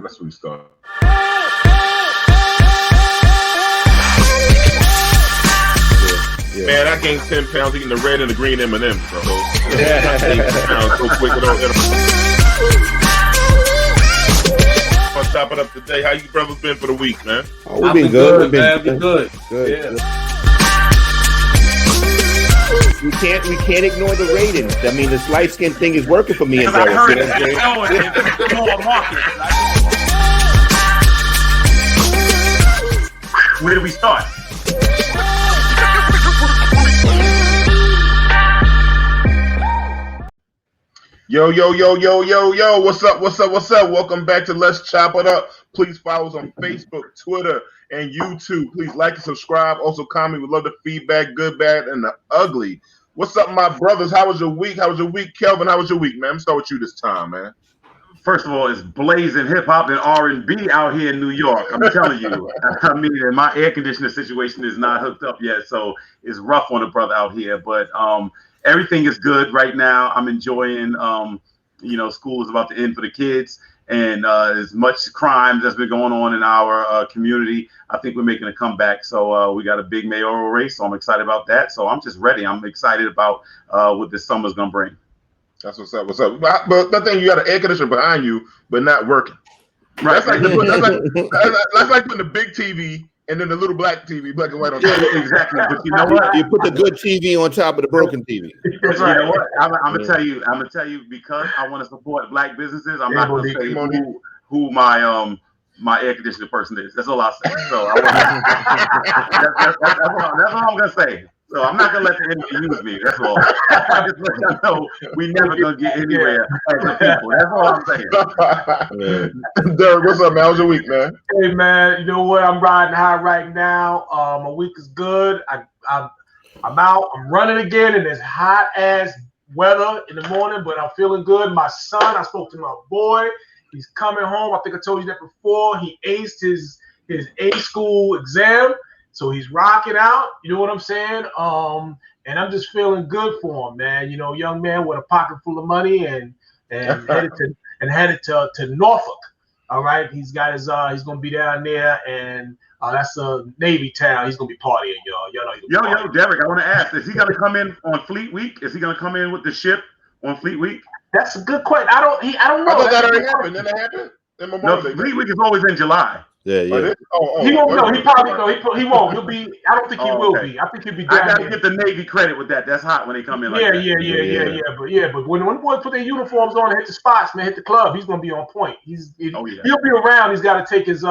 Let's restart. Man, I gained 10 pounds eating the red and the green M&Ms, bro. I gained 10 pounds so quick without I'll chop it up today. How you brothers been for the week, man? Oh, we've been good, man. Been good. Yeah. We can't ignore the ratings. I mean, this light skin thing is working for me and Derek. I heard it's more market. Where do we start? Yo, what's up? Welcome back to Let's Chop It Up. Please follow us on Facebook, Twitter, and YouTube. Please like and subscribe. Also comment. We love the feedback, good, bad, and the ugly. What's up, my brothers? How was your week? Kelvin? How was your week, man? I'm start with you this time, man. First of all, it's blazing hip-hop and R&B out here in New York. I'm telling you. I mean, my air conditioner situation is not hooked up yet, so it's rough on the brother out here. But everything is good right now. I'm enjoying, school is about to end for the kids. And as much crime that's been going on in our community, I think we're making a comeback. So we got a big mayoral race, so I'm excited about that. So I'm just ready. I'm excited about what this summer's going to bring. That's what's up. But that thing, you got an air conditioner behind you, but not working. Right. That's like putting a big TV and then the little black TV, black and white on top. Yeah, exactly. But you know what? You put the good TV on top of the broken TV. That's right. You know what? I'm gonna tell you because I want to support black businesses. I'm not gonna say who my my air conditioner person is. That's all I'll say. So that's all I'm gonna say. So I'm not gonna let the enemy use me. That's all. I just let y'all know we never gonna get anywhere as a people. That's all I'm saying. Derek, what's up, man? How's your week, man? Hey, man. You know what? I'm riding high right now. My week is good. I'm out. I'm running again in this hot ass weather in the morning, but I'm feeling good. My son, I spoke to my boy. He's coming home. I think I told you that before. He aced his A school exam. So he's rocking out, you know what I'm saying? And I'm just feeling good for him, man. You know, young man with a pocket full of money and headed to Norfolk. All right, he's got his he's gonna be down there, and that's a Navy town. He's gonna be partying, y'all. Yo, Derek, I want to ask: is he gonna come in on Fleet Week? Is he gonna come in with the ship on Fleet Week? That's a good question. I don't know. I thought that already happened. Didn't it happen? No, Fleet Week is always in July. Yeah. He won't. No, he probably no. He won't. He'll be. I don't think he will be. I think he'll be. I gotta give the Navy credit with that. That's hot when they come in. But when the boys put their uniforms on and hit the spots, man, hit the club, he's gonna be on point. He'll be around. He's got to take his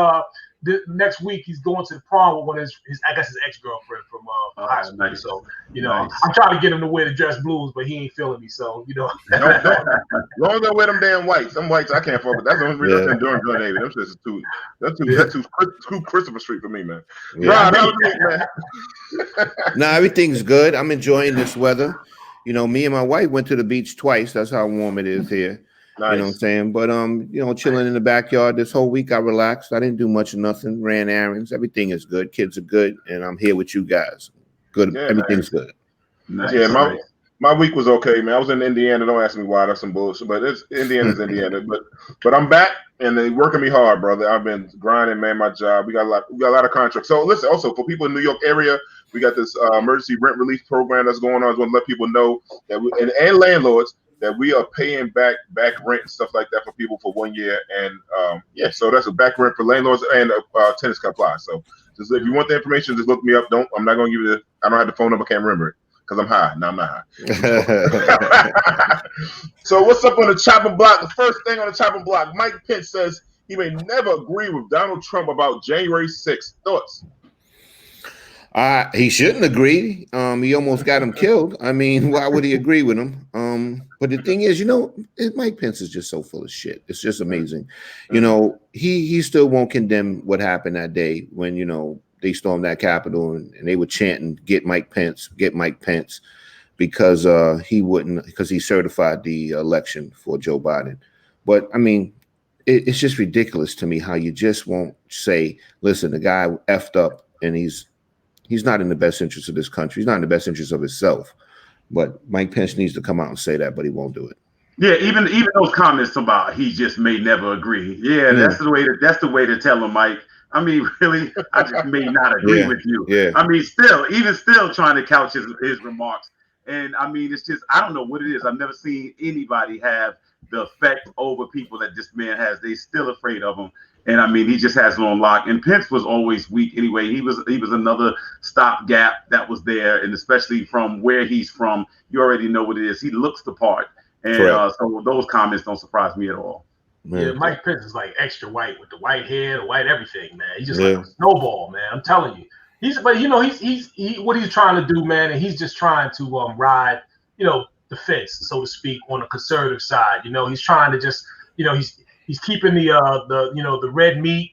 next week he's going to the prom with one of his I guess his ex-girlfriend from high school. Nice. So I'm trying to get him to wear the dress blues, but he ain't feeling me. So no. Long as I wear them damn whites. Them whites I can't fuck with. That's the only reason I'm doing good Navy. Them shits is too Christopher Street for me, man. Yeah. No, everything's good. I'm enjoying this weather. You know, me and my wife went to the beach twice. That's how warm it is here. Nice. You know what I'm saying? But chilling in the backyard this whole week. I relaxed. I didn't do much of nothing. Ran errands. Everything is good. Kids are good, and I'm here with you guys. Good. Yeah, everything's good. Nice. Yeah, my week was okay, man. I was in Indiana. Don't ask me why. That's some bullshit. But Indiana's Indiana. But I'm back, and they're working me hard, brother. I've been grinding, man. My job. We got a lot of contracts. So listen, also for people in the New York area, we got this emergency rent relief program that's going on. I just want to let people know that and landlords that we are paying back rent and stuff like that for people for 1 year. And so that's a back rent for landlords and tenants can apply. So just if you want the information, just look me up. I'm not going to give you I don't have the phone number. Can't remember it because I'm high. No, I'm not high. So what's up on the chopping block? The first thing on the chopping block, Mike Pence says he may never agree with Donald Trump about January 6th. Thoughts? He shouldn't agree. He almost got him killed. I mean, why would he agree with him? But the thing is, Mike Pence is just so full of shit. It's just amazing. He still won't condemn what happened that day when, they stormed that Capitol and they were chanting, get Mike Pence, because he certified the election for Joe Biden. But I mean, it's just ridiculous to me how you just won't say, listen, the guy effed up and he's not in the best interest of this country. He's not in the best interest of himself. But Mike Pence needs to come out and say that, but he won't do it. Yeah, even those comments about he just may never agree. Yeah, that's the way to tell him, Mike. I mean, really, I just may not agree with you. Yeah. I mean, still trying to couch his remarks. And I mean, it's just, I don't know what it is. I've never seen anybody have the effect over people that this man has. They still afraid of him. And I mean, he just has it on lock. And Pence was always weak anyway. He was another stopgap that was there. And especially from where he's from, you already know what it is. He looks the part. And so those comments don't surprise me at all. Yeah, Mike Pence is like extra white with the white hair, the white everything, man. He's just like a snowball, man. I'm telling you. He's what he's trying to do, man, and he's just trying to ride, the fence, so to speak, on the conservative side. He's trying to just, he's keeping the red meat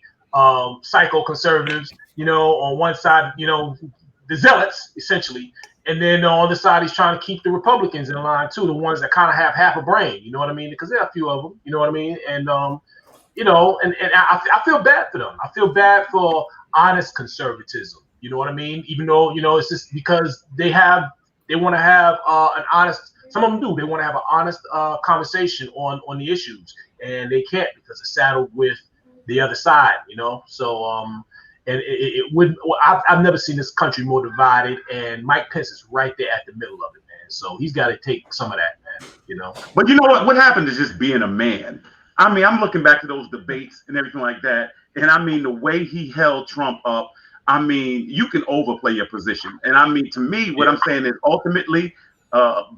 psycho conservatives, on one side, the zealots essentially. And then on the side, he's trying to keep the Republicans in line too, the ones that kind of have half a brain, you know what I mean? Because there are a few of them, you know what I mean? And I feel bad for them. I feel bad for honest conservatism, you know what I mean? Even though it's just because they want to have an honest. Some of them do. They want to have an honest conversation on the issues, and they can't because they're saddled with the other side, So and it wouldn't. I've never seen this country more divided, and Mike Pence is right there at the middle of it, man. So he's got to take some of that, man. But you know what? What happened is just being a man. I mean, I'm looking back to those debates and everything like that, and I mean the way he held Trump up. I mean, you can overplay your position, and I mean, to me, what I'm saying is ultimately.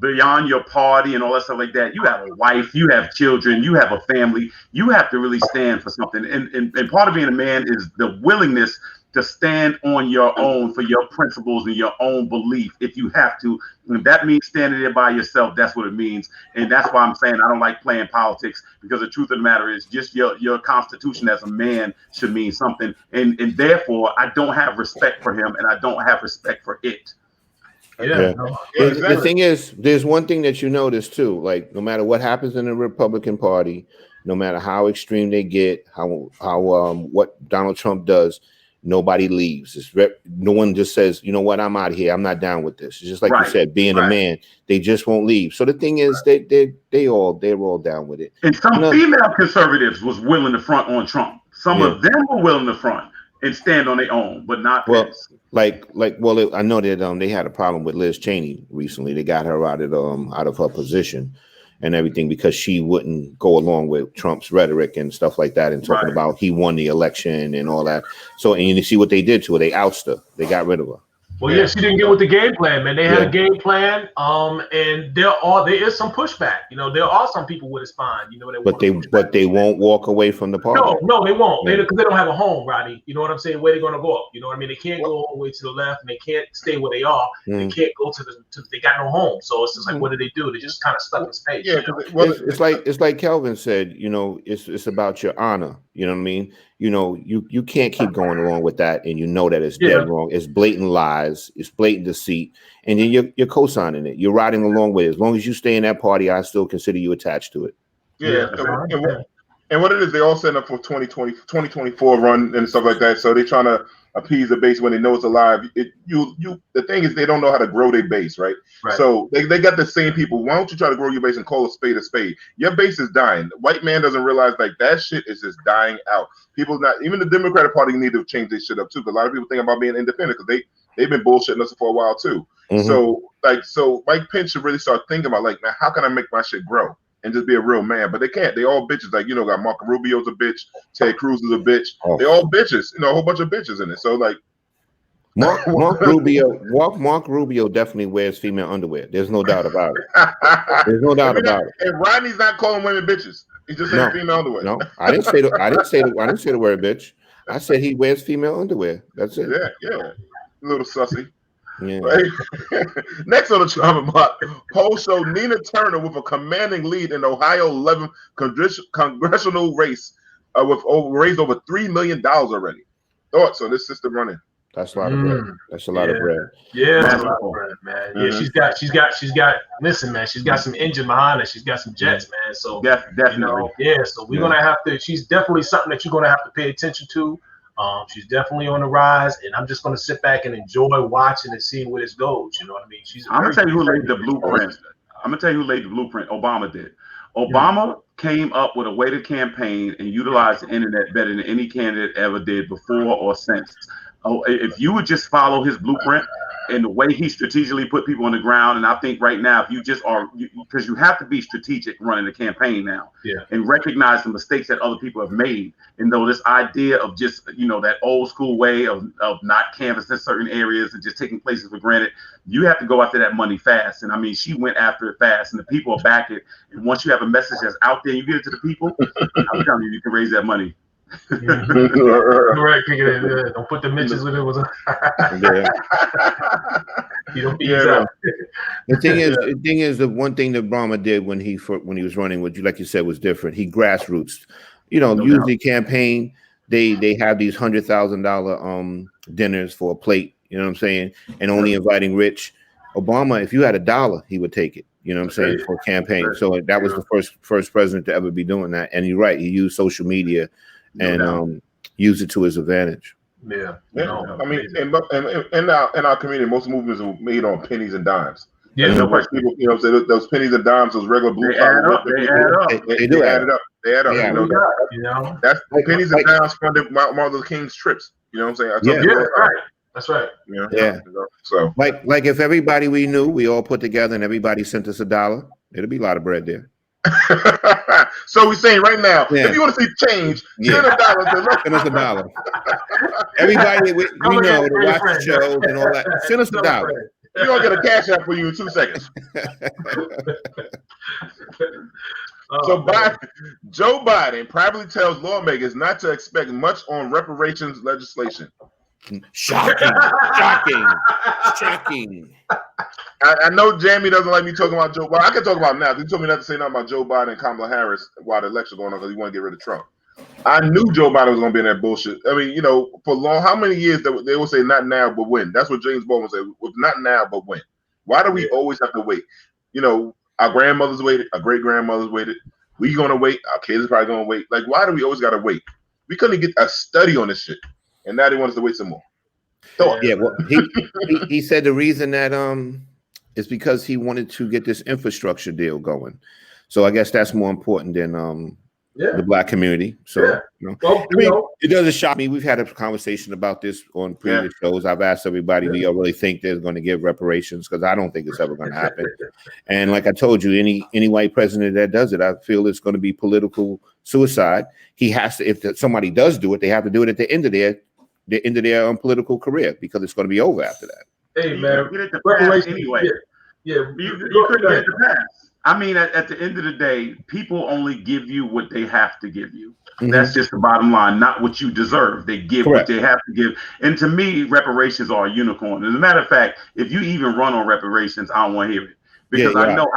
Beyond your party and all that stuff like that, you have a wife, you have children, you have a family, you have to really stand for something. And part of being a man is the willingness to stand on your own for your principles and your own belief if you have to. And if that means standing there by yourself, that's what it means. And that's why I'm saying I don't like playing politics, because the truth of the matter is just your constitution as a man should mean something. And therefore, I don't have respect for him, and I don't have respect for it. Yeah. The thing is, there's one thing that you notice too. Like, no matter what happens in the Republican Party, no matter how extreme they get, how what Donald Trump does, nobody leaves. No one just says, you know what, I'm out of here. I'm not down with this. It's just like you said, being a man, they just won't leave. So the thing is, they're all down with it. And some female conservatives was willing to front on Trump. Some of them were willing to front and stand on their own, but not Pence. I know that they had a problem with Liz Cheney recently. They got her out of her position and everything because she wouldn't go along with Trump's rhetoric and stuff like that, and talking about he won the election and all that. So, and you see what they did to her. They ousted her. They got rid of her. Well, she didn't get with the game plan, man. They had a game plan, and there is some pushback. There are some people with a spine. But they won't walk away from the party. No, they won't. Because they don't have a home, Rodney. You know what I'm saying? Where they're gonna go up? You know what I mean? They can't go all the way to the left, and they can't stay where they are. They can't go to they got no home. So it's just like, what do? They just kind of stuck in space. Yeah, it's like Kelvin said. It's about your honor. You know what I mean? You can't keep going along with that, and that it's dead wrong. It's blatant lies. It's blatant deceit, and then you're co-signing it. You're riding along with it. As long as you stay in that party, I still consider you attached to it. Yeah. And what it is, they all set up for 2024 run and stuff like that. So they're trying to appease the base when they know it's alive. The thing is, they don't know how to grow their base, right? So they got the same people. Why don't you try to grow your base and call a spade a spade? Your base is dying. The white man doesn't realize like that shit is just dying out. People even the Democratic Party need to change their shit up too. Because a lot of people think about being independent because they've been bullshitting us for a while too. So Mike Pence should really start thinking about like, man, how can I make my shit grow? And just be a real man, but they can't. They all bitches. Like, got Marco Rubio's a bitch, Ted Cruz is a bitch. They all bitches. A whole bunch of bitches in it. So like, Mark Rubio definitely wears female underwear. There's no doubt about it. There's no doubt about it. And Rodney's not calling women bitches. He just said female underwear. No, I didn't say the word bitch. I said he wears female underwear. That's it. Yeah. A little sussy. Yeah. Right? Next on the trauma block, poll show Nina Turner with a commanding lead in Ohio 11th congressional race raised over $3 million already. Thoughts on this system running? That's a lot of bread. That's a lot of bread. Yeah, that's a lot of bread, man. Yeah, she's got. Listen, man, she's got some engine behind her. She's got some jets, man. So definitely, So we're gonna have to. She's definitely something that you're gonna have to pay attention to. She's definitely on the rise, and I'm just going to sit back and enjoy watching and seeing where this goes. You know what I mean? I'm going to tell you who laid the blueprint. Obama did. Obama came up with a way to campaign and utilize the internet better than any candidate ever did before or since. Oh, if you would just follow his blueprint and the way he strategically put people on the ground, and I think right now, if you just are, because you have to be strategic running a campaign now, and recognize the mistakes that other people have made. And though this idea of just, that old school way of not canvassing certain areas and just taking places for granted, you have to go after that money fast. And I mean, she went after it fast, and the people will back it. And once you have a message that's out there, you get it to the people, I'm telling you, you can raise that money. Right, don't put the mentions with it. The thing is, the one thing that Obama did when he was running, what like you said, was different. He grassroots. Usually campaign, they have these $100,000 dinners for a plate. You know what I'm saying? And only inviting rich. Obama, if you had $1, he would take it. You know what I'm saying, for a campaign. So that was the first president to ever be doing that. And you're right, he used social media and use it to his advantage. I mean, in our community, most movements are made on pennies and dimes. Yeah, people, those pennies and dimes, those regular blue collar, they do add it up. They add up. That's pennies and dimes funded Martin Luther King's trips. You know what I'm saying? Right. That's right. Yeah. So, like if everybody we knew, we all put together, and everybody sent us $1, it'll be a lot of bread there. So we're saying right now, if you want to see change, send $1. Send us $1. Everybody we know to watch the shows and all that, send us $1. You're gonna get a cash app for you in 2 seconds. Joe Biden privately tells lawmakers not to expect much on reparations legislation. Shocking. I know Jamie doesn't like me talking about Joe Biden. I can talk about it now. He told me not to say nothing about Joe Biden and Kamala Harris while the election going on because he want to get rid of Trump. I knew Joe Biden was going to be in that bullshit. I mean, for long, how many years they will say not now but when? That's what James Baldwin said. Not now but when? Why do we always have to wait? Our grandmothers waited, our great grandmothers waited. We gonna wait. Our kids are probably gonna wait. Like, why do we always gotta wait? We couldn't get a study on this shit, and now they want us to wait some more. Well, he said the reason that is because he wanted to get this infrastructure deal going. So I guess that's more important than the Black community. So it doesn't shock me. We've had a conversation about this on previous shows. I've asked everybody, do you really think they're going to give reparations? Because I don't think it's ever going to happen. And like I told you, any white president that does it, I feel it's going to be political suicide. He has to. If somebody does do it, they have to do it at the end of their political career, because it's going to be over after that. Hey man, get it to pass anyway. You couldn't get it to pass. I mean, at the end of the day, people only give you what they have to give you. Mm-hmm. That's just the bottom line, not what you deserve. They give what they have to give. And to me, reparations are a unicorn. As a matter of fact, if you even run on reparations, I don't want to hear it. Because I know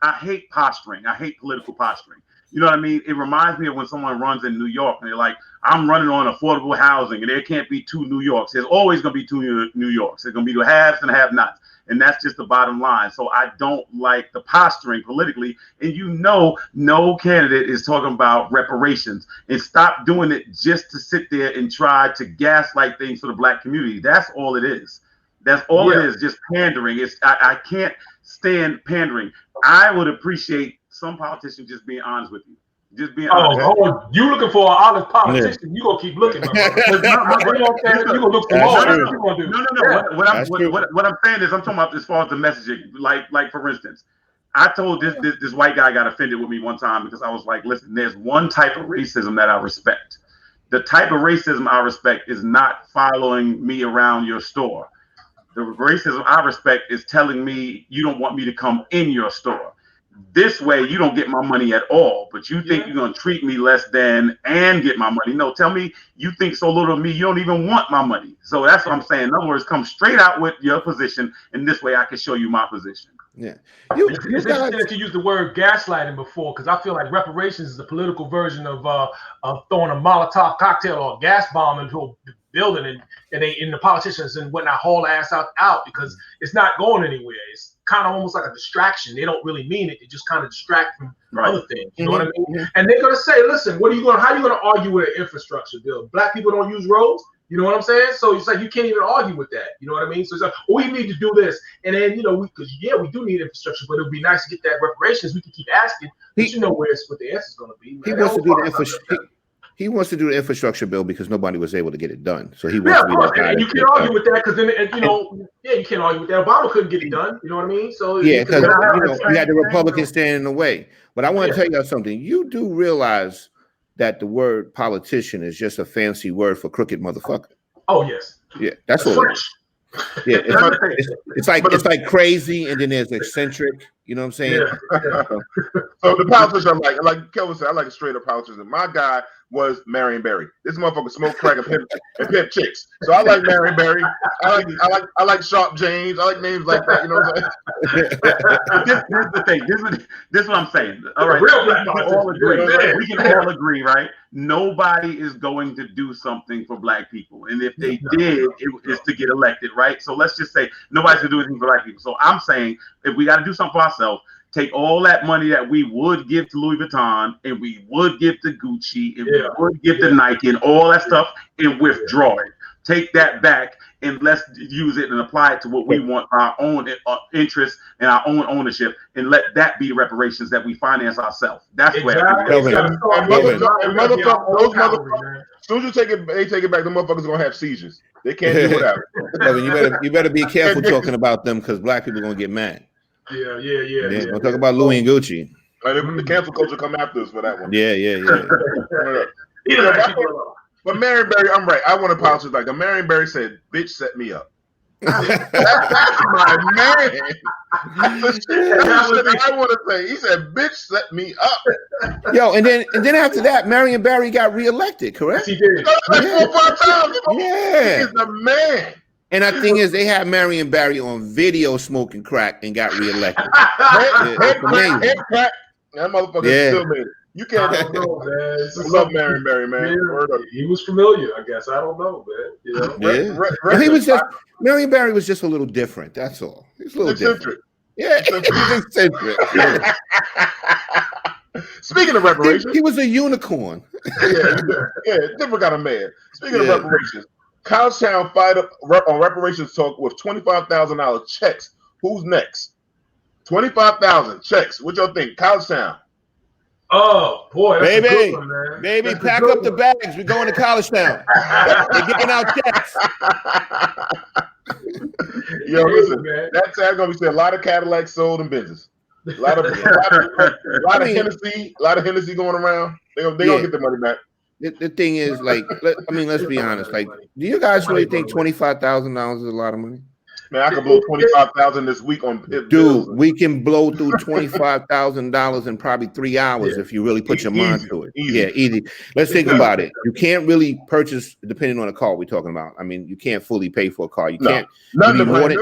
I hate posturing. I hate political posturing. You know what I mean? It reminds me of when someone runs in New York and they're like, I'm running on affordable housing and there can't be two New Yorks. There's always going to be two New Yorks. There's going to be the haves and the have-nots. And that's just the bottom line. So I don't like the posturing politically. And no candidate is talking about reparations. And stop doing it just to sit there and try to gaslight things for the Black community. That's all it is. That's all it is, just pandering. I can't stand pandering. I would appreciate some politicians just being honest with you. Just being honest. Oh, you looking for an honest politician? You gonna keep looking. You gonna look for more. No. What I'm saying is, I'm talking about as far as the messaging. Like for instance, I told this white guy got offended with me one time because I was like, listen, there's one type of racism that I respect. The type of racism I respect is not following me around your store. The racism I respect is telling me you don't want me to come in your store. This way, you don't get my money at all, but you think you're going to treat me less than and get my money. No, tell me you think so little of me, you don't even want my money. So that's what I'm saying. In other words, come straight out with your position, and this way I can show you my position. Yeah. It's interesting that you used the word gaslighting before, because I feel like reparations is the political version of throwing a Molotov cocktail or a gas bomb into a building, and the politicians and whatnot haul ass out because it's not going anywhere. It's kind of almost like a distraction. They don't really mean it. They just kind of distract from other things. You know what I mean? And they're gonna say, listen, how are you gonna argue with an infrastructure bill? Black people don't use roads. You know what I'm saying? So it's like you can't even argue with that. You know what I mean? So it's like, we need to do this, and then we do need infrastructure, but it would be nice to get that reparations. We can keep asking, but what the answer's going to be. He wants to do the infrastructure. He wants to do the infrastructure bill because nobody was able to get it done. So he wants to be that guy. And you can't argue with that because then you can't argue with that. Obama couldn't get it done. You know what I mean? So yeah, because we had the Republicans standing in the way. But I want to tell you something. You do realize that the word politician is just a fancy word for crooked motherfucker. Oh yes. Yeah, that's what it is. Yeah, it's like crazy, and then there's eccentric. You know what I'm saying? Yeah. So the politician, like Kelvin said, I like a straight up politician. My guy was Marion Barry. This motherfucker smoked crack and pimp chicks. So I like Marion Barry. I like Sharp James. I like names like that. You know what I'm saying? Here's the thing. This is what I'm saying. All right, we can all agree. We can all agree, right? Nobody is going to do something for black people, and if they did, it's to get elected, right? So let's just say nobody's gonna do anything for black people. So I'm saying if we got to do something for ourselves, take all that money that we would give to Louis Vuitton and we would give to Gucci and we would give to Nike and all that stuff and withdraw it. Take that back and let's use it and apply it to what we want, our own interests and our own ownership, and let that be the reparations that we finance ourselves. That's where. Those motherfuckers, as soon as they take it back, the motherfuckers gonna have seizures. They can't do without it. You better be careful talking about them because black people are gonna get mad. Yeah. We'll talk about Louis and Gucci. The cancel culture come after us for that one. Yeah. But Marion Barry, I'm right. I want to apologize. Like Marion Barry said, "Bitch, set me up." That's my man. That's what I want to say. He said, "Bitch, set me up." Yo, and then after that, Marion Barry got reelected. Correct? He did. 4 or 5 times. Yeah, he's the man. And the thing is, they had Marion Barry on video smoking crack and got reelected. Head crack. That motherfucker still made it. You can't. I don't know, man. I love Marion Barry, man. Yeah, he was familiar, I guess. I don't know, man. You know? He was just Marion Barry was just a little different. That's all. He's a little different. Yeah, he's eccentric. Speaking of reparations, he was a unicorn. different kind of man. Speaking of reparations, College-Town fight up on reparations talk with $25,000 checks. Who's next? 25,000 checks. What y'all think? College-Town. Oh boy, that's a good one, man. Baby, pack up the bags. We're going to College-Town. They're giving out checks. Yo, listen, that's gonna be a lot of Cadillacs sold in business. A lot of Hennessy going around. They gonna get the money back. The thing is, let's be honest. Like, do you guys really think $25,000 is a lot of money? Man, I could blow $25,000 this week on dude. We can blow through $25,000 in probably 3 hours if you really put your mind to it. Easy. Let's think about it. You can't really purchase, depending on the car we're talking about. I mean, you can't fully pay for a car. You can't. Nothing brand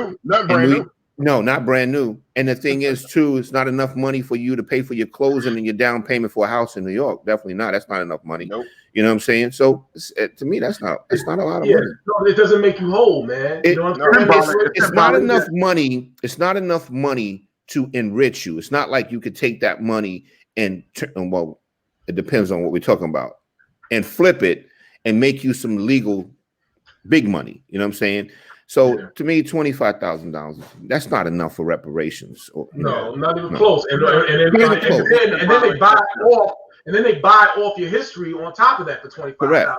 new. No, not brand new. And the thing is, too, it's not enough money for you to pay for your clothing and your down payment for a house in New York. Definitely not. That's not enough money. Nope. You know what I'm saying? So to me, it's not a lot of money. No, it doesn't make you whole, man. You know what I'm saying? It's not enough money. It's not enough money to enrich you. It's not like you could take that money and it depends on what we're talking about, and flip it and make you some legal big money. You know what I'm saying? So to me, $25,000, that's not enough for reparations. Not even close. And then they buy off. And then they buy off your history on top of that for $25,000. Correct.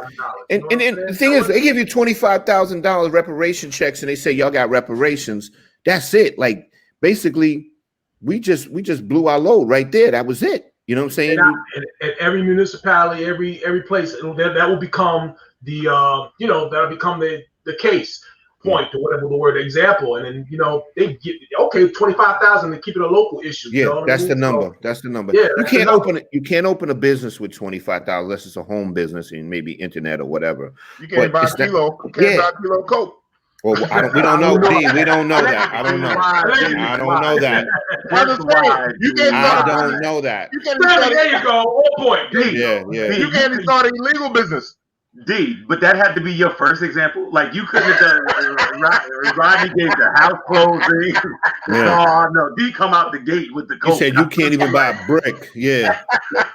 And the thing is, they give you $25,000 reparation checks, and they say y'all got reparations. That's it. Like basically, we just blew our load right there. That was it. You know what I'm saying? And every municipality, every place, that will become that'll become the case point or whatever the word example, and then they get $25,000 to keep it a local issue. That's the number. That's the number. Yeah, you can't open a business with $25,000 unless it's a home business and maybe internet or whatever. You can't buy a kilo. You can't buy a kilo of Coke. Well, we don't know. We don't know that. I don't know. I don't know that. I don't know that. There you go. All point. Yeah. You can't start an illegal business. D, but that had to be your first example. Like you couldn't have done Rodney gave the house closing. Yeah. Oh no, D come out the gate with the You coat. said you can't even buy a brick. Yeah.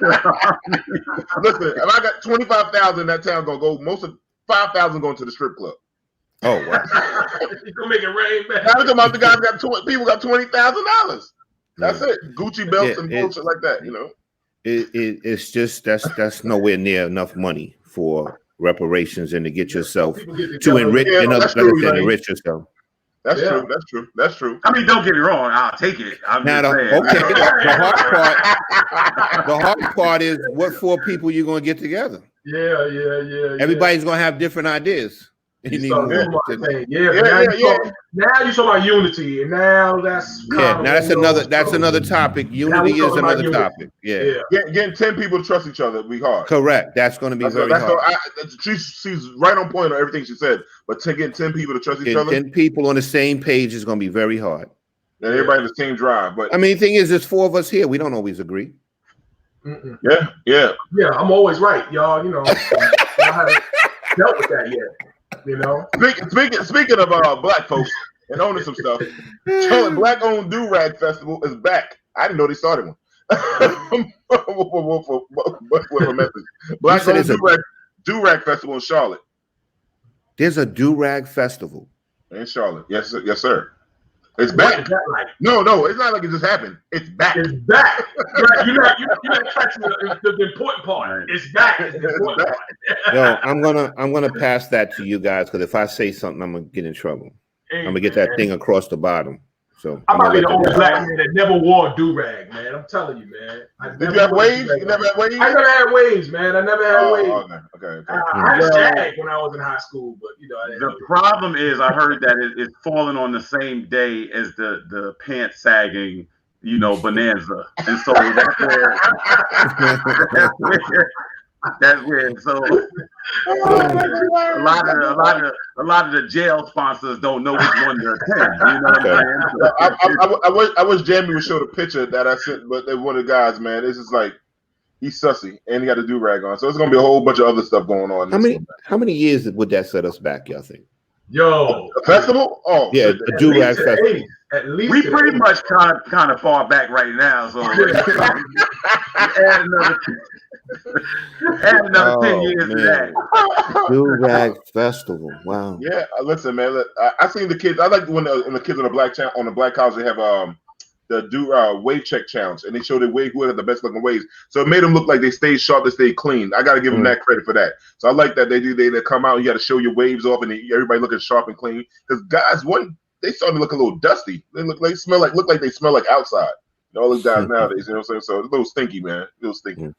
Listen, if I got 25,000 in that town, gonna go most of 5,000 going to the strip club. Oh wow. You gonna make it rain, man. Now talking about the guys got people got $20,000. That's it. Gucci belts and bullshit like that. You know. It's just that's nowhere near enough money for reparations and to get yourself to enrich enrich yourself. That's true. That's true. That's true. I mean, don't get me wrong. I'll take it. I'm Now, just saying. the hard part is what four people you're gonna get together. Yeah. Everybody's gonna have different ideas. You need more. Now you talk about unity, and now that's Now that's another topic. Unity is another topic. Yeah. Getting 10 people to trust each other would be hard. Correct. That's going to be very hard. She's right on point on everything she said. But to get 10 people to trust each other, 10 people on the same page is going to be very hard. And everybody in the same drive. But I mean, the thing is, there's four of us here. We don't always agree. Yeah. I'm always right, y'all. You know, I haven't dealt with that yet. You know, speaking of black folks and owning some stuff, Black Owned Do Rag Festival is back. I didn't know they started one. Black Owned Do Rag Festival in Charlotte. There's a Do Rag Festival in Charlotte. Yes, sir. It's back. No, it's not like it just happened. It's back. It's back. You're not catching the important part. It's back. It's the important part. Yo, I'm gonna pass that to you guys because if I say something, I'm gonna get in trouble. I'm gonna get that thing across the bottom. So I'm about to be the only black man that never wore a do-rag, man. I'm telling you, man. Did you have waves? You never had waves? I never had waves, man. I never had waves. Okay. I had shag when I was in high school, but you know. The problem is, I heard that it's falling on the same day as the pants sagging, bonanza, and so that's weird. So a lot of the jail sponsors don't know which one to attend. You know what I'm saying? I wish Jamie would show the picture that I sent, but one of the guys, man, it's just like he's sussy and he got a do rag on, so it's gonna be a whole bunch of other stuff going on. How many years would that set us back? Y'all think? Yo, a festival? Oh, yeah, the do rag festival. At least we pretty much kind of far back right now, so add another 10 years to that. Do rag festival. Wow. Yeah, listen, man. I seen the kids. I like when the kids on the black college they have the wave check challenge, and they show the wave who had the best looking waves. So it made them look like they stayed sharp, they stayed clean. I got to give them that credit for that. So I like that they come out. You got to show your waves off, and everybody looking sharp and clean. Because guys, they started to look a little dusty. They look like they smell like outside. All these guys nowadays, you know what I'm saying? So it's a little stinky, man. A little stinky.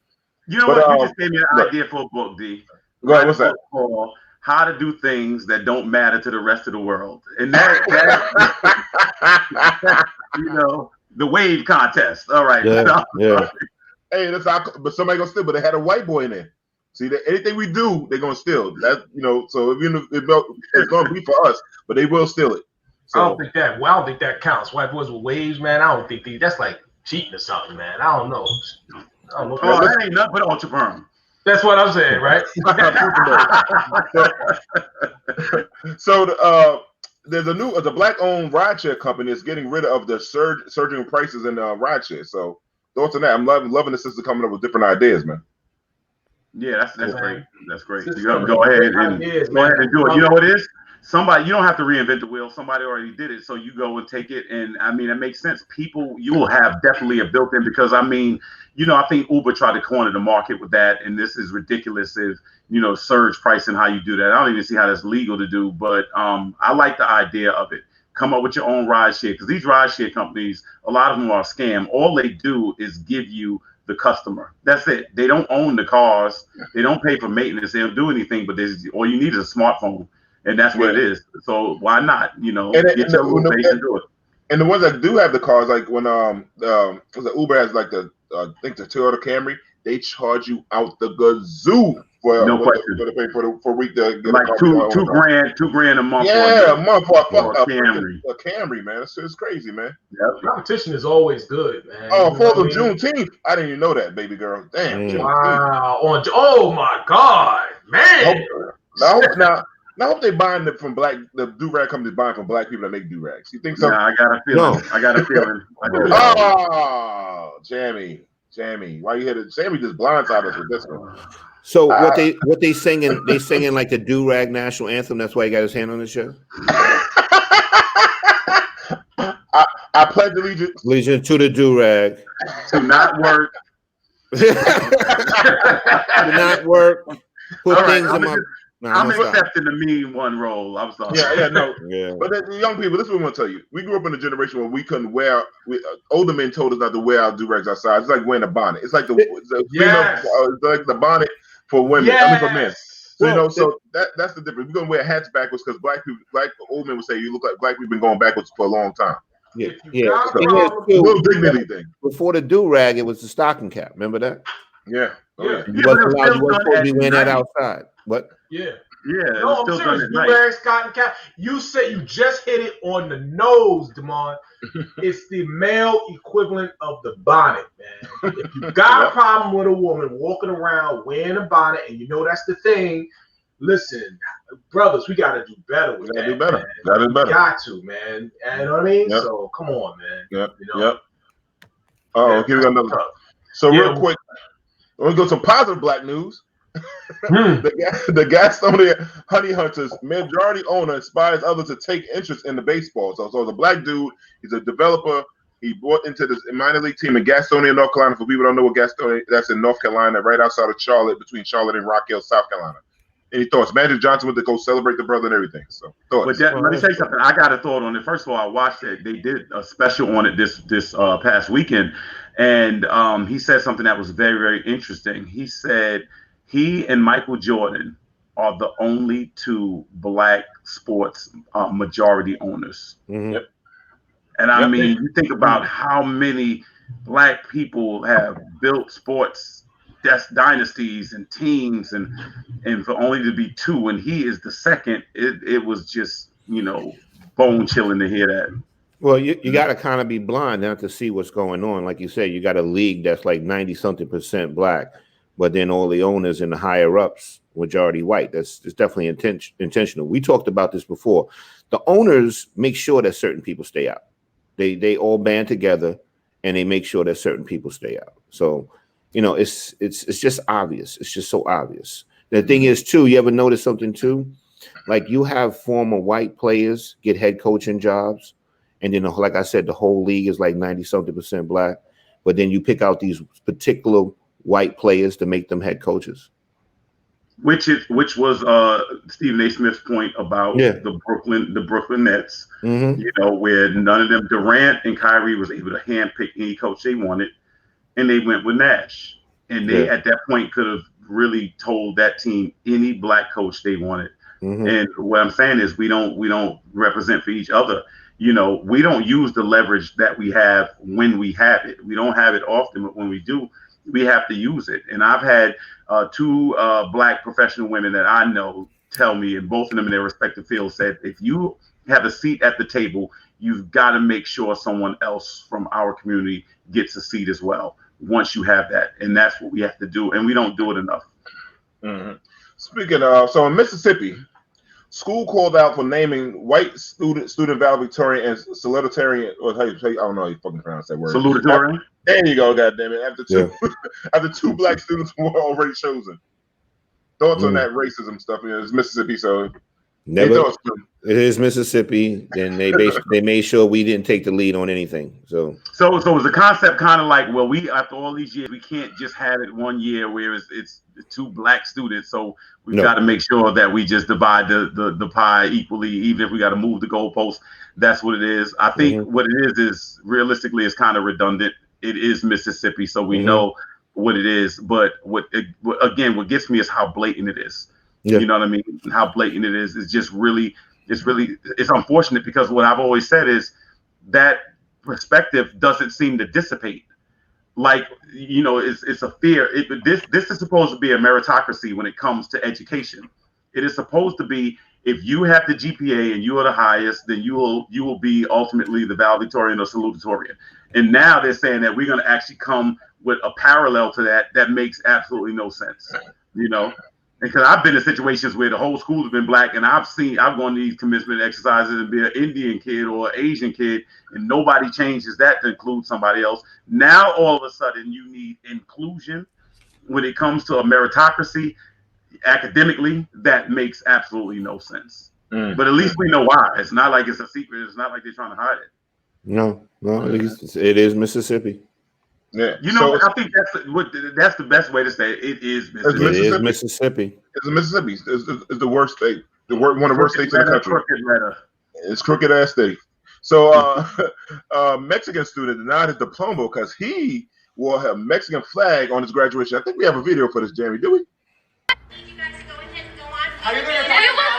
You know what? You just gave me an idea for a book, D. Go ahead, what's that? For how to do things that don't matter to the rest of the world, and that the wave contest. All right. Yeah. Hey, but somebody gonna steal. But they had a white boy in there. See, anything we do, they're gonna steal. That so it's gonna be for us, but they will steal it. So, I don't think that counts. White boys with waves, man. I don't think that's like cheating or something, man. I don't know. That ain't nothing but ultra firm. That's what I'm saying, right? So there's the black-owned rideshare company that's getting rid of the surging prices in rideshare. So thoughts on that? I'm loving the system coming up with different ideas, man. Yeah, that's great. That's great. You go ahead and do it. You know what it is? You don't have to reinvent the wheel. Somebody already did it, so you go and take it. And I mean, it makes sense. People, you will have definitely a built-in because I mean, I think Uber tried to corner the market with that, and this is ridiculous. If surge pricing, how you do that, I don't even see how that's legal to do. But I like the idea of it. Come up with your own ride share because these ride share companies, a lot of them are a scam. All they do is give you the customer. That's it. They don't own the cars. They don't pay for maintenance. They don't do anything. But all you need is a smartphone. And that's what it is. So why not? Get your little base and do it. And the ones that do have the cars, like when the Uber has like the I think the Toyota Camry, they charge you out the gazoo for a week to get like $2 grand a month. Yeah, a month for a Camry. A Camry, man. It's crazy, man. Yep. Competition is always good, man. Oh, 4th of Juneteenth. I didn't even know that, baby girl. Damn. Wow. Oh my God, Man. Now, I hope they buying it from the do-rag companies buying from black people that make do-rags. You think so? Nah, I got a feeling. No. I got a feeling. Oh, Jamie. Why you hit it? Jamie just blindsided us with this one. So what they singing? They singing like the do-rag national anthem. That's why he got his hand on the show. I pledge allegiance to the do-rag. To not work. To not work. Put All right, things in my. I'm accepting the mean one role. I'm sorry. Yeah. But the young people, this is what I'm gonna tell you. We grew up in a generation where we couldn't wear. Older men told us not to wear our do-rags outside. It's like wearing a bonnet. It's like it's like the bonnet for women. Yes. I mean for men. So Well, so that's the difference. We're gonna wear hats backwards because black old men would say you look like black people been going backwards for a long time. Yeah. got a Thing is, problem- too, Little dignity thing. before the do-rag, it was the stocking cap. Remember that? Yeah. Oh, yeah. You wasn't allowed. You wasn't supposed to be wearing that outside. What? Yeah. Yeah, No, it's I'm still done serious. at night. Do-rag, cotton cap. You said you just hit it on the nose, Demond. It's the male equivalent of the bonnet, man. If you got a problem with a woman walking around wearing a bonnet and you know that's the thing, listen, brothers, we got to do better with that. Gotta do better. Man. Gotta do better. Got to, man. You know what I mean? Yep. So come on, man. Yep. You know? Yep. Oh, Yeah, okay, we got another. tough. So Yeah. real quick, we're gonna go to some positive black news. Hmm. The Gastonia Honey Hunters majority owner inspires others to take interest in the baseball. So the black dude, he's a developer. He bought into this minor league team in Gastonia, North Carolina. For people who don't know what Gastonia, that's in North Carolina, right outside of Charlotte, between Charlotte and Rock Hill, South Carolina. Any thoughts? Magic Johnson went to go celebrate the brother and everything. So thoughts? But let me say something. I got a thought on it. First of all, I watched it. They did a special on it this past weekend, and he said something that was very, very interesting. He said he and Michael Jordan are the only two black sports majority owners. Mm-hmm. Yep. And I mean, you think about how many black people have built sports dynasties and teams, and for only to be two, and he is the second. It was just bone chilling to hear that. Well, you got to kind of be blind not to see what's going on. Like you said, you got a league that's like 90-something% black, but then all the owners and the higher ups majority white. It's definitely intentional. We talked about this before. The owners make sure that certain people stay out. They all band together and they make sure that certain people stay out. So, it's just obvious. It's just so obvious. The thing is too, you ever notice something too? Like you have former white players get head coaching jobs, and then like I said, the whole league is like 90-something% black. But then you pick out these particular white players to make them head coaches. Which was Stephen A. Smith's point about the Brooklyn Nets, where none of them, Durant and Kyrie, was able to handpick any coach they wanted, and they went with Nash. And they at that point could have really told that team any black coach they wanted. Mm-hmm. And what I'm saying is we don't represent for each other. We don't use the leverage that we have when we have it. We don't have it often, but when we do, we have to use it. And I've had two black professional women that I know tell me, and both of them in their respective fields said, if you have a seat at the table, you've got to make sure someone else from our community gets a seat as well once you have that. And that's what we have to do. And we don't do it enough. Mm-hmm. Speaking of, so in Mississippi, school called out for naming white student valedictorian and salutatorian, or I don't know how you fucking pronounce that word. Salutatorian? There you go, goddammit. After two black students were already chosen. Thoughts on that racism stuff? It's Mississippi, so never. It is Mississippi. Then they made sure we didn't take the lead on anything. So was the concept kind of like, well, we after all these years, we can't just have it one year where it's two black students. So we've got to make sure that we just divide the pie equally, even if we got to move the goalpost. That's what it is. I think what it is realistically is kind of redundant. It is Mississippi, so we know what it is. But what gets me is how blatant it is. Yeah. You know what I mean? How blatant it is. It's just really, it's unfortunate because what I've always said is that perspective doesn't seem to dissipate. Like, it's a fear. This is supposed to be a meritocracy when it comes to education. It is supposed to be, if you have the GPA and you are the highest, then you will be ultimately the valedictorian or salutatorian. And now they're saying that we're going to actually come with a parallel to that makes absolutely no sense, because I've been in situations where the whole school has been black, and I've gone to these commencement exercises and be an Indian kid or an Asian kid, and nobody changes that to include somebody else. Now all of a sudden you need inclusion when it comes to a meritocracy. Academically, that makes absolutely no sense. But at least we know why. It's not like it's a secret. It's not like they're trying to hide it. No, it is Mississippi. Yeah, You know, I think that's the best way to say it. It is Mississippi. It is Mississippi. It's Mississippi. It's the worst state. One of the worst states in the country. It's crooked ass state. So, Mexican student denied his diploma because he wore a Mexican flag on his graduation. I think we have a video for this, Jamie. Do we? You guys go ahead and go on. Are you going to talk about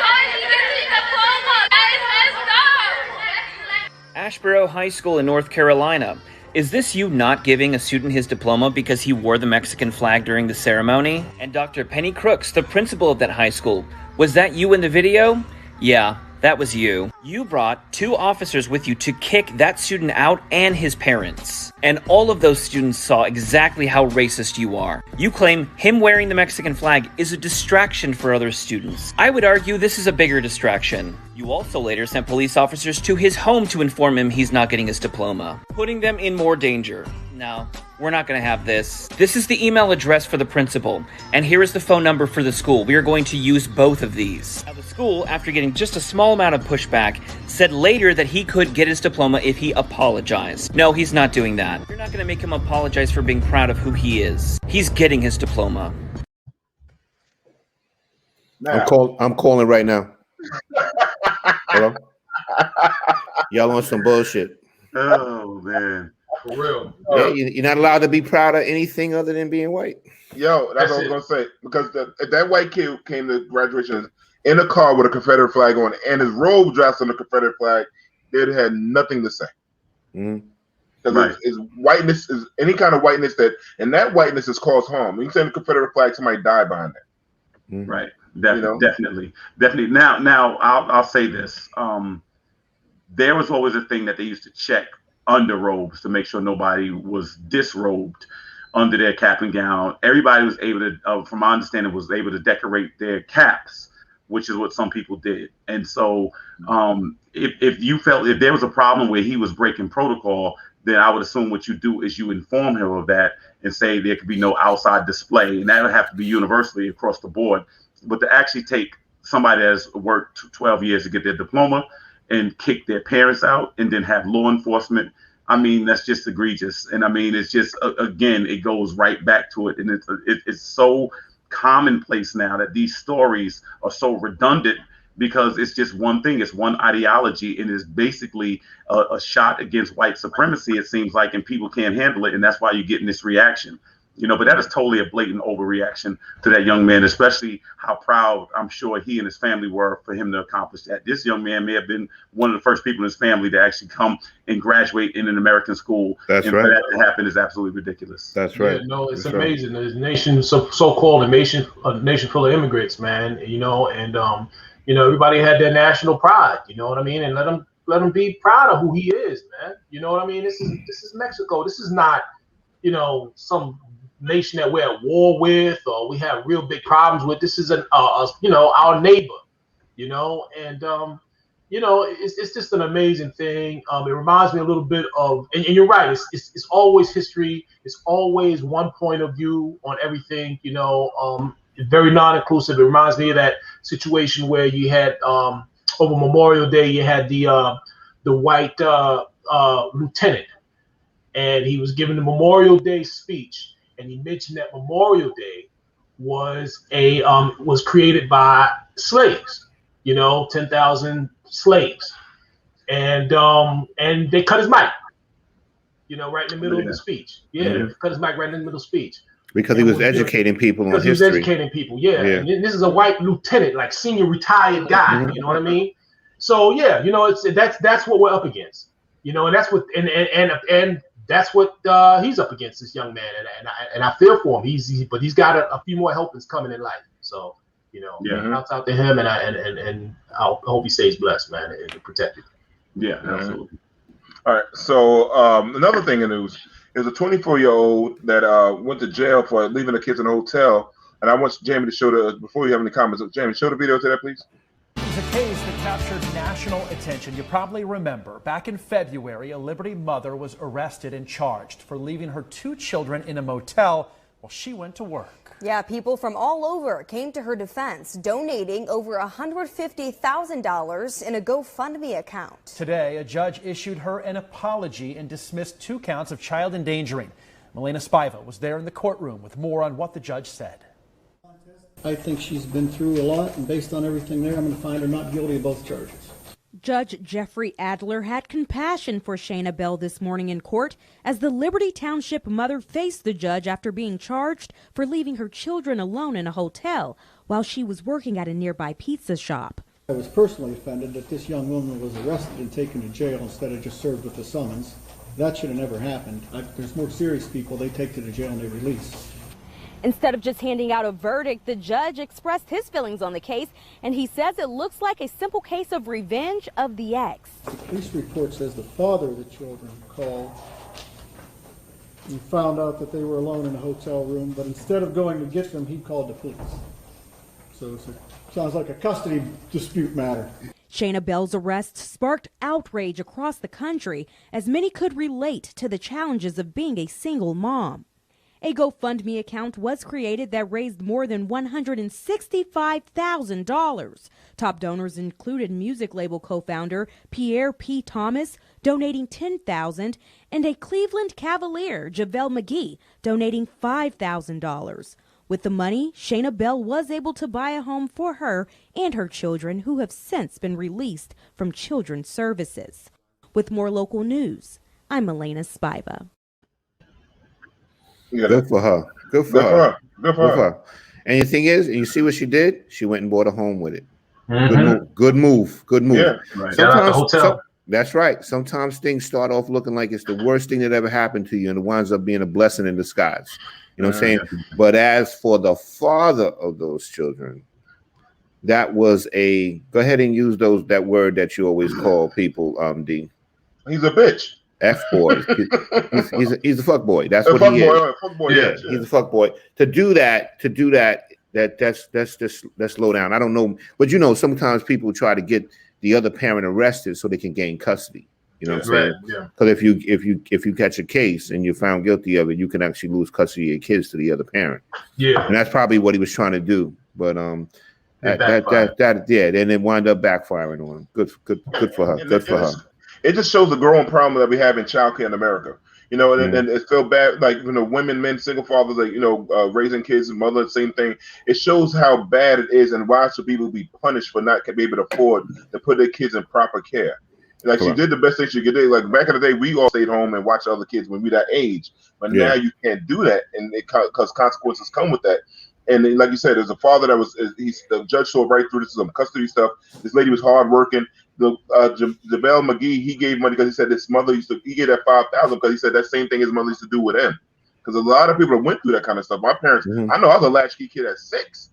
Asheboro High School in North Carolina. Is this you not giving a student his diploma because he wore the Mexican flag during the ceremony? And Dr. Penny Crooks, the principal of that high school, was that you in the video? Yeah, that was you. You brought 2 officers with you to kick that student out and his parents. And all of those students saw exactly how racist you are. You claim him wearing the Mexican flag is a distraction for other students. I would argue this is a bigger distraction. You also later sent police officers to his home to inform him he's not getting his diploma, putting them in more danger. No, we're not going to have this. This is the email address for the principal, and here is the phone number for the school. We are going to use both of these. Now, the school, after getting just a small amount of pushback, said later that he could get his diploma if he apologized. No, he's not doing that. You're not going to make him apologize for being proud of who he is. He's getting his diploma. Now, I'm calling right now. Hello? Y'all on some bullshit. Oh man, For real. Yeah, you're not allowed to be proud of anything other than being white. Yo, that's what I was gonna say, because that white kid came to graduation in a car with a Confederate flag on, and his robe dressed on the Confederate flag. It had nothing to say. Because it's whiteness is any kind of whiteness and that whiteness is caused harm. When you send a Confederate flag, somebody died behind that. Right. Definitely. Now, I'll say this. There was always a thing that they used to check under robes to make sure nobody was disrobed under their cap and gown. Everybody was able to, from my understanding, was able to decorate their caps, which is what some people did. And so, if there was a problem where he was breaking protocol, then I would assume what you do is you inform him of that and say there could be no outside display, and that would have to be universally across the board. But to actually take somebody that's worked 12 years to get their diploma and kick their parents out and then have law enforcement, I mean, that's just egregious. And I mean, it's just, again, it goes right back to it. And it's so commonplace now that these stories are so redundant because it's just one thing. It's one ideology, and it's basically a shot against white supremacy, it seems like, and people can't handle it. And that's why you're getting this reaction. But that is totally a blatant overreaction to that young man, especially how proud I'm sure he and his family were for him to accomplish that. This young man may have been one of the first people in his family to actually come and graduate in an American school. That's and right. For that to happen is absolutely ridiculous. That's right. Yeah, no, it's That's amazing. Right. This nation, so-called a nation full of immigrants, man. And everybody had their national pride. You know what I mean? And let them be proud of who he is, man. You know what I mean? This is Mexico. This is not, some nation that we're at war with or we have real big problems with. This is our neighbor, and it's just an amazing thing. It reminds me a little bit of, and you're right, it's always history. It's always one point of view on everything, it's very non-inclusive. It reminds me of that situation where you had over Memorial Day, you had the white lieutenant, and he was giving the Memorial Day speech. And he mentioned that Memorial Day was created by slaves, 10,000 slaves, and they cut his mic, right in the middle of the speech. Cut his mic right in the middle of the speech because he was educating people on history. He was educating people, And this is a white lieutenant, like senior retired guy. You know what I mean? So that's what we're up against, and that's what and that's what he's up against, this young man, and I feel for him. But he's got a few more helpings coming in life. So shouts out to him, and I hope he stays blessed, man, and protected. Yeah, absolutely. All right. So another thing in the news is a 24-year-old that went to jail for leaving the kids in a hotel And I want Jamie to show before you have any comments, Jamie, show the video to that, please. It's a case that captured national attention. You probably remember back in February, a Liberty mother was arrested and charged for leaving her 2 children in a motel while she went to work. Yeah, people from all over came to her defense, donating over $150,000 in a GoFundMe account. Today, a judge issued her an apology and dismissed 2 counts of child endangering. Milena Spiva was there in the courtroom with more on what the judge said. I think she's been through a lot, and based on everything there, I'm going to find her not guilty of both charges. Judge Jeffrey Adler had compassion for Shayna Bell this morning in court as the Liberty Township mother faced the judge after being charged for leaving her children alone in a hotel while she was working at a nearby pizza shop. I was personally offended that this young woman was arrested and taken to jail instead of just served with a summons. That should have never happened. There's more serious people they take to the jail and they release. Instead of just handing out a verdict, the judge expressed his feelings on the case, and he says it looks like a simple case of revenge of the ex. The police report says the father of the children called and found out that they were alone in a hotel room, but instead of going to get them, he called the police. So it sounds like a custody dispute matter. Shayna Bell's arrest sparked outrage across the country as many could relate to the challenges of being a single mom. A GoFundMe account was created that raised more than $165,000. Top donors included music label co-founder Pierre P. Thomas, donating $10,000, and a Cleveland Cavalier, JaVale McGee, donating $5,000. With the money, Shayna Bell was able to buy a home for her and her children, who have since been released from Children's Services. With more local news, I'm Milena Spiva. Good for her. Good for her. Good for her. And the thing is, and you see what she did? She went and bought a home with it. Mm-hmm. Good move. Yeah, right. Sometimes, that's right. Sometimes things start off looking like it's the worst thing that ever happened to you, and it winds up being a blessing in disguise. You know what I'm saying? But as for the father of those children, that was a, go ahead and use that word that you always call people, D. He's a bitch. F-boy. he's a fuck boy. That's what he is. Yeah, he's a fuck boy. To do that, that's slow down. I don't know, but sometimes people try to get the other parent arrested so they can gain custody. You know what I'm saying? Because if you catch a case and you're found guilty of it, you can actually lose custody of your kids to the other parent. Yeah, and that's probably what he was trying to do. But then it wound up backfiring on him. Good for her. Good for her. It just shows the growing problem that we have in childcare in America. And it feel bad, like women, men, single fathers, like raising kids and mother, same thing. It shows how bad it is, and why should people be punished for not be able to afford to put their kids in proper care. Like she did the best thing she could do. Like back in the day, we all stayed home and watched other kids when we that age. But now you can't do that, and because consequences come with that. And like you said, there's a father that the judge saw right through this, some custody stuff. This lady was hardworking. JaVale McGee, he gave money because he said his mother he gave that $5,000 because he said that same thing his mother used to do with him. Because a lot of people went through that kind of stuff. My parents, I know I was a latchkey kid at 6.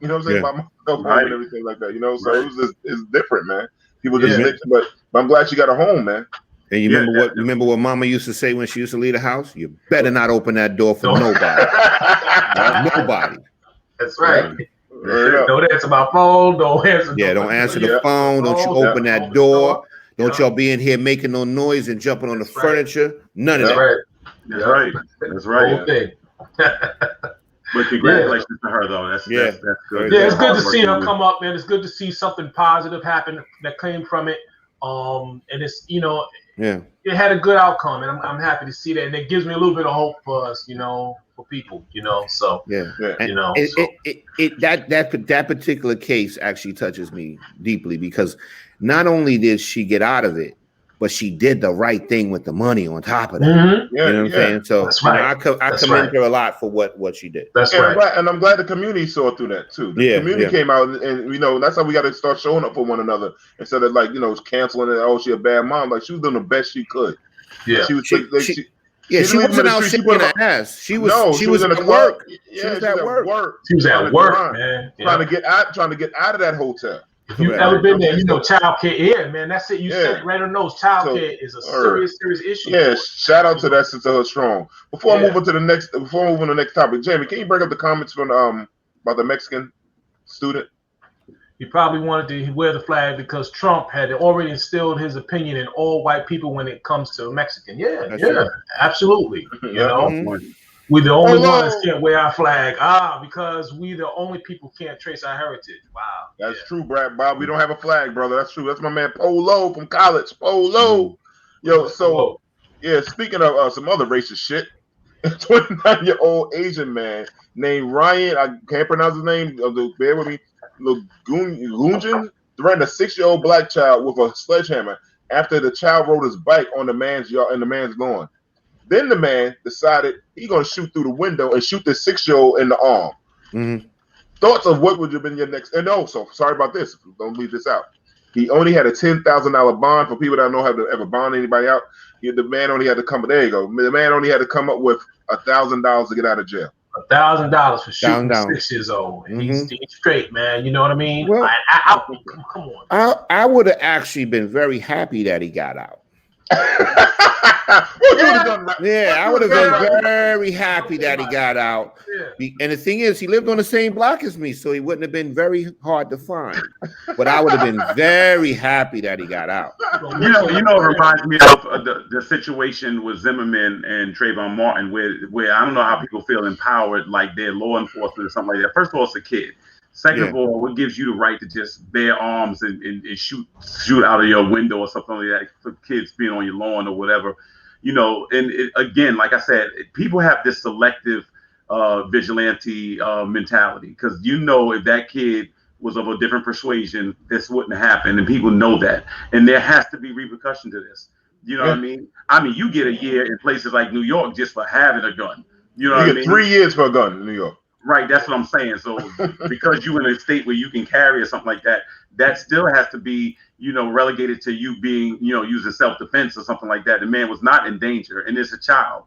You know what I'm saying? My mom and everything like that. So it's different, man. People just but I'm glad she got a home, man. And you remember what Mama used to say when she used to leave the house? You better not open that door for nobody. Nobody. That's right. Don't answer my phone. Don't answer. Don't answer the phone. Don't you open that door. Don't y'all be in here making no noise and jumping on the furniture. None of that. That's right. That's right. Whole thing. But congratulations to her, though. That's good. Yeah, it's good to see her come up, man. It's good to see something positive happen that came from it. And it's it had a good outcome, and I'm happy to see that, and it gives me a little bit of hope for us, for people, So that particular case actually touches me deeply because not only did she get out of it, but she did the right thing with the money on top of that. Mm-hmm. You know what I'm saying? So I commend her a lot for what she did. That's right. And I'm glad the community saw through that too. The community came out, and that's how we got to start showing up for one another instead of canceling it. Oh, she a bad mom. Like she was doing the best she could. Yeah, she wasn't out shaking her ass. She was at work. She was at work. She was at work, man. Trying to get out of that hotel. If you've ever been there, child care, man. That's it. You said right on those. Child care is a serious issue. Yeah, shout out to that sister, her strong. Before I move on to the next topic, Jamie, can you bring up the comments from about the Mexican student? He probably wanted to wear the flag because Trump had already instilled his opinion in all white people when it comes to Mexican. Yeah, True. absolutely. You know, we the only ones can't wear our flag. Because we the only people can't trace our heritage. Wow. That's true, Brad Bob. We don't have a flag, brother. That's true. That's my man Polo from college. Polo. Yo, so yeah, speaking of some other racist shit, a 29-year-old Asian man named Ryan, I can't pronounce his name, bear with me, Gunjan, threatened a 6-year-old black child with a sledgehammer after the child rode his bike on the man's yard in the man's lawn. Then the man decided he's going to shoot through the window and shoot the 6-year-old in the arm. Mm-hmm. Thoughts of what would have been your next? And also, sorry about this. Don't leave this out. He only had a $10,000 bond. For people that don't know how to ever bond anybody out, the man only had to come. There you go. The man only had to come up with $1,000 to get out of jail. $1,000 for shooting 6 years old. He's straight, man. You know what I mean? Well, come on. I would have actually been very happy that he got out. I would have been very happy that he got out. And the thing is, he lived on the same block as me, so he wouldn't have been very hard to find. But I would have been very happy that he got out. You know, it reminds me of the situation with Zimmerman and Trayvon Martin, where I don't know how people feel empowered, like they're law enforcement or something like that. First of all, it's a kid. Second of all, what gives you the right to just bear arms and shoot out of your window or something like that for kids being on your lawn or whatever? You know, and again, like I said, people have this selective vigilante mentality, because if that kid was of a different persuasion, this wouldn't happen, and people know that, and there has to be repercussion to this. You know what I mean? I mean, you get a year in places like New York just for having a gun. You know what I mean? 3 years for a gun in New York. Right, that's what I'm saying. So because you're in a state where you can carry or something like that, that still has to be, relegated to you being, using self-defense or something like that. The man was not in danger, and it's a child,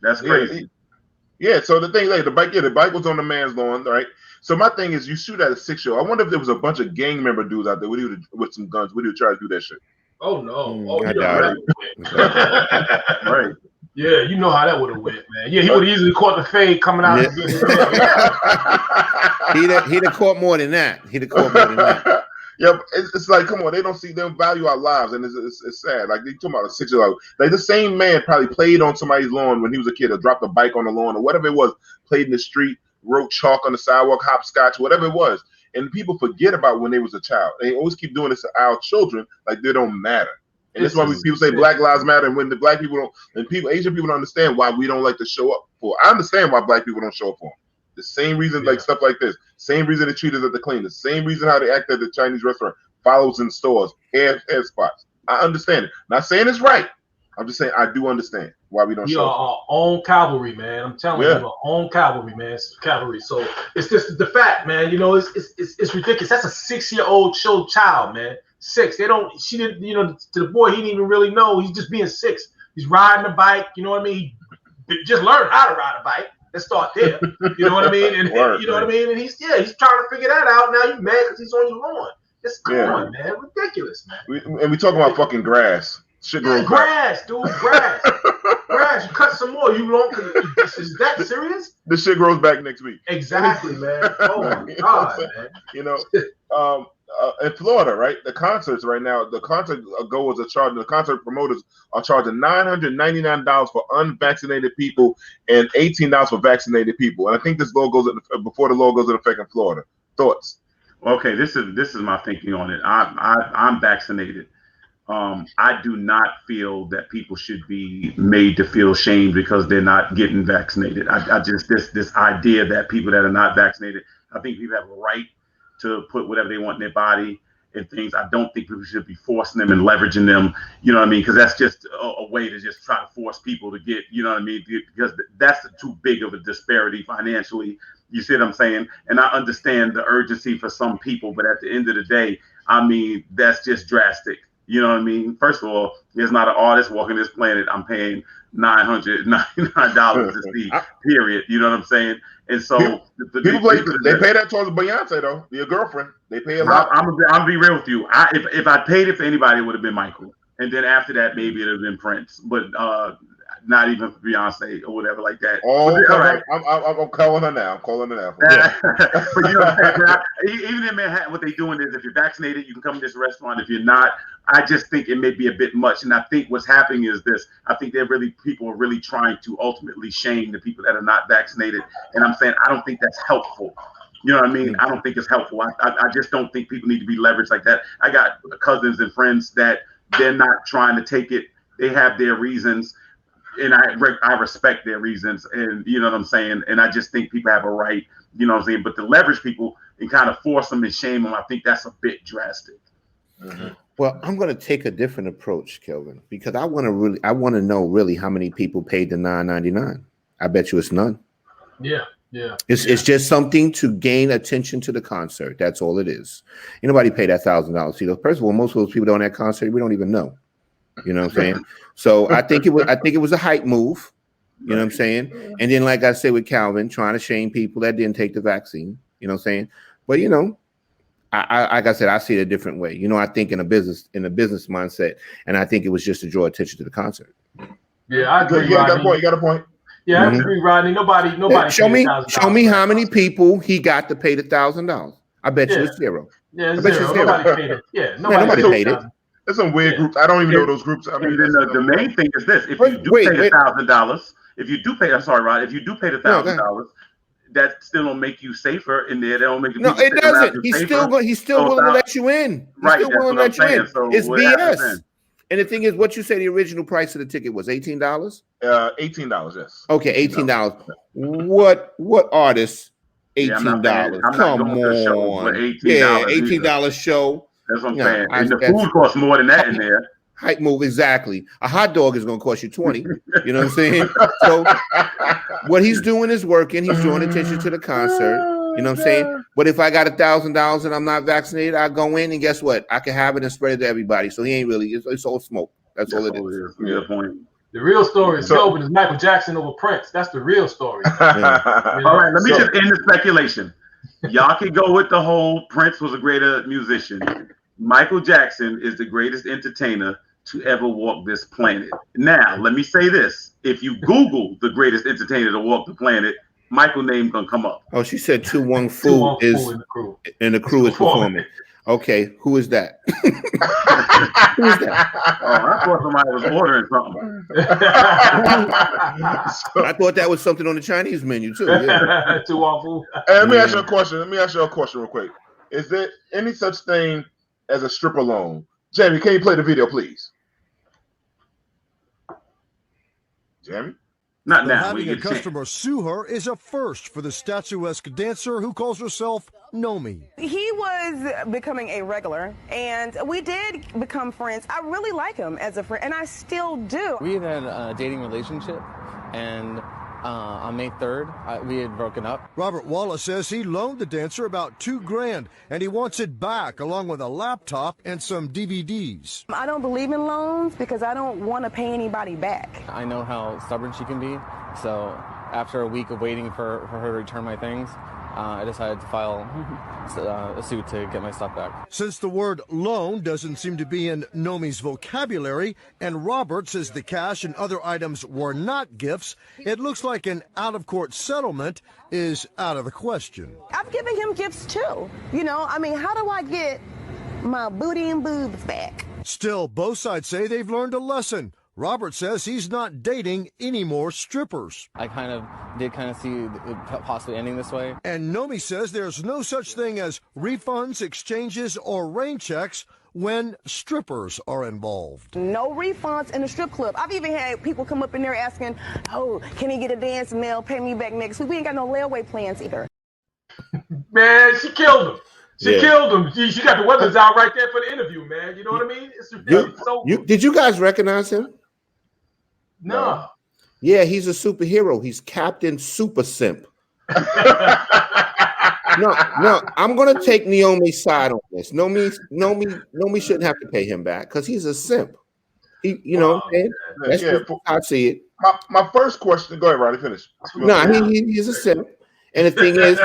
That's crazy. Yeah, so the thing, like the bike was on the man's lawn, right? So my thing is, you shoot at a 6-year-old. I wonder if there was a bunch of gang member dudes out there with some guns. Would you try to do that shit? Oh no! I doubt it. Right. Yeah, you know how that would have went, man. Yeah, he would have easily caught the fade coming out. He'd have caught more than that. Yeah, it's like, come on, they don't value our lives, and it's sad. Like, they talking about a 6-year-old. Like, the same man probably played on somebody's lawn when he was a kid, or dropped a bike on the lawn, or whatever it was, played in the street, wrote chalk on the sidewalk, hopscotch, whatever it was. And people forget about when they was a child. They always keep doing this to our children like they don't matter. And that's why people say Black Lives Matter, and when the black people don't, and Asian people don't understand why we don't like to show up for. I understand why black people don't show up for them. The same reason, like stuff like this. Same reason they treat us at the cleaners. Same reason how they act at the Chinese restaurant. Follows in stores, hair spots. I understand it. Not saying it's right. I'm just saying I do understand why we don't show up. Our own cavalry, man. I'm telling you, our own cavalry, man. It's cavalry. So it's just the fact, man. It's ridiculous. That's a 6-year-old child, man. 6. She didn't, to the boy, he didn't even really know. He's just being 6. He's riding a bike, you know what I mean? He just learned how to ride a bike. Let's start there. You know what I mean? And you know what I mean? And he's trying to figure that out. Now you mad because he's on your lawn. Just come on, man. Ridiculous, man. We talking about fucking grass. Shit grows grass, dude. Grass. Grass. You cut some more. You won't. Is that serious? The shit grows back next week. Exactly, man. Oh my God, man. In Florida, right? The concerts right now, the concert goers are charging, the concert promoters are charging $999 for unvaccinated people and $18 for vaccinated people. And I think this law goes before the law goes into effect in Florida. Thoughts? Okay, this is my thinking on it. I'm vaccinated. I do not feel that people should be made to feel shamed because they're not getting vaccinated. I just this idea that people that are not vaccinated, I think people have a right to put whatever they want in their body and things. I don't think people should be forcing them and leveraging them, you know what I mean? Because that's just a way to just try to force people to get, you know what I mean? Because that's too big of a disparity financially. You see what I'm saying? And I understand the urgency for some people, but at the end of the day, I mean, that's just drastic. You know what I mean? First of all, there's not an artist walking this planet I'm paying $999 to see, period. You know what I'm saying? And so they pay that towards Beyonce, though. Your girlfriend, they pay a lot. I'm gonna be real with you. If I paid it for anybody, it would have been Michael, and then after that, maybe it would have been Prince. But not even for Beyonce or whatever like that. Oh, All right. I'm calling her now. I'm calling her now. But you know what I'm saying? Even in Manhattan, what they're doing is if you're vaccinated, you can come to this restaurant. If you're not, I just think it may be a bit much. And I think what's happening is this. I think people are really trying to ultimately shame the people that are not vaccinated. And I'm saying I don't think that's helpful. You know what I mean? I don't think it's helpful. I just don't think people need to be leveraged like that. I got cousins and friends that they're not trying to take it. They have their reasons, and I respect their reasons, and you know what I'm saying. And I just think people have a right, you know what I'm saying. But to leverage people and kind of force them and shame them, I think that's a bit drastic. Mm-hmm. Well, I'm going to take a different approach, Kelvin, because I want to know really how many people paid the $9.99. I bet you it's none. Yeah. It's just something to gain attention to the concert. That's all it is. Ain't nobody paid that $1,000. See, first of all, most of those people on that concert, we don't even know. You know what I'm saying? So I think it was a hype move. You know what I'm saying? And then, like I said with Calvin, trying to shame people that didn't take the vaccine. You know what I'm saying? But you know, I like I said, I see it a different way. You know, I think in a business mindset, and I think it was just to draw attention to the concert. Yeah, I agree. You got a point. Yeah, I agree, Rodney. Nobody. Show me how many people he got to pay the $1,000. I bet you it's zero. Yeah, I bet you it's zero. Nobody paid it. Yeah, nobody paid it. There's some weird groups. I don't even know those groups. I mean, the main thing is this: if you do pay the $1,000, if you do pay the $1,000, that still don't make you safer in there. They don't make you. No, it doesn't. He's still willing to let you in. He's still willing to let you in. So it's BS. And the thing is, what you say the original price of the ticket was $18? $18, yes. Okay, $18. What artist? $18. Come on. Yeah, $18 show. That's what I'm saying. And the food costs more than that in there. Hype move, exactly. A hot dog is going to cost you $20. You know what I'm saying? So what he's doing is working. He's drawing attention to the concert. You know what I'm saying? But if I got $1,000 and I'm not vaccinated, I go in and guess what? I can have it and spread it to everybody. So he ain't really. It's all smoke. That's all it is. Good point. The real story is Kelvin is Michael Jackson over Prince. That's the real story. Yeah. All right, let me just end the speculation. Y'all can go with the whole Prince was a greater musician. Michael Jackson is the greatest entertainer to ever walk this planet. Now, let me say this. If you Google the greatest entertainer to walk the planet, Michael name gonna come up. Oh, she said Tu Wong Fu is in the crew is performing. Okay, who is that? Who is that? Oh, I thought somebody was ordering something. I thought that was something on the Chinese menu too. Yeah. Tu Wong Fu. Hey, let me ask you a question. Real quick. Is there any such thing as a stripper loan? Jamie, can you play the video, please? Jamie? Not now. Having a customer sue her is a first for the statuesque dancer who calls herself Nomi. He was becoming a regular, and we did become friends. I really like him as a friend, and I still do. We had a dating relationship, and on May 3rd, we had broken up. Robert Wallace says he loaned the dancer about $2,000, and he wants it back along with a laptop and some DVDs. I don't believe in loans because I don't want to pay anybody back. I know how stubborn she can be, so after a week of waiting for her to return my things, I decided to file a suit to get my stuff back. Since the word loan doesn't seem to be in Nomi's vocabulary, and Robert says the cash and other items were not gifts, it looks like an out-of-court settlement is out of the question. I've given him gifts too. You know, I mean, how do I get my booty and boobs back? Still, both sides say they've learned a lesson. Robert says he's not dating any more strippers. I did see it possibly ending this way. And Nomi says there's no such thing as refunds, exchanges, or rain checks when strippers are involved. No refunds in the strip club. I've even had people come up in there asking, oh, can he get a dance mail, pay me back next week? We ain't got no layaway plans either. Man, she killed him. She killed him. She got the weapons out right there for the interview, man. You know what I mean? Did you guys recognize him? No. Yeah, he's a superhero. He's Captain Super Simp. No, I'm gonna take Naomi's side on this. Nomi shouldn't have to pay him back because he's a simp. You know what I'm saying? That's just how I see it. My first question. Go ahead, Rodney. Finish. No, he's a simp. And the thing is,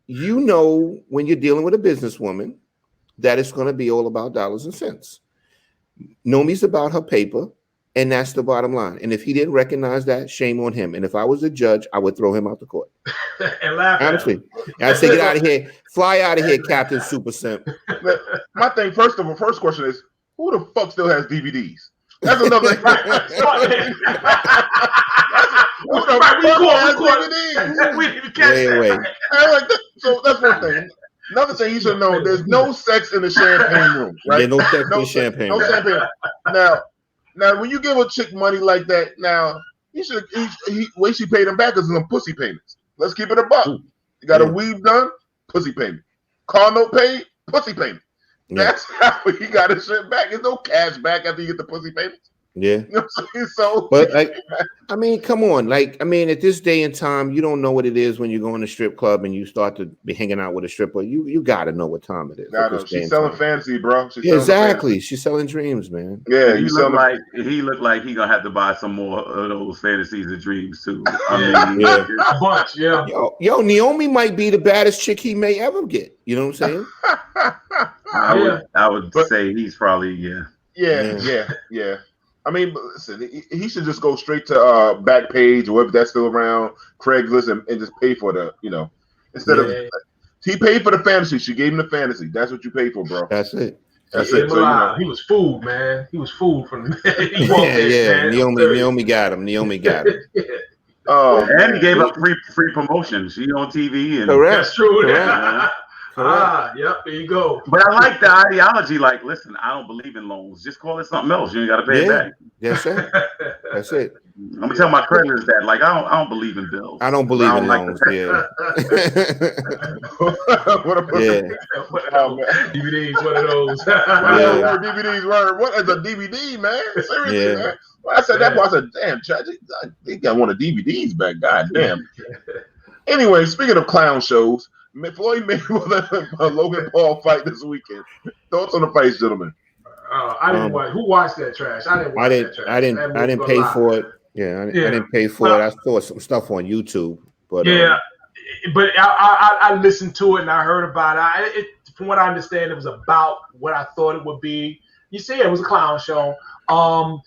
you know, when you're dealing with a businesswoman, that it's going to be all about dollars and cents. Nomi's about her paper. And that's the bottom line. And if he didn't recognize that, shame on him. And if I was a judge, I would throw him out the court. And laugh at Honestly, I'd say, get out of here. Fly out of here, Captain Super Simp. My thing, first question is, who the fuck still has DVDs? That's another thing. Wait. So that's one thing. Another thing you should know: there's no sex in the champagne room. Right? There's no sex in the champagne room. Champagne. Now, when you give a chick money like that, now he way she paid him back is some pussy payments. Let's keep it a buck. You got a weave done, pussy payment. Car note paid, pussy payment. That's how he got his shit back. There's no cash back after you get the pussy payments. Yeah. You know what I'm saying? So, but I mean, come on. Like, I mean, at this day and time, you don't know what it is when you go in a strip club and you start to be hanging out with a stripper. You got to know what time it is. She's selling fantasy, bro. Exactly. She's selling dreams, man. Yeah, he looked like he gonna have to buy some more of those fantasies and dreams too. I mean, a bunch, yeah. Yo, Naomi might be the baddest chick he may ever get. You know what I'm saying? I would say he's probably Yeah. I mean, listen, he should just go straight to Backpage or if that's still around, Craigslist, and just pay for the, instead of he paid for the fantasy. She gave him the fantasy. That's what you paid for, bro. That's it. That's it. So, he was fooled, man. He was fooled from the Naomi got him. Naomi got him. And he gave up free promotion. She on TV, and correct. That's true. Correct. Yep, there you go. But I like the ideology. Like, listen, I don't believe in loans. Just call it something else. You ain't got to pay it back. That's it. That's it. I'm gonna tell my creditors that. Like, I don't believe in bills. I don't believe in loans. DVDs, one of those. DVDs were. What is a DVD, man? Seriously, man. Well, I said that. I said, damn, they got one of DVDs back. God damn. Anyway, speaking of clown shows. Floyd Mayweather Logan Paul fight this weekend. Thoughts on the fights, gentlemen? I didn't watch. Who watched that trash? I didn't watch that trash. I didn't pay for it. Yeah, I didn't pay for it. I saw some stuff on YouTube, but but I listened to it and I heard about it. From what I understand, it was about what I thought it would be. You see, it was a clown show. I've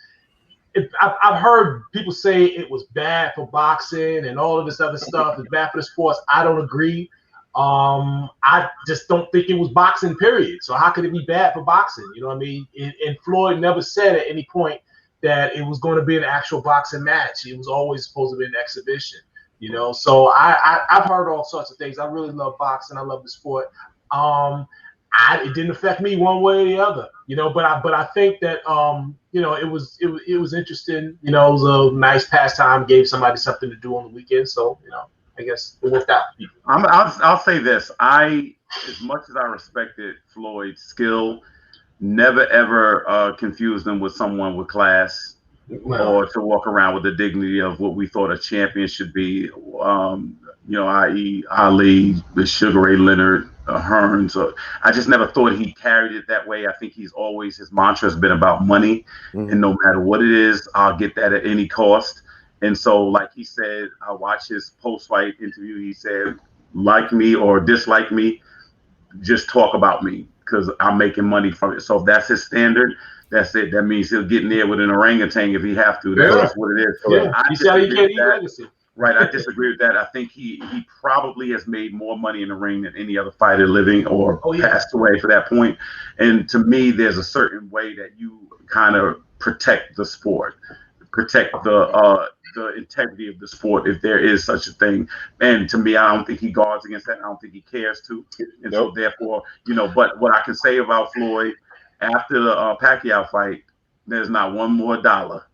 heard people say it was bad for boxing and all of this other stuff. It's bad for the sports. I don't agree. I just don't think it was boxing, period. So how could it be bad for boxing? You know what I mean? And Floyd never said at any point that it was going to be an actual boxing match. It was always supposed to be an exhibition, So I've heard all sorts of things. I really love boxing. I love the sport. It didn't affect me one way or the other, but I think that, it was interesting. It was a nice pastime, gave somebody something to do on the weekend. So, I guess it worked out. I'll say this. As much as I respected Floyd's skill, never ever confused him with someone with class or to walk around with the dignity of what we thought a champion should be. I.e. Ali, the Sugar Ray Leonard, Hearns. I just never thought he carried it that way. I think his mantra has been about money, and no matter what it is, I'll get that at any cost. And so, like he said, I watched his post-fight interview. He said, like me or dislike me, just talk about me because I'm making money from it. So if that's his standard, that's it. That means he'll get in there with an orangutan if he have to. That's what it is. So I disagree with that. I think he probably has made more money in the ring than any other fighter living or passed away for that point. And to me, there's a certain way that you kind of protect the sport, protect the integrity of the sport, if there is such a thing. And to me, I don't think he guards against that. I don't think he cares to. And so therefore, but what I can say about Floyd after the Pacquiao fight, there's not one more dollar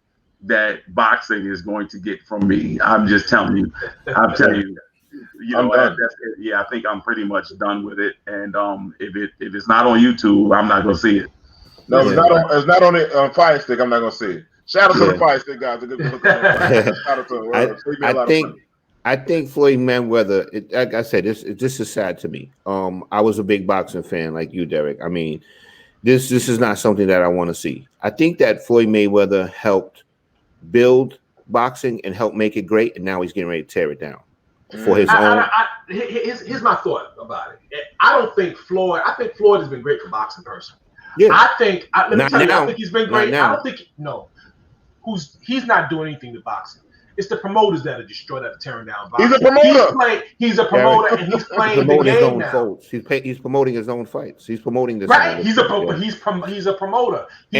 that boxing is going to get from me. I'm just telling you. I'm telling you. That's it. Yeah, I think I'm pretty much done with it. And if it's not on YouTube, I'm not gonna see it. No, it's not on Fire Stick. I'm not gonna see it. Shout out to the Fire Stick guys. A good look. Shout out to them. I think Floyd Mayweather. Like I said, this is sad to me. I was a big boxing fan, like you, Derek. I mean, this is not something that I want to see. I think that Floyd Mayweather helped build boxing and help make it great, and now he's getting ready to tear it down for his own. Here's my thought about it. I think Floyd has been great for boxing personally. Yeah. I think he's been great. I don't think he's not doing anything to boxing. It's the promoters that are destroyed, that are tearing down boxing. He's a promoter. He's a promoter, and he's playing the game now. He's promoting his own fights. He's promoting this. Right. He's a promoter. He's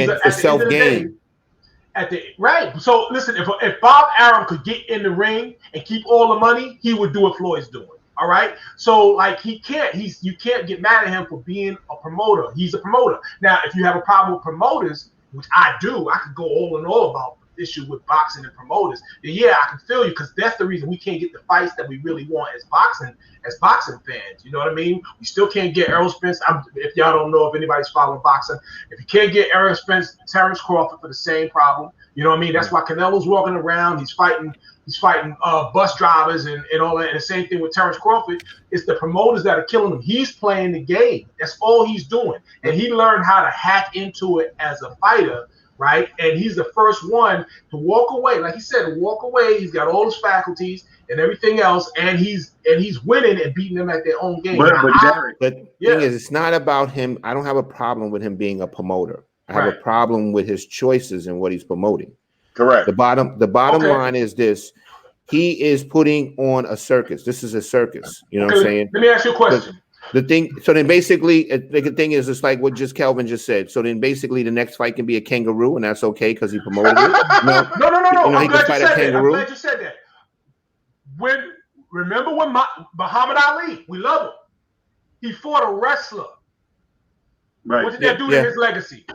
a self game. Right. So listen, if Bob Arum could get in the ring and keep all the money, he would do what Floyd's doing. All right. So like you can't get mad at him for being a promoter. He's a promoter. Now, if you have a problem with promoters, which I do, I could go all in all about issue with boxing and promoters, then yeah, I can feel you, because that's the reason we can't get the fights that we really want as boxing fans. You know what I mean? We still can't get Errol Spence. If y'all don't know, if anybody's following boxing, if you can't get Errol Spence, Terrence Crawford for the same problem. You know what I mean? That's why Canelo's walking around. He's fighting bus drivers and all that. And the same thing with Terrence Crawford. It's the promoters that are killing him. He's playing the game. That's all he's doing. And he learned how to hack into it as a fighter. Right, and he's the first one to walk away. Like he said, to walk away. He's got all his faculties and everything else, and he's winning and beating them at their own game. But the thing is, it's not about him. I don't have a problem with him being a promoter. I have a problem with his choices and what he's promoting. Correct. The bottom line is this: he is putting on a circus. This is a circus. You know what I'm saying? Let me ask you a question. The thing, so then basically, the thing is, it's like what just Kelvin just said. So then basically, the next fight can be a kangaroo, and that's okay because he promoted it. No. You know, I'm glad you said that. Remember when Muhammad Ali, we love him. He fought a wrestler. Right. What did that do to his legacy?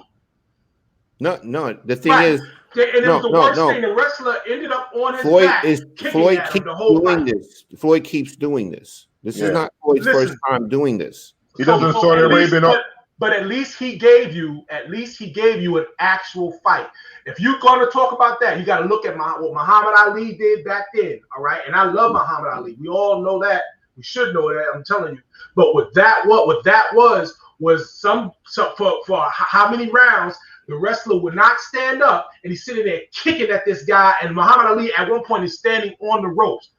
No. The thing is, it was the worst thing. The wrestler ended up on his back. Floyd keeps doing this. Floyd keeps doing this. This is not Floyd's first time doing this. He doesn't Saudi Arabia. But at least he gave you an actual fight. If you're going to talk about that, you got to look at what Muhammad Ali did back then. All right, and I love Muhammad Ali. We all know that. We should know that. I'm telling you. But what that was some for how many rounds the wrestler would not stand up, and he's sitting there kicking at this guy, and Muhammad Ali at one point is standing on the ropes.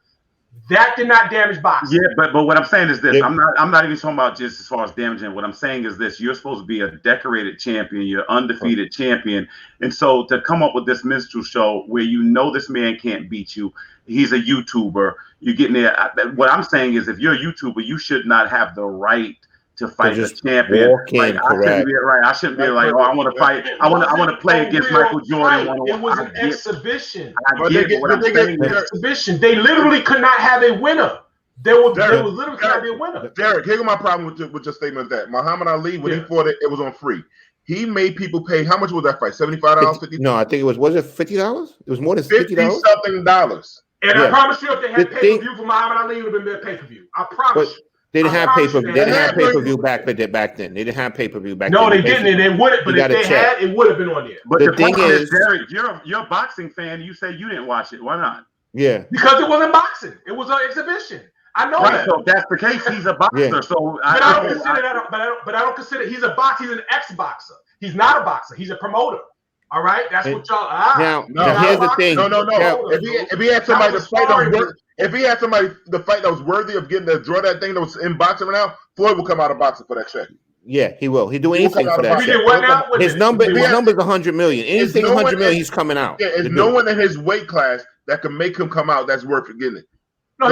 That did not damage boxing. Yeah, but what I'm saying is this: I'm not even talking about just as far as damaging. What I'm saying is this: you're supposed to be a decorated champion, you're undefeated champion, and so to come up with this minstrel show where you know this man can't beat you, he's a YouTuber. You're getting there. What I'm saying is, if you're a YouTuber, you should not have the right to fight the champion. I shouldn't be like, oh, I want to fight. I want to play against Michael Jordan. It was an exhibition. Exhibition. They literally could not have a winner. They literally could not be a winner. Derek, here's my problem with your statement. That Muhammad Ali, when he fought it was on free. He made people pay. How much was that fight? $75, $50? No, I think was it $50? It was more than $50. $50-something. And I promise you, if they had pay-per-view for Muhammad Ali, it would have been pay-per-view. I promise you. They didn't have pay-per-view. They didn't have pay-per-view back then. They didn't have pay-per-view back then. No, they didn't. And they wouldn't. But if they had, it would have been on there. But the thing is, Derek, you're a boxing fan. You say you didn't watch it. Why not? Yeah. Because it wasn't boxing. It was an exhibition. I know that. So if that's the case, he's a boxer. Yeah. So I don't consider he's a boxer. He's an ex-boxer. He's not a boxer. He's a promoter. All right, that's what y'all. Now here's the thing. No. If he had somebody to fight that was worthy of getting to draw that thing that was in boxing right now, Floyd will come out of boxing for that check. Yeah, he will. He'd do anything for that check. His number's 100 million. Anything 100 million, he's coming out. Yeah, there's no one in his weight class that can make him come out. That's worth getting it. No,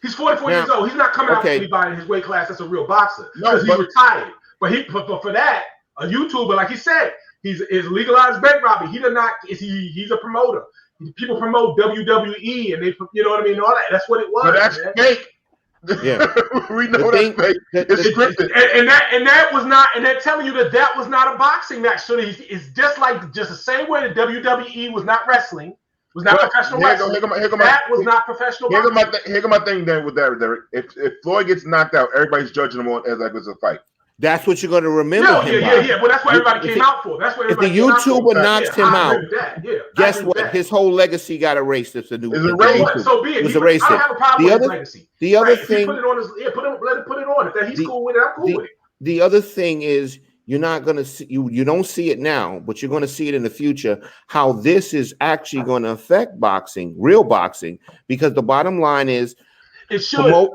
he's 44 years old. He's not coming out to anybody in his weight class that's a real boxer because he's retired. But for that, a YouTuber, like he said. He's legalized bank robbery. He does not. He's a promoter. People promote WWE and they, you know what I mean. All that. That's what it was. But that's fake. Yeah, we know that's fake. It's scripted. And that was not. And they're telling you that was not a boxing match. So it's just the same way that WWE was not wrestling. Was not professional wrestling. That was not professional. Here go my thing then with that, Derek. If Floyd gets knocked out, everybody's judging him on as like it's a fight. That's what you're going to remember him by. Yeah. Well, that's what everybody came out for. That's what if the YouTuber knocks him out, guess what? His whole legacy got erased. It's a new. So be it. It was erased. I don't have a problem with his legacy. The other thing. Put it on his. Yeah, let him put it on. If he's cool with it, I'm cool with it. The other thing is you're not going to see you don't see it now, but you're going to see it in the future. How this is actually going to affect boxing, real boxing, because the bottom line is. It should.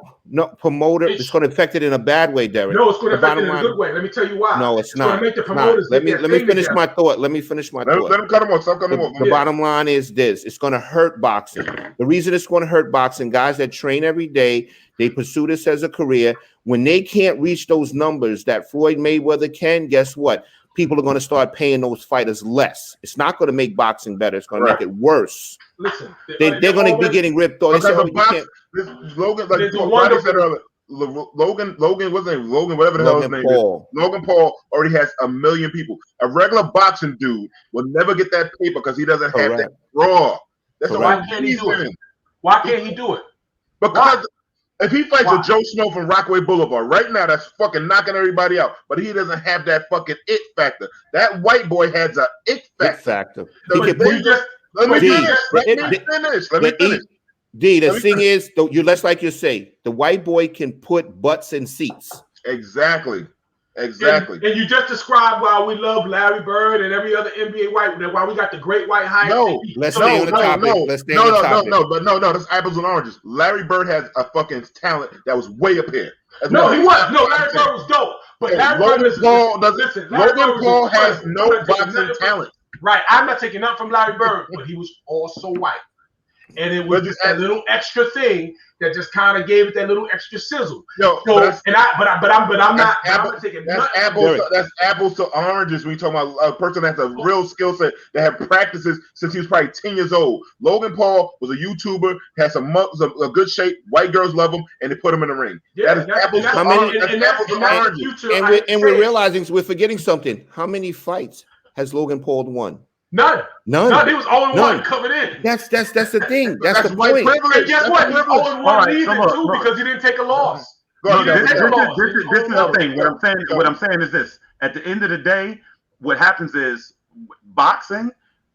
Promoter. It's going to affect it in a bad way, Derek. No, it's going to affect it in a good way. Let me tell you why. No, it's not. Going to make the promoters. Let me finish my thought. Let me finish my thought. Let him cut him off. Stop cutting him off. The bottom line is this: it's going to hurt boxing. The reason it's going to hurt boxing, guys that train every day, they pursue this as a career. When they can't reach those numbers that Floyd Mayweather can, guess what? People are going to start paying those fighters less. It's not going to make boxing better. It's going to make it worse. Listen, they're going to be getting ripped off. Logan, like Roddy said earlier, Logan, what's his name? Logan, whatever the hell his name is. Logan Paul already has 1 million people. A regular boxing dude will never get that paper because he doesn't have that draw. That's why can't he do it? Why can't he do it? Because if he fights a Joe Snow from Rockaway Boulevard right now, that's fucking knocking everybody out. But he doesn't have that fucking it factor. That white boy has an it factor. Let me finish. D, the thing is, like you say, the white boy can put butts in seats. Exactly. And you just described why we love Larry Bird and every other NBA white, why we got the great white height. Let's stay on the topic. No, that's apples and oranges. Larry Bird has a fucking talent that was way up here. He was. No, Larry Bird was dope. But Logan Paul has no boxing talent. Right. I'm not taking nothing from Larry Bird, but he was also white. And it was just that little extra thing that just kind of gave it that little extra sizzle. I'm not taking nothing. That's apples to oranges when you talk about a person that has a real skill set that have practices since he was probably 10 years old. Logan Paul was a YouTuber, has a good shape, white girls love him, and they put him in the ring. Yeah, that is apples to oranges. And we're realizing we're forgetting something. How many fights has Logan Paul won? None. He was 0-1 coming in. That's the thing. That's the white point. privilege. And guess what? He's 0-1 leaving too because he didn't take a loss. This is the thing. What I'm saying is this: at the end of the day, what happens is boxing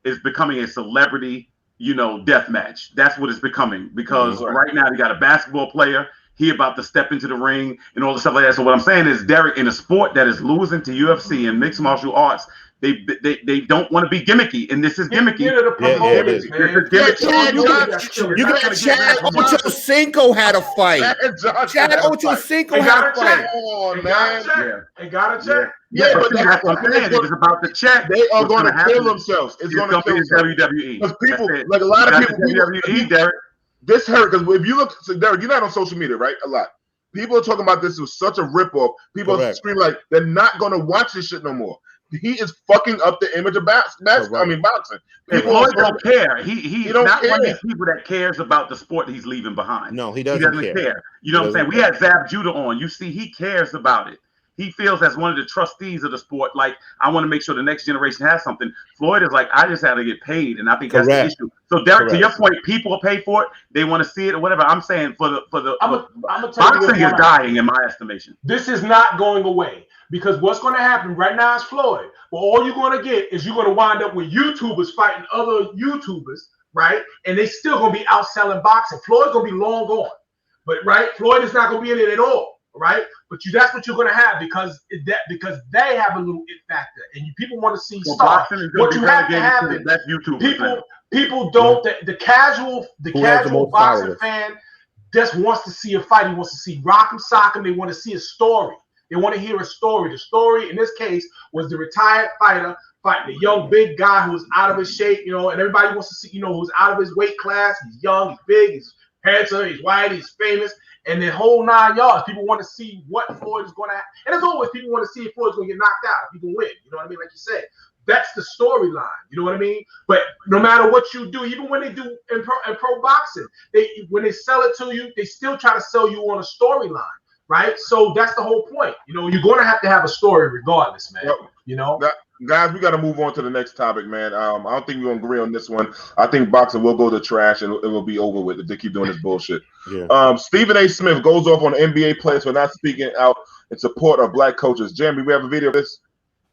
is becoming a celebrity, death match. That's what it's becoming because right now you got a basketball player. He about to step into the ring and all the stuff like that. So what I'm saying is, Derek, in a sport that is losing to UFC and mixed martial arts, they don't want to be gimmicky, and this is gimmicky. You got Chad Ochocinco had a fight. Chad Ochocinco had a fight. Come on, man. They got a check. But that's what I'm saying. It's about the check. They are going to kill themselves. It's going to kill WWE. Because people, like a lot of people, WWE, Derek. This hurt because if you look, so Derek, you're not on social media, right? A lot. People are talking about this was such a ripoff. People are screaming like they're not going to watch this shit no more. He is fucking up the image of boxing. People don't care. He's not one of these people that cares about the sport he's leaving behind. No, he doesn't care. You know what I'm saying? We had Zab Judah on. You see, he cares about it. He feels as one of the trustees of the sport, like, I want to make sure the next generation has something. Floyd is like, I just had to get paid, and I think that's the issue. So, Derek, to your point, people will pay for it. They want to see it or whatever. I'm saying boxing is dying, in my estimation. This is not going away because what's going to happen right now is Floyd. Well, all you're going to get is you're going to wind up with YouTubers fighting other YouTubers, right? And they still going to be outselling boxing. Floyd's going to be long gone, but Floyd is not going to be in it at all. Right, but that's what you're going to have because they have a little it factor, and people want to see stars. What you have to happen, that's YouTube. People don't. The casual boxing fan just wants to see a fight. He wants to see rock'em sock'em. They want to see a story. They want to hear a story. The story in this case was the retired fighter fighting the young big guy who was out of his shape, and everybody wants to see, who's out of his weight class. He's young, he's big, he's handsome, he's white, he's famous. And the whole 9 yards, people want to see what Floyd is going to have. And as always, people want to see if Floyd's going to get knocked out, if he can win. You know what I mean? Like you said, that's the storyline. You know what I mean? But no matter what you do, even when they do in pro boxing, when they sell it to you, they still try to sell you on a storyline, right? So that's the whole point. You're going to have a story regardless, man. Guys, we got to move on to the next topic, man. I don't think we're going to agree on this one. I think boxing will go to trash and it will be over with if they keep doing this bullshit. Yeah. Stephen A. Smith goes off on NBA players for not speaking out in support of black coaches. Jeremy, we have a video of this.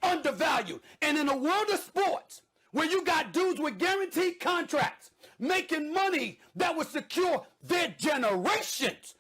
Undervalued. And in a world of sports where you got dudes with guaranteed contracts making money that would secure their generations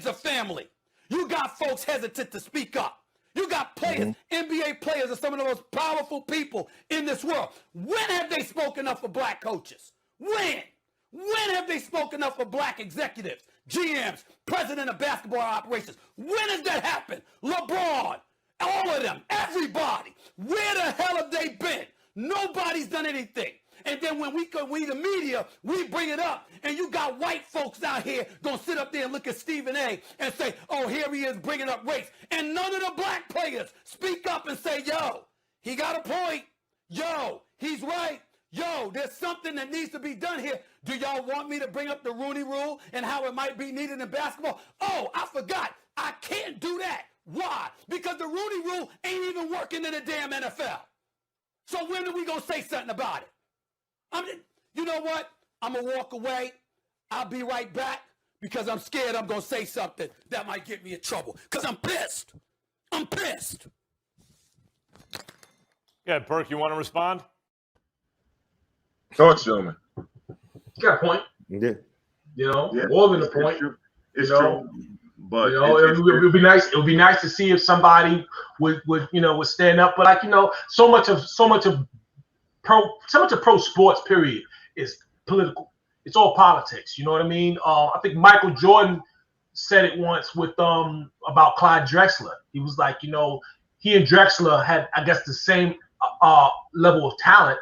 of family, you got folks hesitant to speak up. You got players, NBA players are some of the most powerful people in this world. When have they spoken up for black coaches? When? When have they spoken up for black executives? GMs, president of basketball operations. When has that happened? LeBron, all of them, everybody. Where the hell have they been? Nobody's done anything. And then when we the media, we bring it up, and you got white folks out here gonna sit up there and look at Stephen A. and say, oh, here he is bringing up race. And none of the black players speak up and say, yo, he got a point. Yo, he's right. Yo, there's something that needs to be done here. Do y'all want me to bring up the Rooney Rule and how it might be needed in basketball? Oh, I forgot. I can't do that. Why? Because the Rooney Rule ain't even working in the damn NFL. So when are we gonna say something about it? You know what? I'm going to walk away. I'll be right back because I'm scared I'm going to say something that might get me in trouble because I'm pissed. I'm pissed. Yeah, Perk, you want to respond? Thoughts, gentlemen. You got a point. Yeah. You know, Yeah. more than a point. It's you know, true. But you know, it would be nice. It would be nice to see if somebody would stand up. But so much of pro sports period is political. It's all politics. You know what I mean? I think Michael Jordan said it once with about Clyde Drexler. He was like, he and Drexler had, I guess, the same level of talent,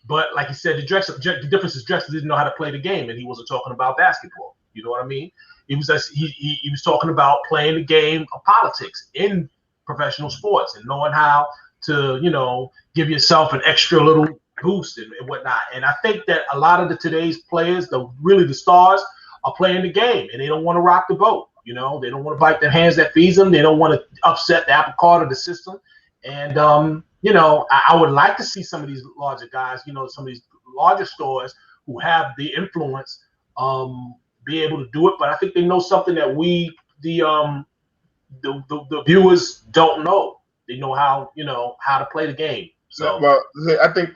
but like he said, the difference is Drexler didn't know how to play the game, and he wasn't talking about basketball. You know what I mean? He was talking about playing the game of politics in professional sports and knowing how to give yourself an extra little boost and whatnot. And I think that a lot of today's players, the stars, are playing the game, and they don't want to rock the boat. They don't want to bite the hands that feeds them. They don't want to upset the apple cart of the system. And I would like to see some of these larger guys, some of these larger stores who have the influence, be able to do it. But I think they know something that we, the viewers, don't know. They know how to play the game. So, well, I think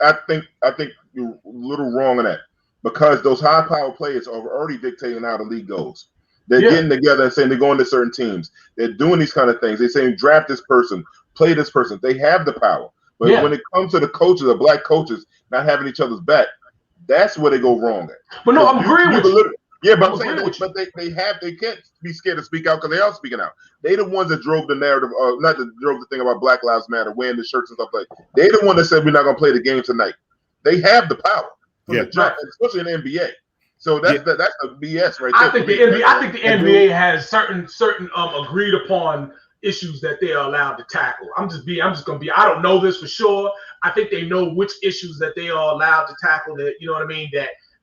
you're a little wrong on that, because those high-power players are already dictating how the league goes. They're getting together and saying they're going to certain teams. They're doing these kind of things. They're saying draft this person, play this person. They have the power. But when it comes to the coaches, the black coaches not having each other's back, that's where they go wrong at. But no, I'm agreeing with you. Yeah, but I'm saying, but they can't be scared to speak out because they are speaking out. They the ones that drove the narrative, drove the thing about Black Lives Matter, wearing the shirts and stuff like that. They the one that said we're not gonna play the game tonight. They have the power, especially in the NBA. So that's a BS right there. I think the NBA has certain agreed upon issues that they are allowed to tackle. I don't know this for sure. I think they know which issues that they are allowed to tackle. That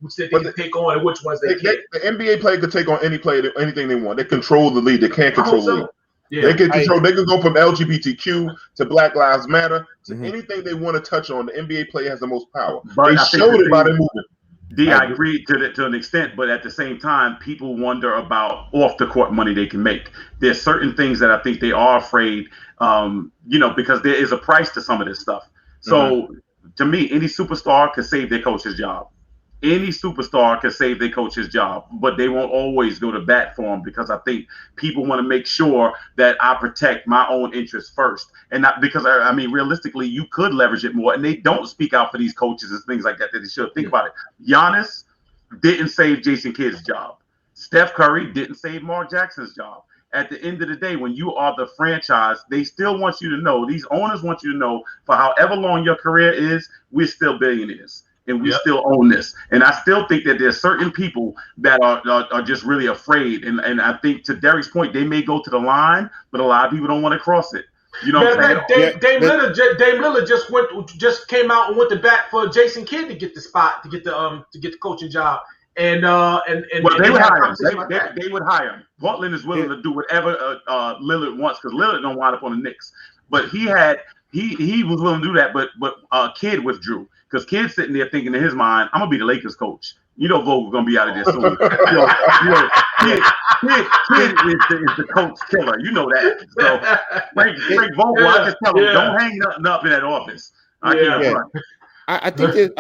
which they can take on and which ones they can't. The NBA player could take on any player, anything they want. They control the league. They can't control the league. Yeah. They can control. They can go from LGBTQ to Black Lives Matter to anything they want to touch on. The NBA player has the most power. But they showed it by their movement. I agree to an extent, but at the same time, people wonder about off the court money they can make. There's certain things that I think they are afraid, because there is a price to some of this stuff. So to me, any superstar could save their coach's job. Any superstar can save their coach's job, but they won't always go to bat for him, because I think people want to make sure that I protect my own interests first. And not because, realistically, you could leverage it more, and they don't speak out for these coaches and things like that they should. Think about it. Giannis didn't save Jason Kidd's job. Steph Curry didn't save Mark Jackson's job. At the end of the day, when you are the franchise, they still want you to know, these owners want you to know, for however long your career is, we're still billionaires. And we still own this. And I still think that there's certain people that are just really afraid. And I think, to Derek's point, they may go to the line, but a lot of people don't want to cross it. You know what I'm saying? Dame Lillard just came out and went to bat for Jason Kidd to get the spot, to get the coaching job. And they would hire him. They would hire him. Portland is willing to do whatever Lillard wants, because Lillard don't wind up on the Knicks. But he was willing to do that, but Kidd withdrew. Because Kidd's sitting there thinking in his mind, I'm gonna be the Lakers coach. Vogel's gonna be out of there soon. Kidd is the coach killer. You know that. So Frank Vogel, I just tell him, don't hang nothing up in that office. I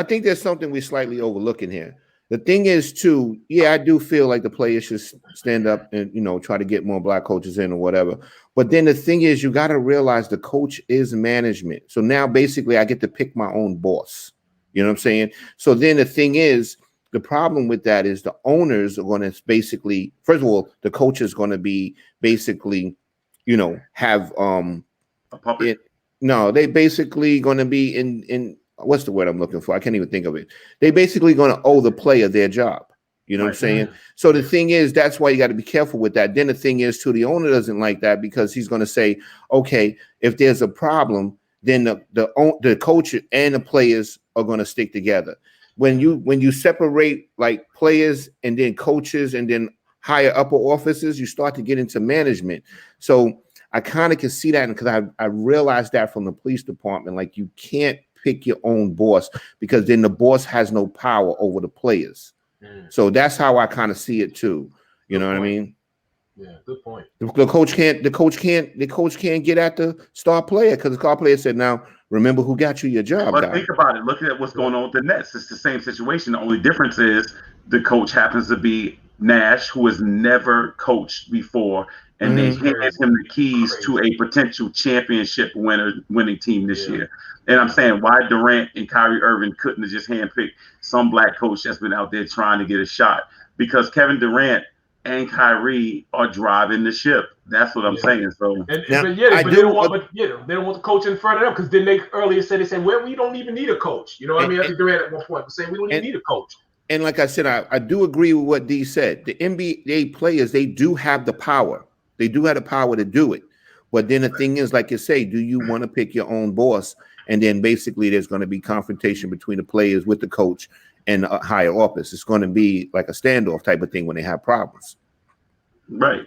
think there's something we're slightly overlooking here. The thing is, too, I do feel like the players should stand up and try to get more black coaches in or whatever. But then the thing is, you got to realize the coach is management. So now basically I get to pick my own boss. You know what I'm saying? So then the thing is, the problem with that is the owners are going to basically, first of all, the coach is going to be basically, have a puppet. They basically going to be in what's the word I'm looking for? I can't even think of it. They basically going to owe the player their job. You know what I'm saying? So the thing is, that's why you got to be careful with that. Then the thing is, too, the owner doesn't like that because he's going to say, okay, if there's a problem, then the coach and the players are going to stick together. When you separate like players and then coaches and then higher upper officers, you start to get into management. So I kind of can see that because I realized that from the police department. Like you can't pick your own boss because then the boss has no power over the players. So that's how I kind of see it too. You know what I mean? Yeah, good point. The coach can't get at the star player because the star player said, "Now remember who got you your job." But think about it. Look at what's going on with the Nets. It's the same situation. The only difference is the coach happens to be Nash, who has never coached before, and they handed him the keys to a potential championship winning team this year. And I'm saying, why Durant and Kyrie Irving couldn't have just handpicked some black coach that's been out there trying to get a shot? Because Kevin Durant and Kyrie are driving the ship. That's what I'm saying. So they don't want the coach in front of them because then they earlier said, well, we don't even need a coach. You know what I mean? I think Durant at one point was saying we don't even need a coach. And like I said, I do agree with what D said. The NBA players, they do have the power. They do have the power to do it. But then the thing is, like you say, do you want to pick your own boss? And then basically there's going to be confrontation between the players with the coach and a higher office. It's going to be like a standoff type of thing when they have problems. Right,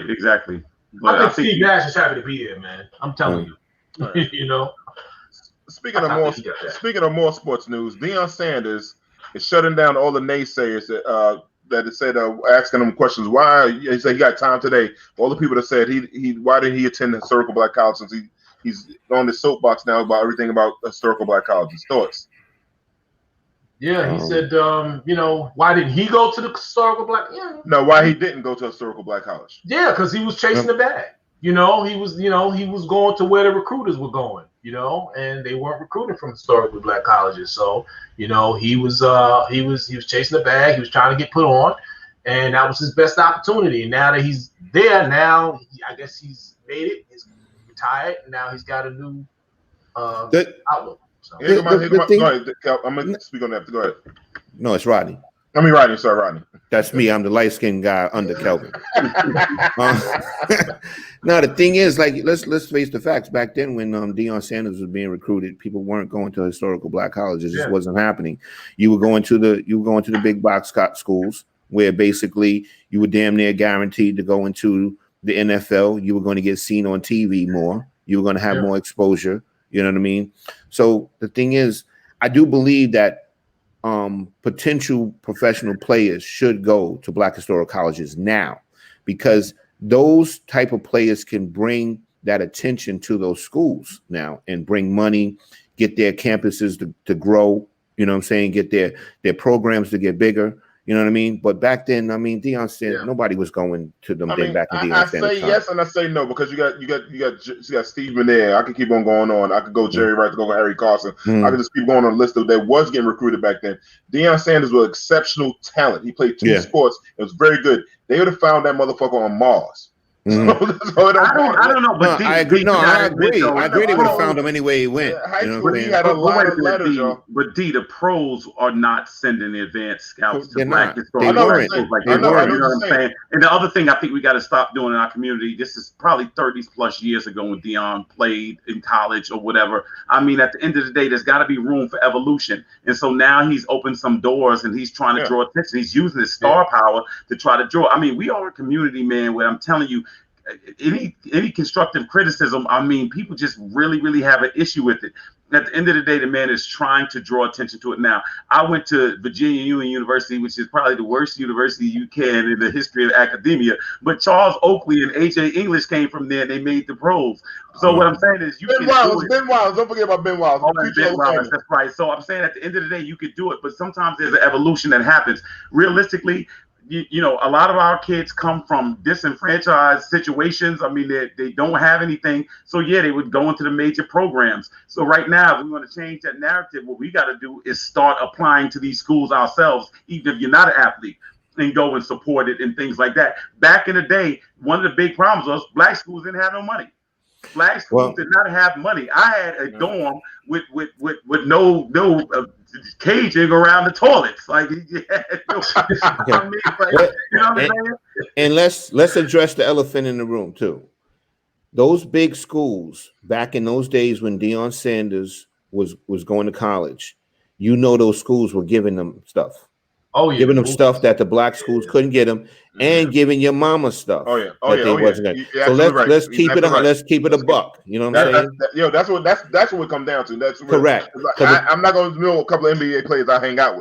exactly. But I think Steve Nash is happy to be here, man. I'm telling you. Speaking of more sports news, Deion Sanders is shutting down all the naysayers that said asking him questions. Why he said he got time today. All the people that said why didn't he attend the historical black college since he's on the soapbox now about everything about historical black colleges. Thoughts? Yeah, he said, why didn't he go to the historical black? Yeah. No, why he didn't go to historical black college? Yeah, because he was chasing the bag. He was going to where the recruiters were going. And they weren't recruiting from historically black colleges. So, he was chasing the bag. He was trying to get put on, and that was his best opportunity. And now that he's there, I guess he's made it. He's retired, and now he's got a new outlook. So. Go ahead. I'm gonna speak on that. Go ahead. No, it's Rodney. I mean, Rodney. Sorry, Rodney. That's me. I'm the light-skinned guy under Kelvin. Now the thing is, like, let's face the facts. Back then, when Deion Sanders was being recruited, people weren't going to historical black colleges. It just wasn't happening. You were going to the big box schools where basically you were damn near guaranteed to go into the NFL. You were going to get seen on TV more. You were going to have more exposure. You know what I mean? So the thing is, I do believe that potential professional players should go to black historical colleges now, because those type of players can bring that attention to those schools now and bring money, get their campuses to grow, you know what I'm saying, get their programs to get bigger. You know what I mean? But back then, I mean, Deion Sanders, nobody was going to them back in Deion Sanders. I say yes and I say no because you got Steve McNair. I could keep on going on. I could go Jerry Rice, go Harry Carson. I could just keep going on a list that was getting recruited back then. Deion Sanders was exceptional talent. He played two sports. It was very good. They would have found that motherfucker on Mars. I don't know, but I agree. I agree. They would have found him anyway he went. He had a lot of letters, y'all. But the pros are not sending the advanced scouts to They black weren't. You know what I'm saying? And the other thing I think we got to stop doing in our community, this is probably 30 plus years ago when Deion played in college or whatever. I mean, at the end of the day, there's got to be room for evolution. And so now he's opened some doors and he's trying to draw attention. He's using his star power to try to draw. I mean, we are a community, man, where I'm telling you, any constructive criticism, I mean, people just really, really have an issue with it. At the end of the day, the man is trying to draw attention to it now. I went to Virginia Union University, which is probably the worst university you can in the history of academia. But Charles Oakley and A.J. English came from there. They made the pros. So what I'm saying is Ben Wallace. Don't forget about Ben Wallace. Ben Wallace, that's right. So I'm saying at the end of the day, you could do it. But sometimes there's an evolution that happens. Realistically, you know, a lot of our kids come from disenfranchised situations. I mean, they don't have anything. So yeah, they would go into the major programs. So right now, if we want to change that narrative, what we got to do is start applying to these schools ourselves, even if you're not an athlete, and go and support it and things like that. Back in the day, one of the big problems was black schools didn't have no money. Black schools did not have money. I had a dorm with no caging around the toilets. Like, I mean, like, you know what I'm saying? And let's address the elephant in the room too. Those big schools back in those days when Deion Sanders was going to college, you know, those schools were giving them stuff. Oh yeah, giving them stuff that the black schools couldn't get them, and giving your mama stuff. So let's keep it let's keep it a buck. You know what I'm saying? That's what it comes down to. That's correct. I'm not going to know a couple of NBA players I hung out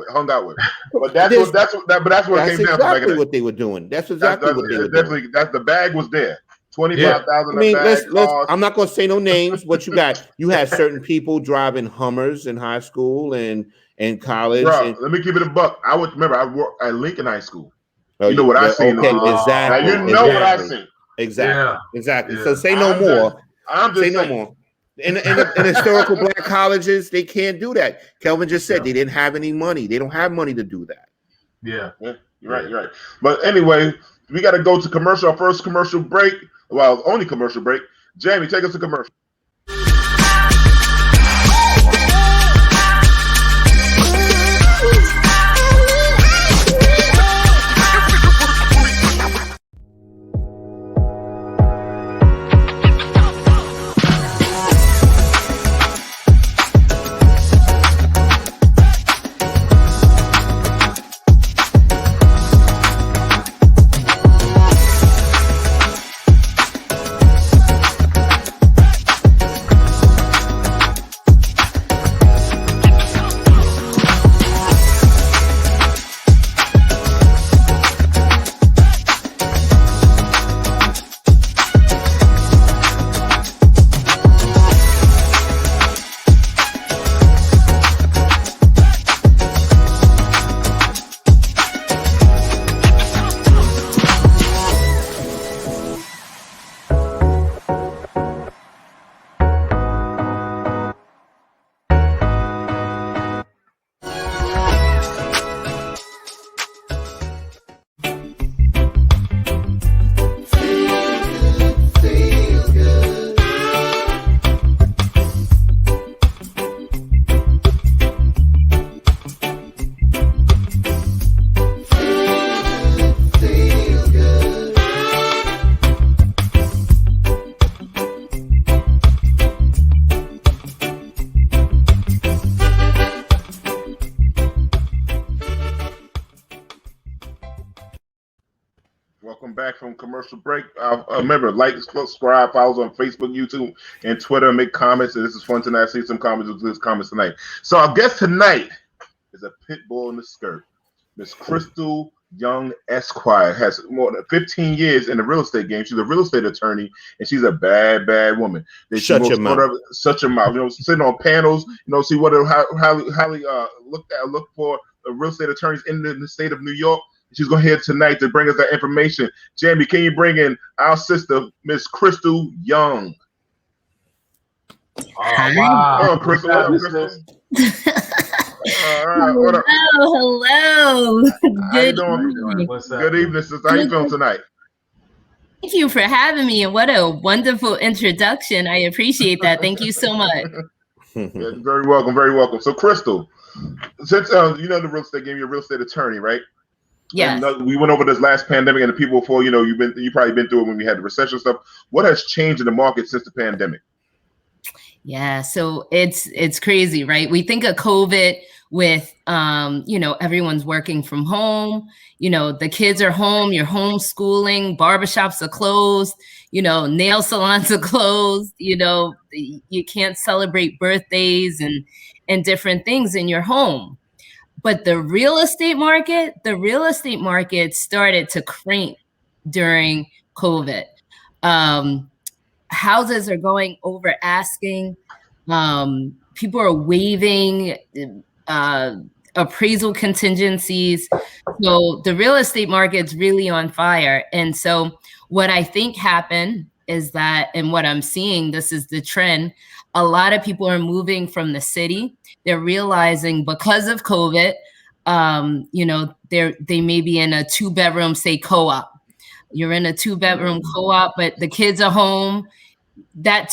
with, but that's what it came down to. That's exactly what they were doing. That's exactly what they were doing. That's the bag was there. 25,000. I mean, I'm not going to say no names. What you got? You had certain people driving Hummers in high school and college. Bro, let me give it a buck. I worked at Lincoln High School. You know what I seen? Okay, exactly. Now you know what I seen. Exactly. So say no more. Say no more. In historical black colleges, they can't do that. Kelvin just said they didn't have any money. They don't have money to do that. Yeah, you're right. But anyway, we got to go to commercial. Our first commercial break. Well, only commercial break. Jamie, take us to commercial. Welcome back from commercial break. Remember, like, subscribe, follow us on Facebook, YouTube, and Twitter. Make comments. And this is fun tonight. I see some comments tonight. So our guest tonight is a pit bull in the skirt. Miss Crystal Young Esquire has more than 15 years in the real estate game. She's a real estate attorney, and she's a bad woman. Shut your mouth. Shut your mouth. You know, sitting on panels. You know, see what highly look for real estate attorneys in the state of New York. She's going to here tonight to bring us that information. Jamie, can you bring in our sister, Miss Crystal Young? Wow. Oh, Crystal. All right. What up? Hello. Good evening. Good evening, sister. How you feeling tonight? Thank you for having me, and what a wonderful introduction. I appreciate that. Thank you so much. Yeah, very welcome. Very welcome. So, Crystal, since you know the real estate game, you're a real estate attorney, right? Yes. And, we went over this last pandemic, and the people before, you know, you probably been through it when we had the recession stuff. What has changed in the market since the pandemic? Yeah, so it's crazy, right? We think of COVID with you know, everyone's working from home, you know, the kids are home, you're homeschooling, barbershops are closed, you know, nail salons are closed, you know, you can't celebrate birthdays and different things in your home. But the real estate market started to crank during COVID. Houses are going over asking. People are waiving appraisal contingencies. So the real estate market's really on fire. And so what I think happened is that, and what I'm seeing, this is the trend, a lot of people are moving from the city. They're realizing because of COVID, they may be in a 2-bedroom, say, co-op. You're in a 2-bedroom co-op, but the kids are home. That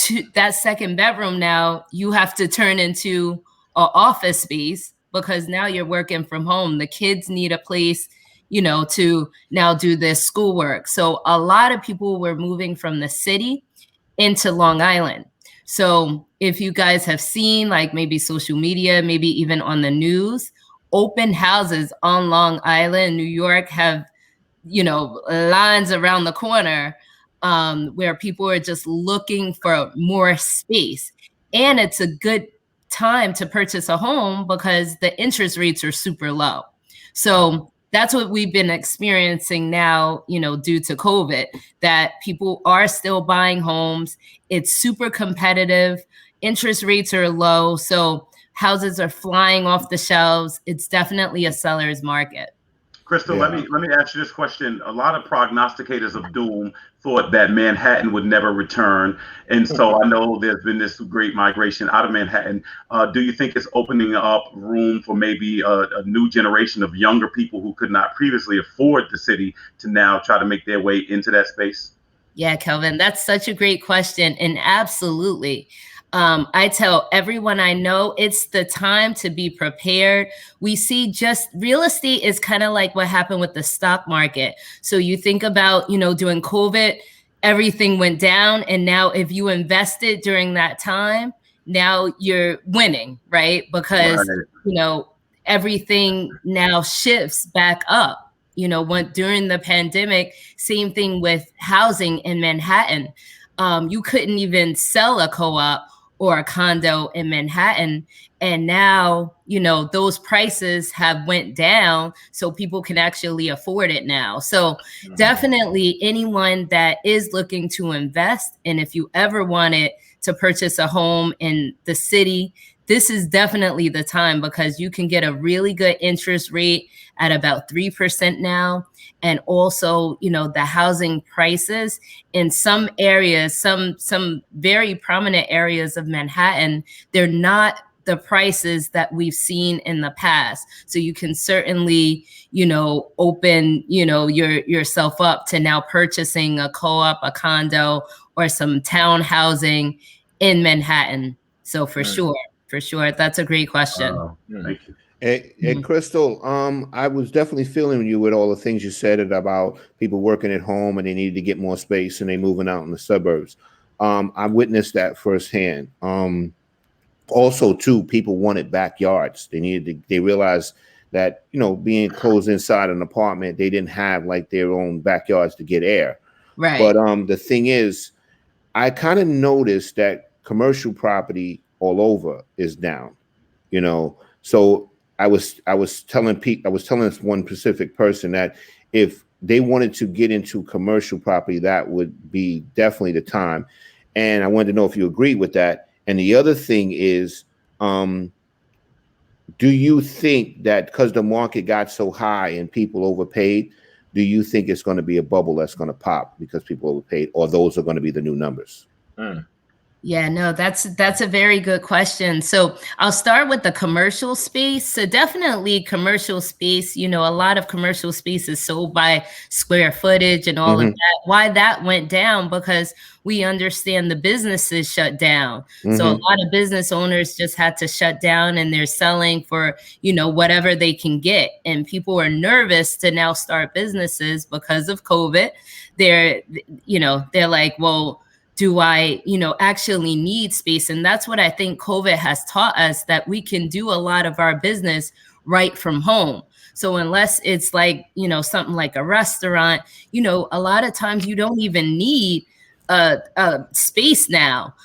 second bedroom now, you have to turn into an office space because now you're working from home. The kids need a place, to now do their schoolwork. So a lot of people were moving from the city into Long Island. So if you guys have seen, like maybe social media, maybe even on the news, open houses on Long Island, New York have, lines around the corner where people are just looking for more space. And it's a good time to purchase a home because the interest rates are super low. So that's what we've been experiencing now, due to COVID, that people are still buying homes. It's super competitive. Interest rates are low. So houses are flying off the shelves. It's definitely a seller's market. Crystal, let me ask you this question. A lot of prognosticators of doom thought that Manhattan would never return. And so I know there's been this great migration out of Manhattan. Do you think it's opening up room for maybe a new generation of younger people who could not previously afford the city to now try to make their way into that space? Yeah, Kelvin, that's such a great question. And absolutely. I tell everyone I know, it's the time to be prepared. We see just real estate is kind of like what happened with the stock market. So you think about, during COVID, everything went down. And now if you invested during that time, now you're winning, right? Because, everything now shifts back up. During the pandemic, same thing with housing in Manhattan. You couldn't even sell a co-op or a condo in Manhattan. And now, those prices have went down so people can actually afford it now. So definitely anyone that is looking to invest, and if you ever wanted to purchase a home in the city, this is definitely the time because you can get a really good interest rate at about 3% now. And also, the housing prices in some areas, some very prominent areas of Manhattan, they're not the prices that we've seen in the past. So you can certainly, open, yourself up to now purchasing a co-op, a condo, or some town housing in Manhattan. So for sure, that's a great question. Thank you. And Crystal, I was definitely feeling you with all the things you said about people working at home and they needed to get more space and they moving out in the suburbs. I witnessed that firsthand. Also, too, people wanted backyards. They realized that, being closed inside an apartment, they didn't have like their own backyards to get air. Right. But the thing is, I kind of noticed that commercial property all over is down, So I was telling this one specific person that if they wanted to get into commercial property, that would be definitely the time. And I wanted to know if you agreed with that. And the other thing is, do you think that because the market got so high and people overpaid, do you think it's going to be a bubble that's going to pop because people overpaid, or those are going to be the new numbers? Yeah, no, that's a very good question. So I'll start with the commercial space. So definitely commercial space, a lot of commercial space is sold by square footage and all of that. Why that went down? Because we understand the businesses shut down. So a lot of business owners just had to shut down and they're selling for, whatever they can get. And people are nervous to now start businesses because of COVID. They're like, well, do I, actually need space? And that's what I think COVID has taught us, that we can do a lot of our business right from home. So unless it's like, something like a restaurant, a lot of times you don't even need a space now.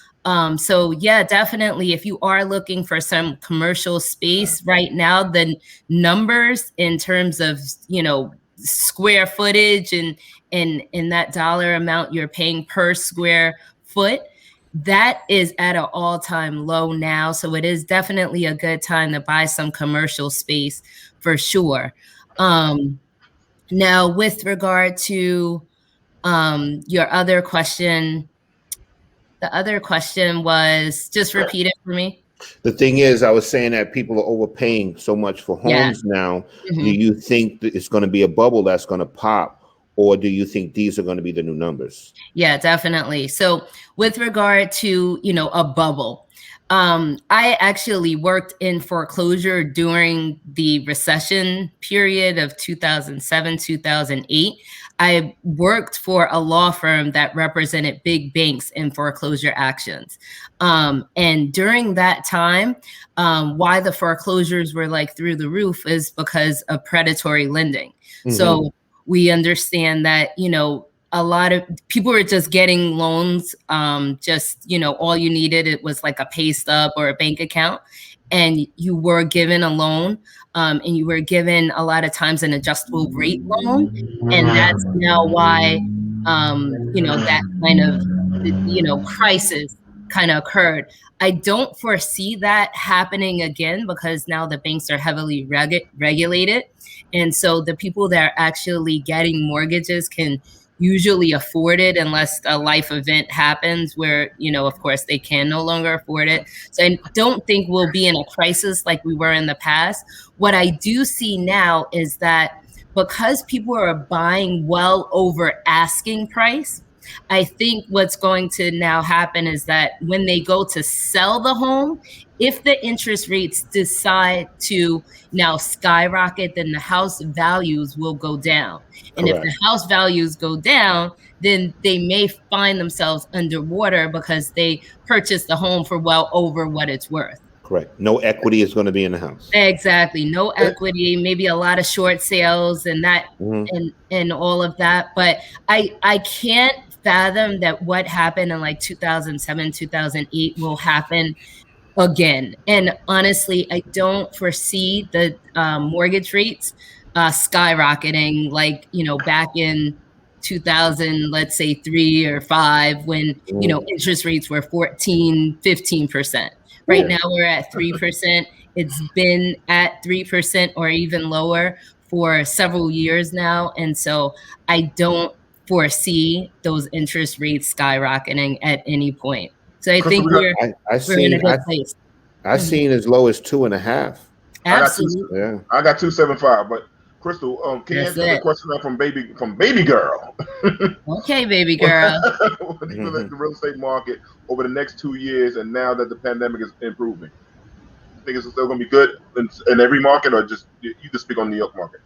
So yeah, definitely, if you are looking for some commercial space right now, the numbers in terms of, square footage and that dollar amount you're paying per square foot, that is at an all-time low now. So it is definitely a good time to buy some commercial space for sure. Now, with regard to your other question, the other question was, just repeat it for me. The thing is, I was saying that people are overpaying so much for homes now. Mhm. Do you think that it's going to be a bubble that's going to pop, or do you think these are going to be the new numbers? Yeah, definitely. So with regard to, you know, a bubble, I actually worked in foreclosure during the recession period of 2007, 2008. I worked for a law firm that represented big banks in foreclosure actions. And during that time, why the foreclosures were like through the roof is because of predatory lending. Mm-hmm. So we understand that, you know, a lot of people were just getting loans. Just, you know, all you needed, it was like a pay stub or a bank account, and you were given a loan, and you were given a lot of times an adjustable rate loan. And that's now why, you know, that kind of, you know, crisis kind of occurred. I don't foresee that happening again because now the banks are heavily regulated. And so the people that are actually getting mortgages can usually afford it unless a life event happens where, you know, of course they can no longer afford it. So I don't think we'll be in a crisis like we were in the past. What I do see now is that because people are buying well over asking price, I think what's going to now happen is that when they go to sell the home, if the interest rates decide to now skyrocket, then the house values will go down. And if the house values go down, then they may find themselves underwater because they purchased the home for well over what it's worth. Correct. No equity is going to be in the house. Exactly. No equity, maybe a lot of short sales and that and all of that. But I can't fathom that what happened in like 2007, 2008 will happen again. And honestly, I don't foresee the mortgage rates skyrocketing like, you know, back in 2000, let's say 3 or 5, when, you know, interest rates were 14, 15%. Right now we're at 3%. It's been at 3% or even lower for several years now. And so I don't foresee those interest rates skyrocketing at any point. So I think we're in a good place. I've seen as low as 2.5. Absolutely. I got 275, but Crystal, can you answer the question from baby girl? Okay, baby girl. What do you think the real estate market over the next 2 years, and now that the pandemic is improving? You think it's still going to be good in every market, or just you just speak on New York market?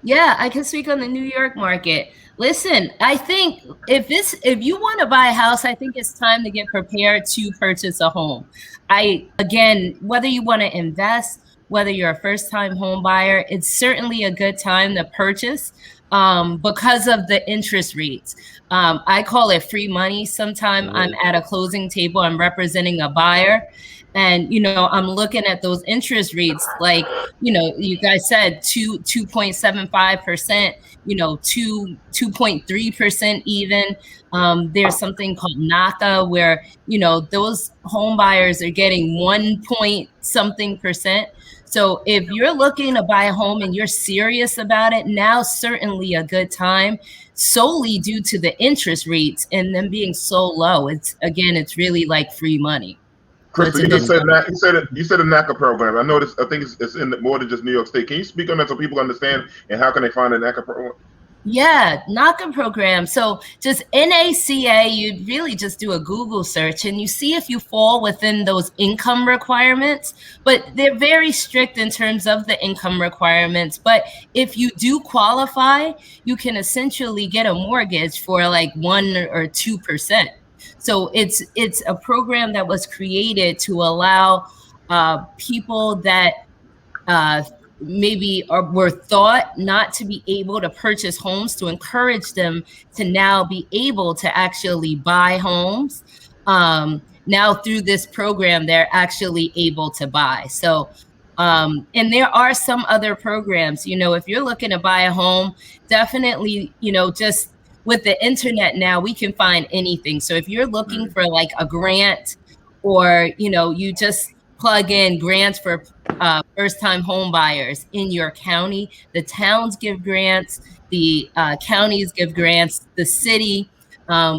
Yeah, I can speak on the New York market. Listen, I think if you want to buy a house, I think it's time to get prepared to purchase a home. Again, whether you want to invest, whether you're a first-time home buyer, it's certainly a good time to purchase because of the interest rates. I call it free money. Sometime I'm at a closing table, I'm representing a buyer, and, you know, I'm looking at those interest rates, like, you know, you guys said 2.75%, you know, 2.3% even. There's something called NACA where, you know, those home buyers are getting 1 point something percent. So if you're looking to buy a home and you're serious about it, now's certainly a good time, solely due to the interest rates and them being so low. It's really like free money. Crystal, you said a NACA program. I noticed. I think it's in more than just New York State. Can you speak on that so people understand, and how can they find a NACA program? Yeah, NACA program. So just NACA, you really just do a Google search and you see if you fall within those income requirements, but they're very strict in terms of the income requirements. But if you do qualify, you can essentially get a mortgage for like 1 or 2%. So it's a program that was created to allow people that maybe were thought not to be able to purchase homes, to encourage them to now be able to actually buy homes. Now through this program, they're actually able to buy. So, and there are some other programs, you know, if you're looking to buy a home, definitely, you know, just with the internet now, we can find anything. So if you're looking for like a grant, or you just plug in grants for first-time home buyers in your county, the towns give grants, the counties give grants, the city,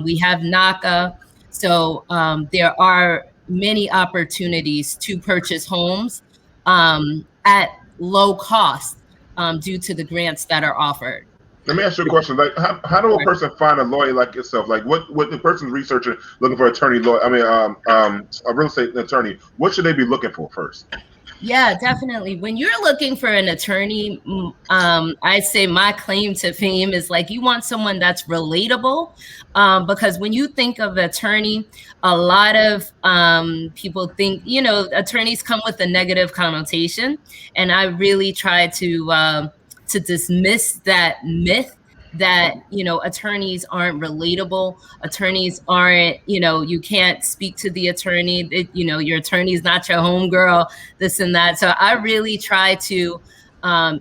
we have NACA. So there are many opportunities to purchase homes at low cost due to the grants that are offered. Let me ask you a question. Like, how do a person find a lawyer like yourself? Like, what the person's researching, looking for attorney, lawyer? I mean, a real estate attorney. What should they be looking for first? Yeah, definitely. When you're looking for an attorney, I say my claim to fame is like you want someone that's relatable, because when you think of attorney, a lot of people think, attorneys come with a negative connotation, and I really try to dismiss that myth that attorneys aren't relatable. Attorneys aren't, you can't speak to the attorney, your attorney's not your homegirl, this and that. So I really try to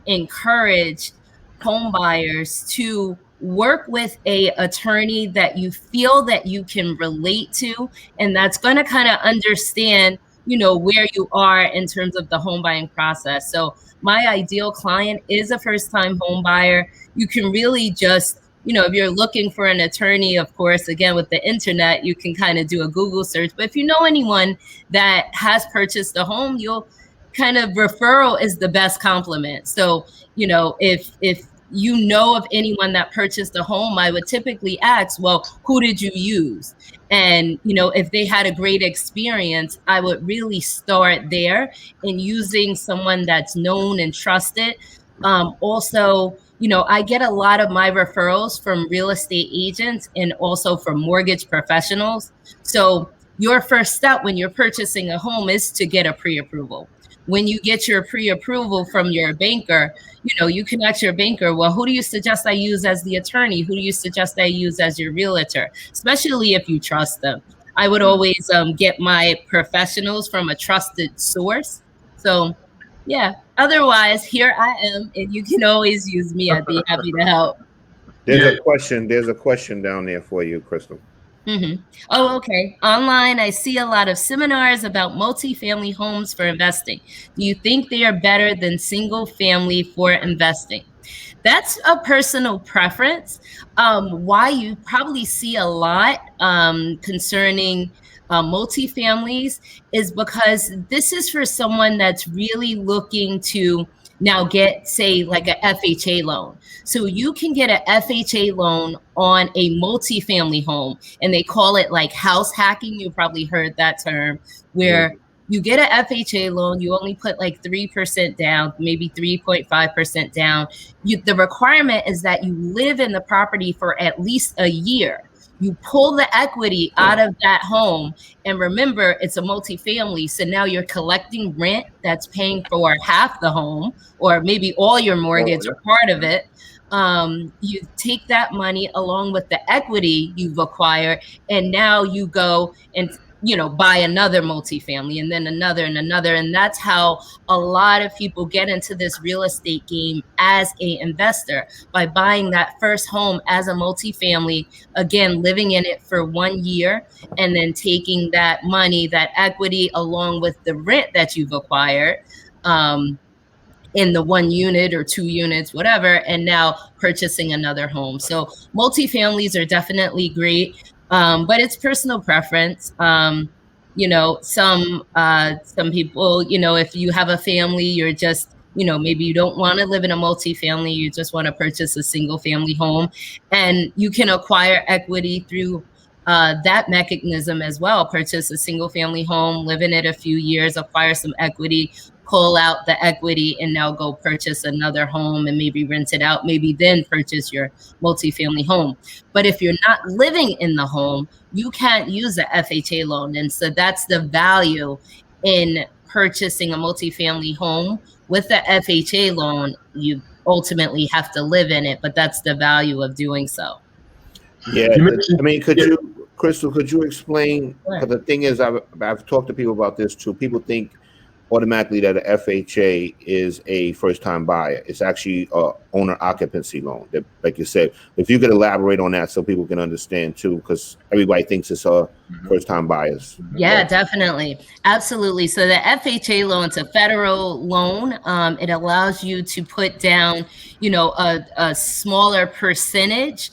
encourage home buyers to work with a attorney that you feel that you can relate to, and that's going to kind of understand where you are in terms of the home buying process. So my ideal client is a first-time home buyer. You can really just, if you're looking for an attorney, of course, again, with the internet, you can kind of do a Google search. But if you know anyone that has purchased a home, you'll kind of referral is the best compliment. So, if you know of anyone that purchased a home, I would typically ask, well, who did you use? And, if they had a great experience, I would really start there in using someone that's known and trusted. Also, I get a lot of my referrals from real estate agents and also from mortgage professionals. So your first step when you're purchasing a home is to get a pre-approval. When you get your pre-approval from your banker, you can ask your banker, well, who do you suggest I use as the attorney? Who do you suggest I use as your realtor? Especially if you trust them. I would always get my professionals from a trusted source. So yeah, otherwise, here I am, and you can always use me. I'd be happy to help. There's a question down there for you, Crystal. Mm-hmm. Oh, okay. Online, I see a lot of seminars about multifamily homes for investing. Do you think they are better than single family for investing? That's a personal preference. Why you probably see a lot concerning multifamilies is because this is for someone that's really looking to now get, say, like a FHA loan. So you can get a FHA loan on a multifamily home, and they call it like house hacking. You probably heard that term, where you get a FHA loan, you only put like 3% down, maybe 3.5% down. The requirement is that you live in the property for at least a year. You pull the equity out of that home, and remember, it's a multifamily. So now you're collecting rent that's paying for half the home, or maybe all your mortgage or part of it. You take that money along with the equity you've acquired, and now you go and buy another multifamily, and then another and another. And that's how a lot of people get into this real estate game as an investor, by buying that first home as a multifamily, again, living in it for 1 year, and then taking that money, that equity, along with the rent that you've acquired, in the 1 unit or 2 units, whatever, and now purchasing another home. So multifamilies are definitely great. But it's personal preference. Some people, if you have a family, you're just, maybe you don't want to live in a multifamily, you just want to purchase a single family home, and you can acquire equity through that mechanism as well. Purchase a single family home, live in it a few years, acquire some equity, pull out the equity, and now go purchase another home and maybe rent it out, maybe then purchase your multifamily home. But if you're not living in the home, you can't use the FHA loan. And so that's the value in purchasing a multifamily home. With the FHA loan, you ultimately have to live in it, but that's the value of doing so. Yeah, I mean, Crystal, could you explain? Because the thing is, I've talked to people about this too. People think automatically that a FHA is a first-time buyer. It's actually a owner occupancy loan. That, like you said, if you could elaborate on that so people can understand too, because everybody thinks it's first-time buyers. Yeah, definitely. Absolutely. So the FHA loan, it's a federal loan. It allows you to put down, you know, a smaller percentage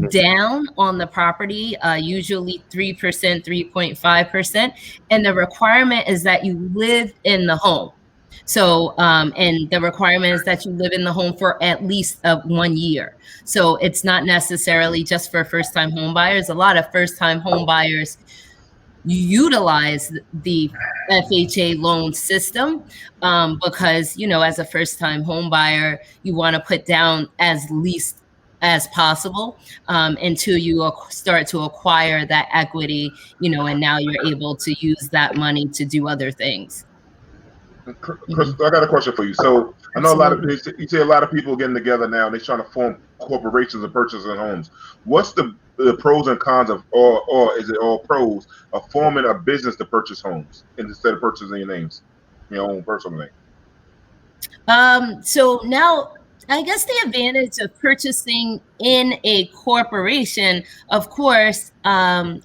down on the property, usually 3%, 3.5%. And the requirement is that you live in the home. So, and the requirement is that you live in the home for at least 1 year. So it's not necessarily just for first-time home buyers. A lot of first-time home buyers utilize the FHA loan system because, you know, as a first-time home buyer, you want to put down as least as possible until you start to acquire that equity, you know, and now you're able to use that money to do other things. Chris, I got a question for you. So I know you see a lot of people getting together now and they're trying to form corporations and purchasing homes. What's the pros and cons of, or is it all pros of forming a business to purchase homes instead of purchasing your own personal name? So now, I guess the advantage of purchasing in a corporation, of course,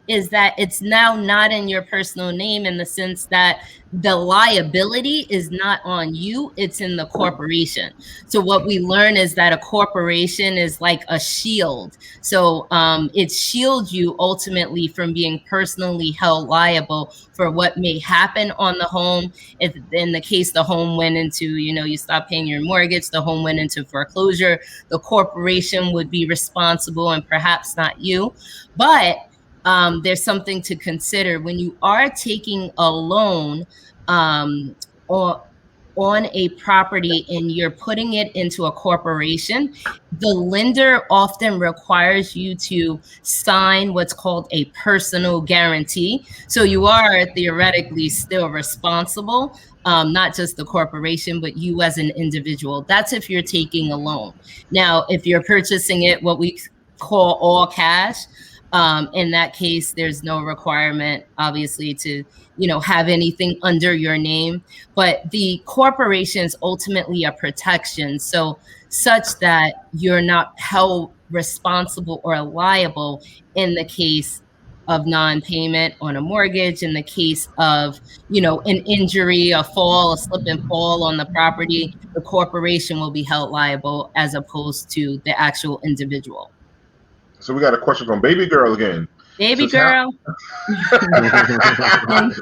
is that it's now not in your personal name, in the sense that the liability is not on you, it's in the corporation. So what we learn is that a corporation is like a shield. So it shields you ultimately from being personally held liable for what may happen on the home. If in the case the home went into, you know, you stop paying your mortgage, the home went into foreclosure, the corporation would be responsible and perhaps not you. But there's something to consider when you are taking a loan on a property and you're putting it into a corporation. The lender often requires you to sign what's called a personal guarantee. So you are theoretically still responsible, not just the corporation, but you as an individual. That's if you're taking a loan. Now, if you're purchasing it, what we call all cash, in that case, there's no requirement, obviously, to, you know, have anything under your name. But the corporation is ultimately a protection, so such that you're not held responsible or liable in the case of non-payment on a mortgage, in the case of, you know, an injury, a fall, a slip and fall on the property. The corporation will be held liable as opposed to the actual individual. So we got a question from Baby Girl again. Baby girl.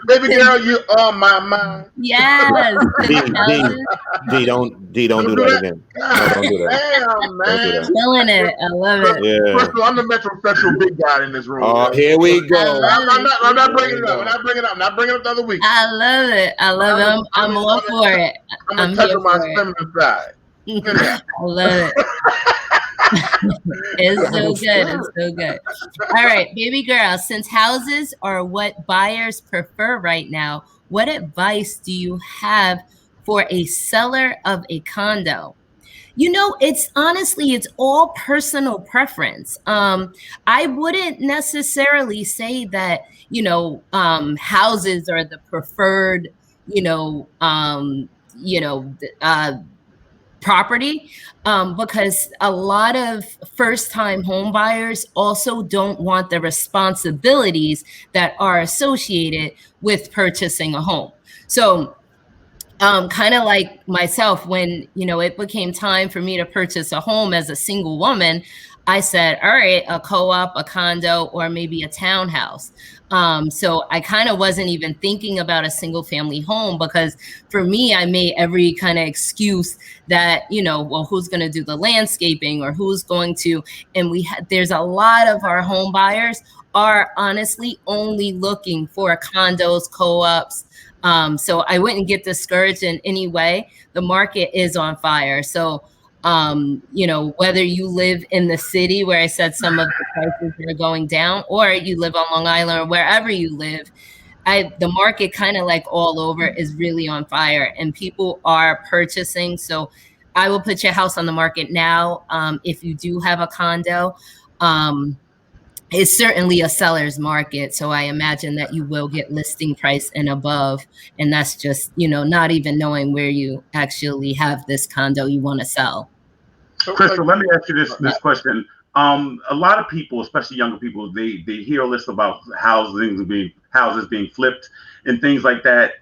Baby girl, you on my mind. Yes. D, don't do that again. No, don't do that. Damn, man. Killing it. I love it. Yeah. First of all, I'm the metrosexual big guy in this room. Oh, here we go. I'm not bringing it up. I'm not bringing it up the other week. I love it. I love it. I'm all for it. I'm touching my feminine side. I love it. It's so good. It's so good. All right, baby girl, since houses are what buyers prefer right now, what advice do you have for a seller of a condo? You know, it's honestly, it's all personal preference. I wouldn't necessarily say that, you know, houses are the preferred, property, because a lot of first-time home buyers also don't want the responsibilities that are associated with purchasing a home. So kind of like myself, when, you know, it became time for me to purchase a home as a single woman, I said, all right, a co-op, a condo, or maybe a townhouse. So I kind of wasn't even thinking about a single family home, because for me, I made every kind of excuse that, you know, well, who's going to do the landscaping, or who's going to, and there's a lot of our home buyers are honestly only looking for condos, co-ops. So I wouldn't get discouraged in any way. The market is on fire. So you know, whether you live in the city where I said some of the prices are going down, or you live on Long Island, or wherever you live, the market kind of like all over is really on fire, and people are purchasing. So I will put your house on the market now. If you do have a condo, it's certainly a seller's market. So I imagine that you will get listing price and above. And that's just, not even knowing where you actually have this condo you want to sell. Crystal, let me ask you this question. A lot of people, especially younger people, they hear a list about houses being flipped and things like that.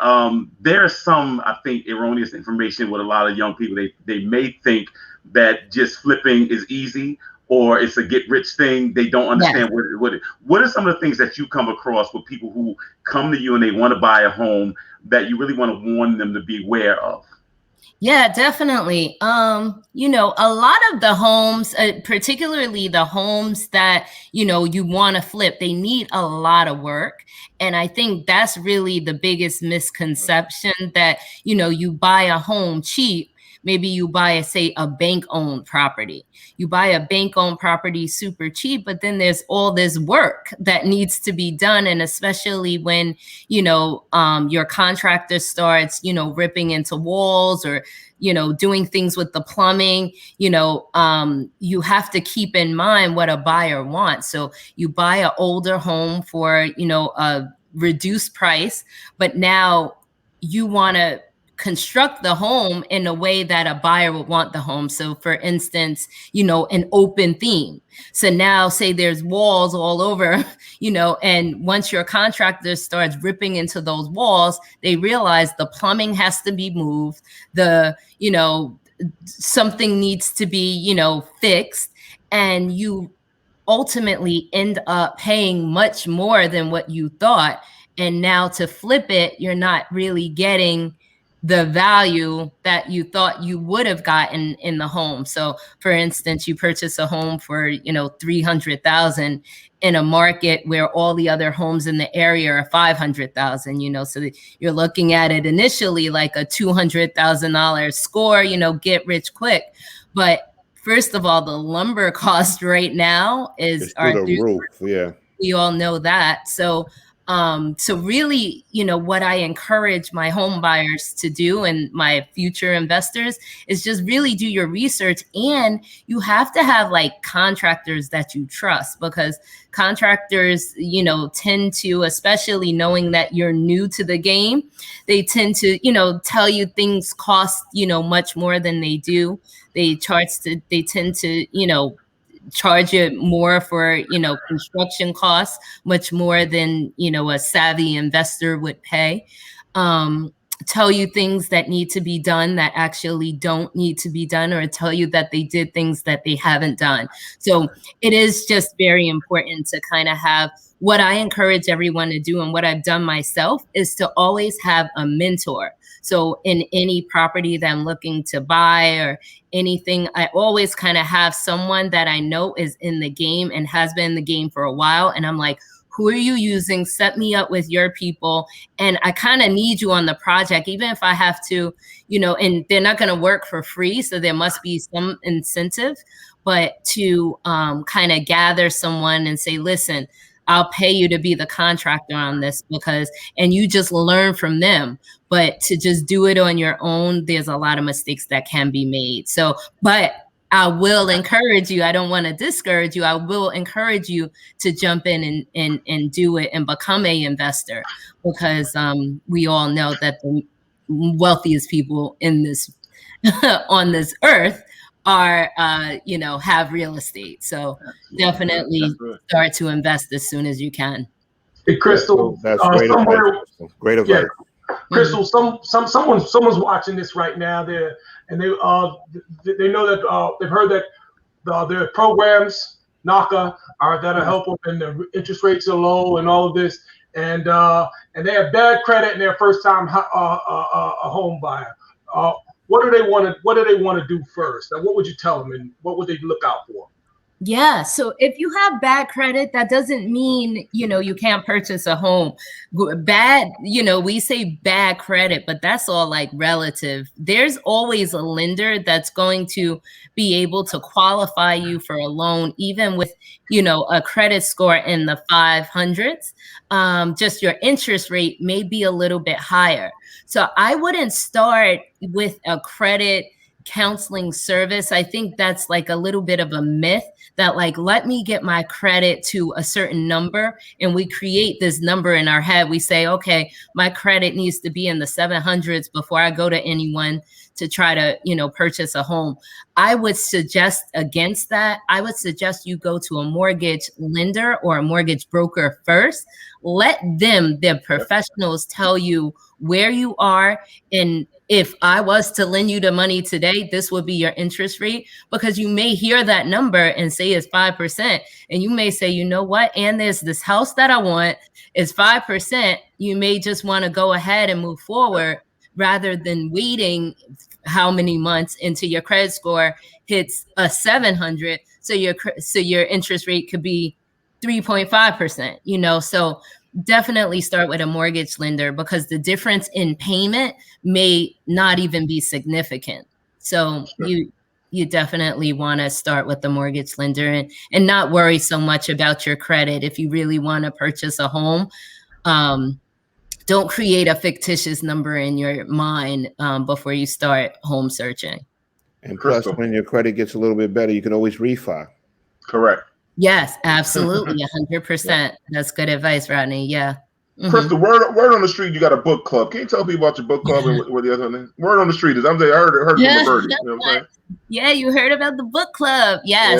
There's some, I think, erroneous information with a lot of young people. They may think that just flipping is easy, or it's a get rich thing. They don't understand what are some of the things that you come across with people who come to you and they want to buy a home that you really want to warn them to be aware of? Yeah, definitely. A lot of the homes, particularly the homes that, you want to flip, they need a lot of work. And I think that's really the biggest misconception, that, you buy a home cheap. Maybe you buy, say, a bank-owned property. You buy a bank-owned property super cheap, but then there's all this work that needs to be done. And especially when, your contractor starts, ripping into walls or, doing things with the plumbing, you have to keep in mind what a buyer wants. So you buy an older home for, a reduced price, but now you want to construct the home in a way that a buyer would want the home. So for instance, an open theme. So now say there's walls all over, and once your contractor starts ripping into those walls, they realize the plumbing has to be moved. Something needs to be, fixed, and you ultimately end up paying much more than what you thought. And now to flip it, you're not really getting the value that you thought you would have gotten in the home. So for instance, you purchase a home for, $300,000 in a market where all the other homes in the area are $500,000, so you're looking at it initially like a $200,000 score, get rich quick. But first of all, the lumber cost right now is through the roof. Yeah. We all know that. So really, what I encourage my home buyers to do and my future investors is just really do your research. And you have to have like contractors that you trust, because contractors, tend to, especially knowing that you're new to the game, they tend to, tell you things cost, much more than they do. They tend to, charge you more for, construction costs, much more than, a savvy investor would pay. Tell you things that need to be done that actually don't need to be done, or tell you that they did things that they haven't done. So it is just very important to kind of have, what I encourage everyone to do and what I've done myself is to always have a mentor. So in any property that I'm looking to buy or anything, I always kind of have someone that I know is in the game and has been in the game for a while. And I'm like, who are you using? Set me up with your people. And I kind of need you on the project, even if I have to, and they're not going to work for free. So there must be some incentive, but to kind of gather someone and say, listen, I'll pay you to be the contractor on this, and you just learn from them. But to just do it on your own, there's a lot of mistakes that can be made. So, but I will encourage you. I don't want to discourage you. I will encourage you to jump in and do it and become an investor, because we all know that the wealthiest people in this on this earth are, have real estate. So definitely start to invest as soon as you can. Hey, Crystal, that's great advice. Great advice. Yeah. Crystal, someone's watching this right now. They know that they've heard that there are programs, NACA, that'll help them, and the interest rates are low and all of this, and they have bad credit and they're a first time a home buyer. What do they want to do first? And what would you tell them, and what would they look out for? Yeah. So if you have bad credit, that doesn't mean, you can't purchase a home. Bad, we say bad credit, but that's all like relative. There's always a lender that's going to be able to qualify you for a loan, even with, a credit score in the 500s. Just your interest rate may be a little bit higher. So I wouldn't start with a credit counseling service. I think that's like a little bit of a myth that like, let me get my credit to a certain number. And we create this number in our head. We say, okay, my credit needs to be in the 700s before I go to anyone to try to, purchase a home. I would suggest against that. I would suggest you go to a mortgage lender or a mortgage broker first. Let them, the professionals, tell you where you are. And if I was to lend you the money today, this would be your interest rate, because you may hear that number and say it's 5%. And you may say, you know what? And there's this house that I want, it's 5%. You may just want to go ahead and move forward rather than waiting how many months until your credit score hits a 700. So your interest rate could be 3.5%, so definitely start with a mortgage lender, because the difference in payment may not even be significant. So you definitely want to start with the mortgage lender and not worry so much about your credit. If you really want to purchase a home, don't create a fictitious number in your mind before you start home searching. And plus, when your credit gets a little bit better, you can always refi. Correct. Yes, absolutely. 100%. That's good advice, Rodney. Yeah. Mm-hmm. Crystal, word on the street, you got a book club. Can you tell people about your book club and what the other thing? Word on the street is, I heard from Roberti. You know what I'm saying? Yeah, you heard about the book club. Yeah,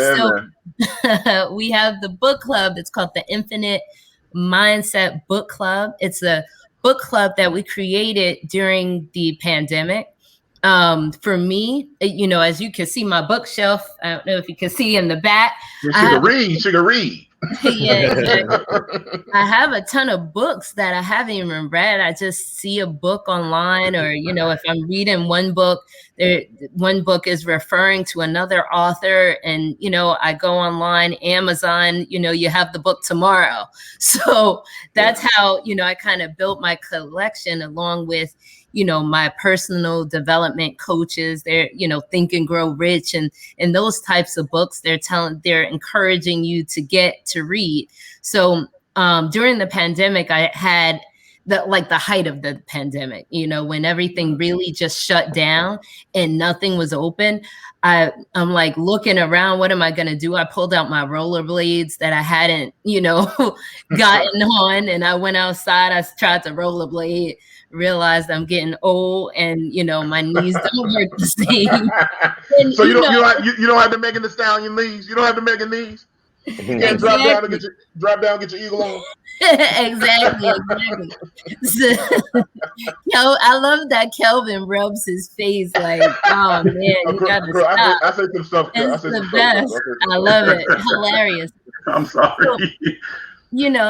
so we have the book club. It's called the Infinite Mindset Book Club. It's a book club that we created during the pandemic. For me, as you can see my bookshelf, I don't know if you can see in the back. She can read. Yeah, exactly. I have a ton of books that I haven't even read. I just see a book online, or if I'm reading one book, one book is referring to another author, and I go online, Amazon, you have the book tomorrow. So that's how I kind of built my collection, along with my personal development coaches. They're Think and Grow Rich, and those types of books. They're encouraging you to get to read. So during the pandemic, I had the height of the pandemic, when everything really just shut down and nothing was open. I'm like looking around, what am I going to do? I pulled out my rollerblades that I hadn't, gotten on, and I went outside. I tried to rollerblade, realized I'm getting old, and my knees don't work the same. And, so you don't have the Megan Thee Stallion knees. You don't have the Megan knees. You can't drop down and get your eagle on. Exactly. So, I love that Kelvin rubs his face like, oh man, you gotta stop. I say some stuff. It's the best. I love it. Hilarious. I'm sorry.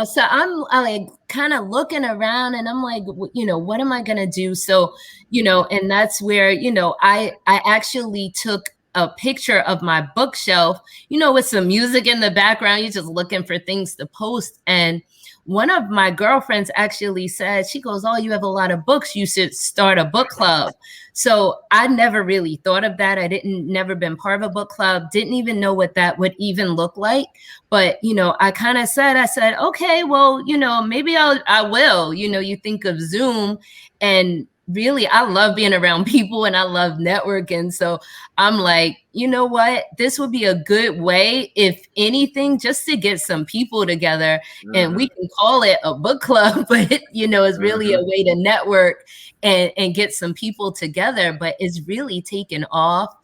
So I'm like kind of looking around, and I'm like, what am I gonna do? So, and that's where, I actually took a picture of my bookshelf, with some music in the background. You're just looking for things to post. And one of my girlfriends actually said, she goes, oh, you have a lot of books. You should start a book club. So I never really thought of that. Never been part of a book club. Didn't even know what that would even look like. But, I kind of said, okay, well, maybe I will. You think of Zoom, and really, I love being around people and I love networking. So I'm like, you know what? This would be a good way, if anything, just to get some people together. Mm-hmm. And we can call it a book club, but it's really a way to network and get some people together. But it's really taken off.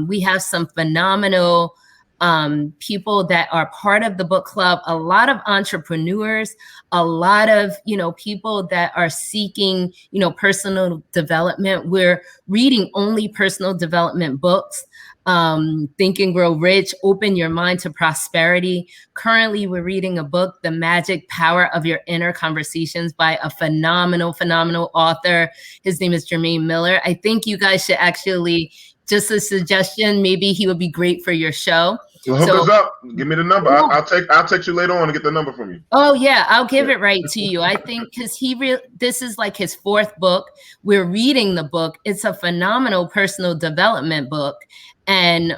We have some phenomenal people that are part of the book club, a lot of entrepreneurs, a lot of, people that are seeking, personal development. We're reading only personal development books. Think and Grow Rich, Open Your Mind to Prosperity. Currently, we're reading a book, The Magic Power of Your Inner Conversations, by a phenomenal author. His name is Jermaine Miller. I think you guys should actually, just a suggestion, maybe he would be great for your show. Well, hook us up. Give me the number. I'll text you later on to get the number from you. Oh yeah, I'll give it right to you. I think because this is like his 4th book. We're reading the book. It's a phenomenal personal development book, and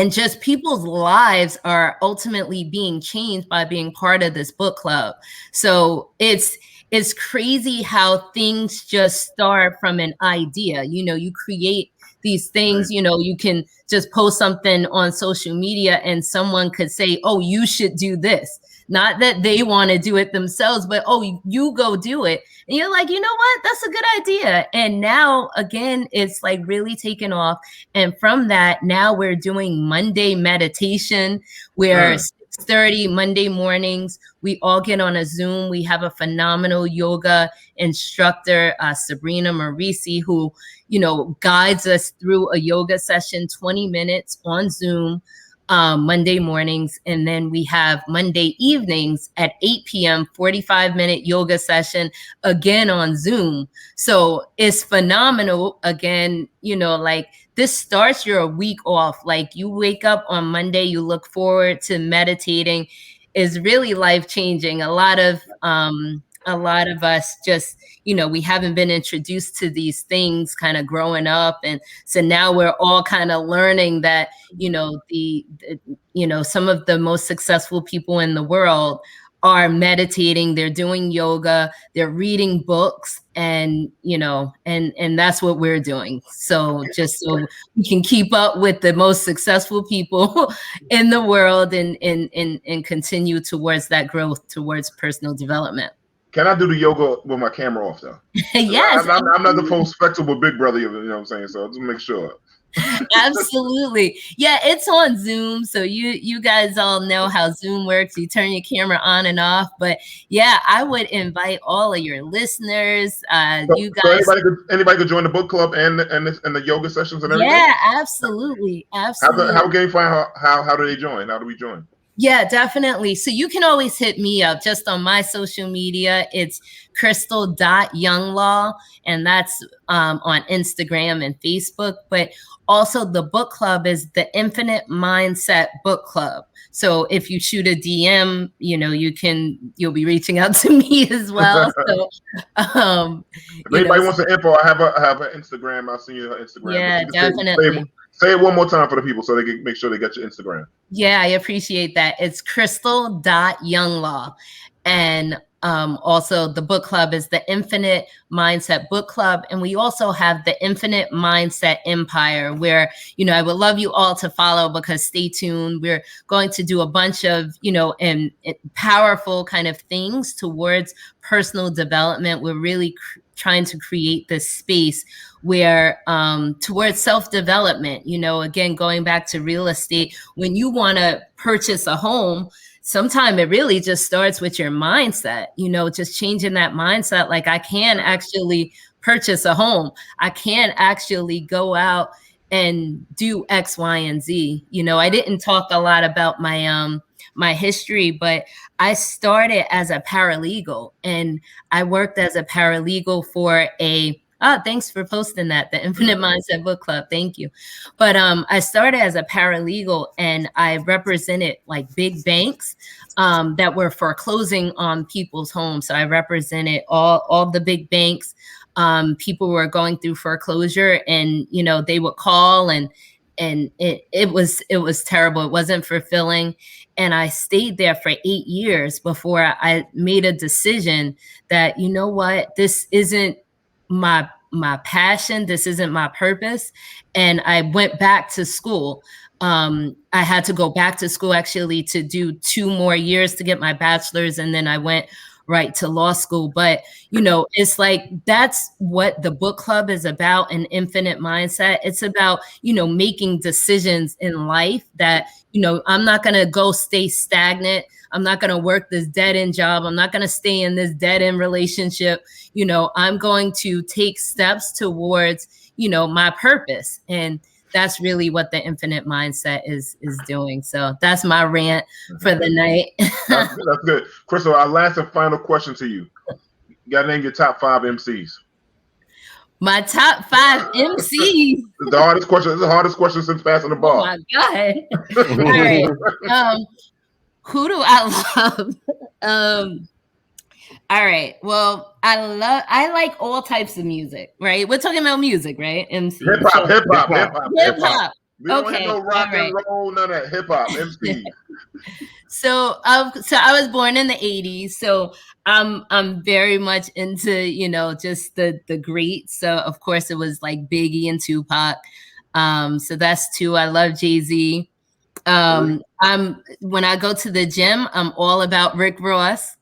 just people's lives are ultimately being changed by being part of this book club. So it's it's crazy how things just start from an idea. You know, you create these things, you know, you can just post something on social media and someone could say, oh, you should do this. Not that they want to do it themselves, but, oh, you go do it. And you're like, you know what? That's a good idea. And now, again, it's like really taken off. And from that, now we're doing Monday meditation where 6:30 Monday mornings, we all get on a Zoom. We have a phenomenal yoga instructor, Sabrina Marisi, who, you know, guides us through a yoga session, 20 minutes on Zoom. Monday mornings, and then we have Monday evenings at 8 p.m. 45-minute yoga session again on Zoom. So it's phenomenal. Again, you know, like this starts your week off. Like you wake up on Monday, you look forward to meditating. Is really life-changing. A lot of us just, you know, we haven't been introduced to these things kind of growing up. And so now we're all kind of learning that, you know, some of the most successful people in the world are meditating, they're doing yoga, they're reading books, and, you know, and that's what we're doing. So just so we can keep up with the most successful people in the world and continue towards that growth, towards personal development. Can I do the yoga with my camera off though? Yes. I'm not the full spectacle big brother, you know what I'm saying? So just make sure. Absolutely. Yeah, it's on Zoom. So you guys all know how Zoom works. You turn your camera on and off. But yeah, I would invite all of your listeners. You guys. So anybody could join the book club and the yoga sessions and everything? Yeah, absolutely. Absolutely. How can you find how do they join? How do we join? Yeah, definitely. So you can always hit me up just on my social media. It's Crystal.Younglaw, and that's on Instagram and Facebook. But also the book club is the Infinite Mindset Book Club. So if you shoot a DM, you know, you'll be reaching out to me as well. So if anybody wants the info, I have an Instagram. I'll send you her Instagram. Yeah, definitely. Say it one more time for the people so they can make sure they get your Instagram. Yeah, I appreciate that. It's Crystal.Younglaw. And also the book club is the Infinite Mindset Book Club. And we also have the Infinite Mindset Empire, where, you know, I would love you all to follow, because stay tuned. We're going to do a bunch of, you know, and powerful kind of things towards personal development. We're really trying to create this space where towards self-development, you know, again, going back to real estate, when you want to purchase a home, sometimes it really just starts with your mindset, you know, just changing that mindset. Like, I can actually purchase a home. I can actually go out and do X, Y, and Z. You know, I didn't talk a lot about my my history, but I started as a paralegal, and I worked as a paralegal for thanks for posting that, the Infinite Mindset Book Club. Thank you. But I started as a paralegal, and I represented like big banks that were foreclosing on people's homes. So I represented all the big banks. People were going through foreclosure, and, you know, they would call, and it was terrible. It wasn't fulfilling. And I stayed there for 8 years before I made a decision that, you know what, this isn't my passion. This isn't my purpose. And I went back to school. I had to go back to school actually to do 2 more years to get my bachelor's. And then I went right to law school. But, you know, it's like, that's what the book club is about, an infinite mindset. It's about, you know, making decisions in life that, you know, I'm not going to go stay stagnant. I'm not going to work this dead end job. I'm not going to stay in this dead end relationship. You know, I'm going to take steps towards, you know, my purpose. And that's really what the infinite mindset is doing. So that's my rant for the night. That's good. Crystal, our last and final question to you. You got to name your top 5 MCs. My top 5 MCs. The hardest question. This is the hardest question since passing the ball. Oh my God. All right. Who do I love? All right. Well, I like all types of music, right? We're talking about music, right? MC. Hip hop. We don't have no rock and roll, none of that. Hip hop, MC. So I was born in the 80s. So I'm very much into, you know, just the greats. So of course it was like Biggie and Tupac. So that's two. I love Jay-Z. When I go to the gym, I'm all about Rick Ross.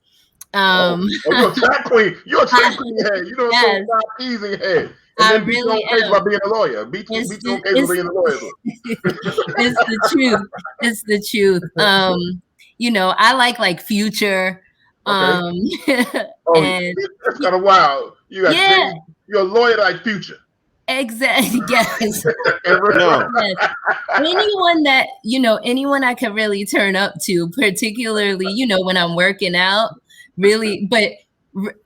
You're a track queen. You're a track queen head. You know, Yes. so teasing head. I And then really beat on am. by being a lawyer. Beat on case by being a lawyer. It's the truth. It's the truth. You know, I like Future. Oh, And that's kind of wild. You got Yeah. you're a lawyer like Future. exactly. Yes. No. Yes. Anyone I can really turn up to, particularly, you know, when I'm working out, really. But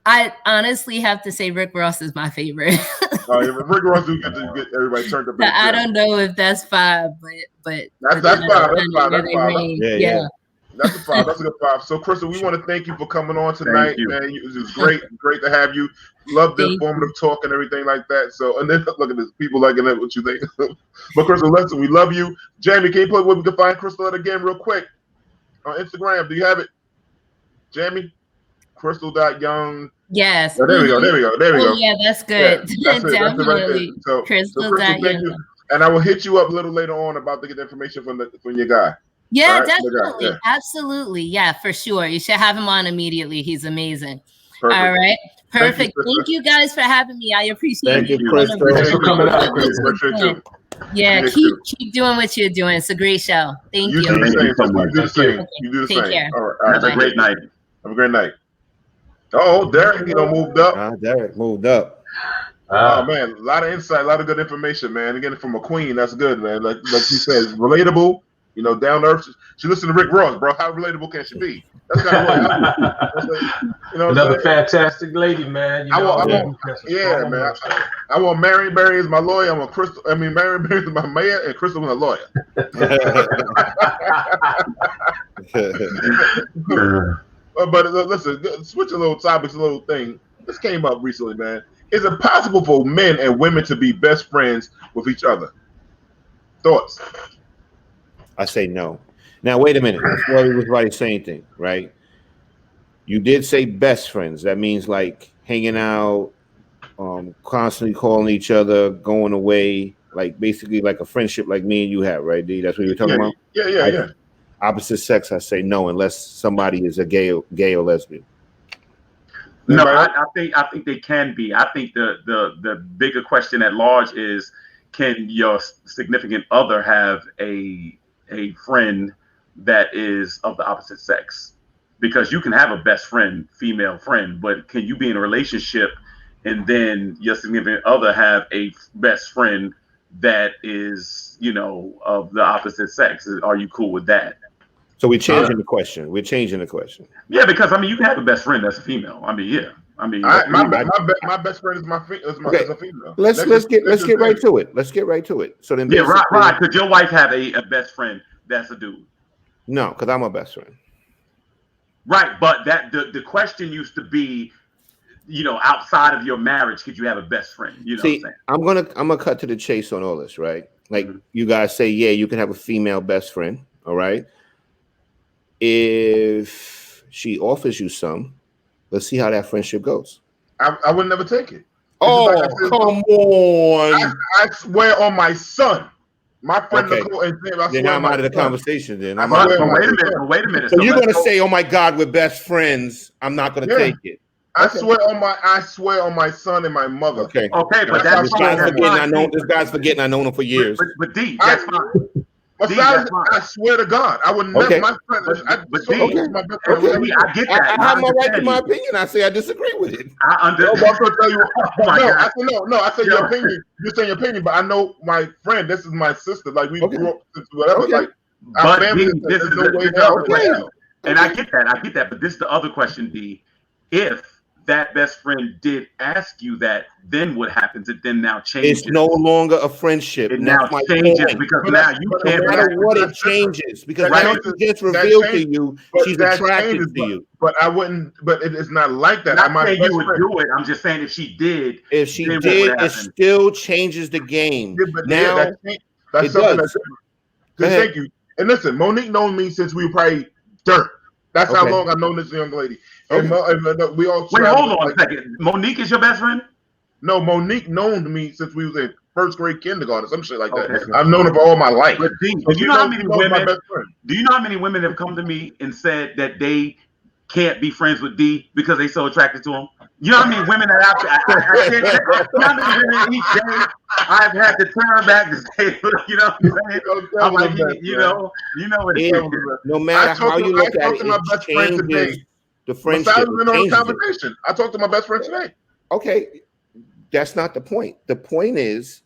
I honestly have to say Rick Ross is my favorite. Rick Ross do get everybody turned up. But I don't know if that's 5, but That's 5. That's 5. Yeah. That's a 5. That's a good 5. So, Crystal, we want to thank you for coming on tonight, man. It was great to have you. Love the informative talk and everything like that. So, and then look at this, people liking it. What you think? But Crystal, listen, we love you. Jamie, can you put where we can find Crystal at again, real quick, on Instagram? Do you have it, Jamie? Crystal.young. Yes. Oh, there we go. Oh, yeah, that's good. Yeah, that's it, Definitely. So, Crystal, thank you. And I will hit you up a little later on about to get the information from your guy. Yeah, All right? definitely. Yeah. Absolutely. Yeah, for sure. You should have him on immediately. He's amazing. Perfect. All right. Perfect. Thank Thank you guys for having me. I appreciate Thank you, it. Crystal. Thanks for coming out. Appreciate it too. Yeah, Appreciate keep doing what you're doing. It's a great show. Thank you. You do the same. You do the same. Okay, You do the take same. care. All right. Have a great night. Have a great night. Oh, Derek, moved up. Derek moved up. Oh man, a lot of insight, a lot of good information, man. Again, from a queen, that's good, man. Like you said, relatable. You know, down to earth. She listened to Rick Ross, bro. How relatable can she be? That's kind of you know, another fantastic lady, man. I want Mary Berry as my lawyer. Mary Berry is my mayor, and Crystal is a lawyer. But listen, switch a little topics, a little thing. This came up recently, man. Is it possible for men and women to be best friends with each other? Thoughts? I say no. Now, wait a minute. Before everybody say anything, right? You did say best friends. That means like hanging out, constantly calling each other, going away, like basically like a friendship like me and you have, right, D? That's what you're talking about? Yeah. Opposite sex, I say no, unless somebody is a gay or lesbian. No, I think they can be. I think the bigger question at large is, can your significant other have a friend that is of the opposite sex? Because you can have a best friend, female friend, but can you be in a relationship and then your significant other have a best friend that is, you know, of the opposite sex? Are you cool with that? So we're changing the question. Yeah, because I mean, you can have a best friend that's a female. I mean, yeah. I mean, my best friend is a female. Let's get right to it. Let's get right to it. So then, right. Could your wife have a best friend that's a dude? No, because I'm a best friend. Right, but that the question used to be, you know, outside of your marriage, could you have a best friend? You know See, what I'm saying? I'm gonna cut to the chase on all this, right? Like you guys say, yeah, you can have a female best friend, all right? If she offers you some, let's see how that friendship goes. I would never take it. Oh, come on. I swear on my son. My friend Okay. Nicole and Sam, Then I'm out of the conversation. Then I'm Wait a minute. So you're gonna say, "Oh my God, we're best friends." I'm not gonna take it. I swear on my son and my mother. Okay. But that's this guy's forgetting. I know him for years. But D, that's fine. I swear to God, I would never. Okay. My friend, but D, I get that. I have my right to my opinion. I say I disagree with it. I understand. No, I'm gonna tell you. I said your opinion. You're saying your opinion, but I know my friend. This is my sister. Like we grew up since whatever. Okay. Like our But family. D, this is There's no way the other question. down. And I get that. But this is the other question, D. If that best friend did ask you that, then what happens? It then now changes. It's no longer a friendship. It now changes because now you can't. No matter what, it changes because now she just revealed to you she's attracted to you. But I wouldn't. But it is not like that. I'm not saying you would do it. I'm just saying if she did. If she did, it still changes the game. Yeah, but now that's it something does. that's. Thank you. And listen, Monique known me since we were probably dirt. That's how Okay. long I've known this young lady. Okay. And we all Wait, traveled, hold on a second. Monique is your best friend? No, Monique known me since we was in first grade kindergarten, some shit like that. Okay. I've known her for all my life. But do So you know how many she knows my women? best friend. Do you know how many women have come to me and said that they can't be friends with D because they so attracted to him? You know how many women that I can't. You know how many women each day I've had to turn back to say, look, you know what I'm saying? I'm like, you know what it is. No matter how you look at it, my best friend today. changes the friendship. Besides being on a Changes it. conversation, I talked to my best friend today. Okay, that's not the point. The point is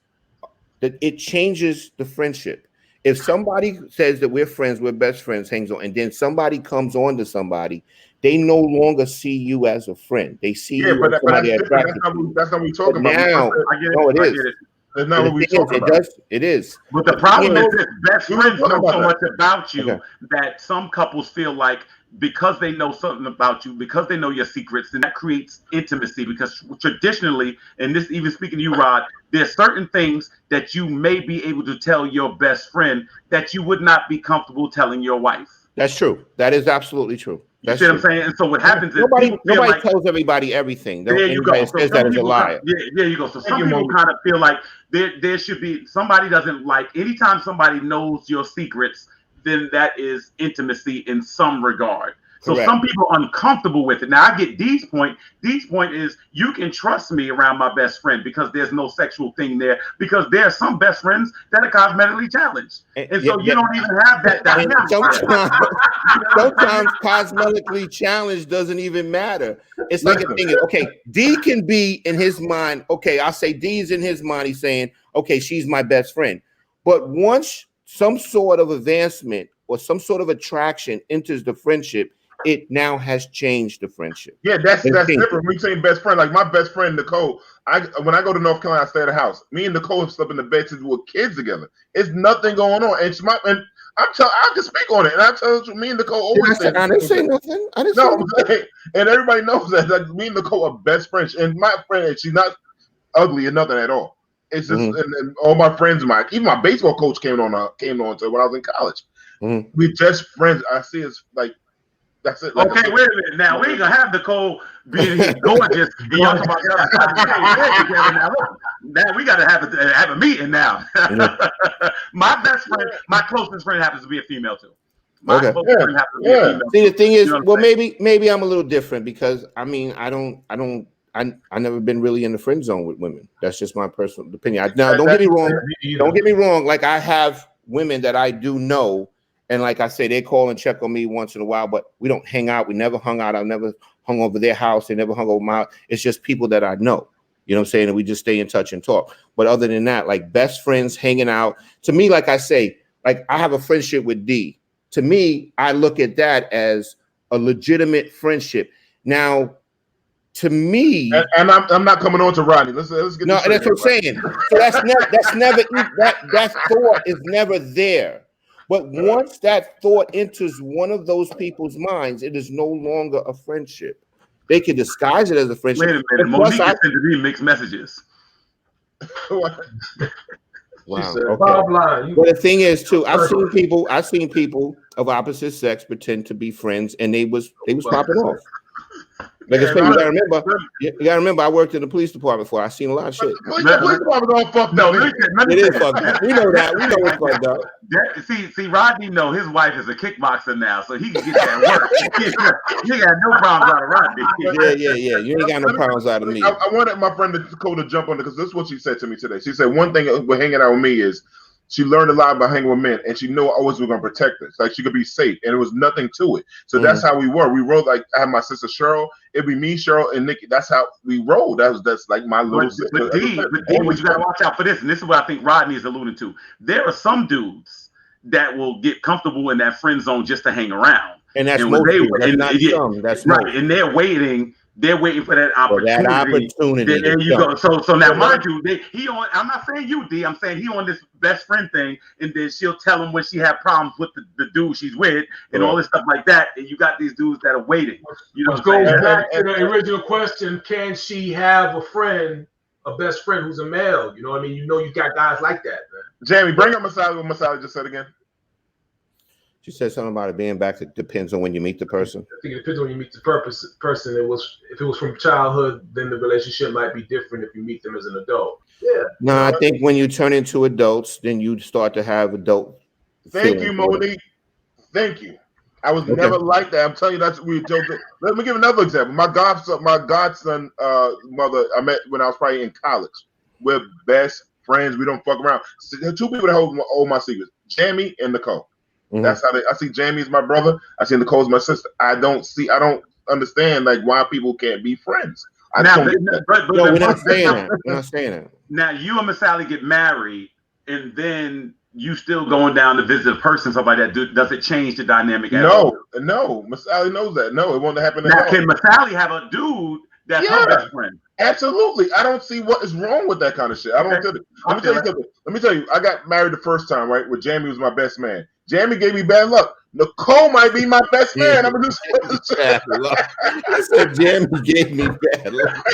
that it changes the friendship. If somebody says that we're friends, we're best friends, hangs on, and then somebody comes on to somebody, they no longer see you as a friend. They see you as somebody attracted to you. That's not what we're talking about. Now, no, it is. That's not what we're talking about. It is. But the problem is this: best We were friends talking know so about much about you Okay. that some couples feel like because they know something about you, because they know your secrets, then that creates intimacy. Because traditionally, and this even speaking to you, Rod, there's certain things that you may be able to tell your best friend that you would not be comfortable telling your wife. That's true. That is absolutely true. You That's see what I'm true. saying? And so what happens is Nobody people feel like, tells everybody everything. there you go. Anybody So says some that is a people liar. there you go. So some people kind of feel like there should be somebody doesn't like anytime somebody knows your secrets, then that is intimacy in some regard. So Correct. some people are uncomfortable with it. Now I get Dee's point. Dee's point is you can trust me around my best friend because there's no sexual thing there. Because there are some best friends that are cosmetically challenged, and so you don't even have that And dynamic. sometimes cosmetically challenged doesn't even matter. It's like a thing. Okay, D can be in his mind. Okay, I'll say D's in his mind. He's saying, okay, she's my best friend. But once some sort of advancement or some sort of attraction enters the friendship, it now has changed the friendship. Yeah, that's different. When you say best friend, like my best friend Nicole, when I go to North Carolina, I stay at a house. Me and Nicole have slept in the bed since we were kids together. It's nothing going on, and I can speak on it. And I tell you, me and Nicole always say. I didn't say nothing. I didn't say nothing. And everybody knows that. Like, me and Nicole are best friends, and my friend, she's not ugly or nothing at all. It's just, and all my friends, even my baseball coach came on to when I was in college. We're just friends. I see it's like. That's it. Okay, wait a minute. Now we ain't gonna have Nicole being gorgeous. And y'all talking about now we gotta have a meeting now. My best friend, my closest friend happens to be a female too. My closest friend happens to be a female. See, the thing is, You know well, maybe I'm a little different because I mean, I never been really in the friend zone with women. That's just my personal opinion. Now, don't get me wrong. Don't get me wrong. Like I have women that I do know. And like I say, they call and check on me once in a while, but we don't hang out. We never hung out. I've never hung over their house. They never hung over my house. It's just people that I know. You know what I'm saying? And we just stay in touch and talk. But other than that, like best friends hanging out. To me, like I say, like I have a friendship with D. To me, I look at that as a legitimate friendship. Now, to me, and I'm not coming on to Rodney. Let's get no. That's what I'm saying. So that thought is never there. But once that thought enters one of those people's minds, it is no longer a friendship. They can disguise it as a friendship. Wait a minute, Monique sent to me mixed messages. Wow. Said, okay. But the thing is, too, I've seen people of opposite sex pretend to be friends, and they was popping off. Like I said, you gotta remember, I worked in the police department before. I seen a lot of shit. Police department all fucked up. It is fucked up. We know that. We know it's fucked up. See, Rodney know his wife is a kickboxer now, so he can get that work. He got no problems out of Rodney. Yeah. You ain't got no problems out of me. I wanted my friend Nicole to jump on it because this is what she said to me today. She said one thing with hanging out with me is she learned a lot about hanging with men, and she knew I always was gonna protect us. Like she could be safe, and there was nothing to it. So that's how we were. We rode like I had my sister Cheryl. It'd be me, Cheryl, and Nikki. That's how we rode. That's like my little sister. But D, what you gotta watch out for this, and this is what I think Rodney is alluding to. There are some dudes that will get comfortable in that friend zone just to hang around, and that's most people. That's not some. That's right, most. and they're waiting for that opportunity. There you go. So now, mind you, I'm not saying you, D. I'm saying he on this best friend thing, and then she'll tell him when she had problems with the dude she's with, and all this stuff like that. And you got these dudes that are waiting. You know, which goes back to the original question: can she have a best friend who's a male? You know what I mean? You got guys like that, man. Jamie, bring up Masala. What Masala just said again. She said something about it being back. It depends on when you meet the person. I think it depends on when you meet the person. If it was from childhood, then the relationship might be different if you meet them as an adult. Yeah. No, I think when you turn into adults, then you start to have adult. Thank you, Monique. Thank you. I was never like that. I'm telling you, that's what we joked. Let me give another example. My godson mother, I met when I was probably in college. We're best friends. We don't fuck around. So there are two people that hold my secrets: Jamie and Nicole. Mm-hmm. That's how I see Jamie as my brother. I see Nicole as my sister. I don't understand like why people can't be friends. We're not saying that. We're not saying that. Now you and Miss Sally get married, and then you still going down to visit a person, something like that. Does it change the dynamic at all? No. Miss Sally knows that. No, it won't happen at now, all. Can Miss Sally have a dude that's her best friend? Absolutely. I don't see what is wrong with that kind of shit. I don't. Let me tell you. I got married the first time, right? Where Jamie was my best man. Jamie gave me bad luck. Nicole might be my best man. I'm just bad luck. I said Jamie gave me bad luck.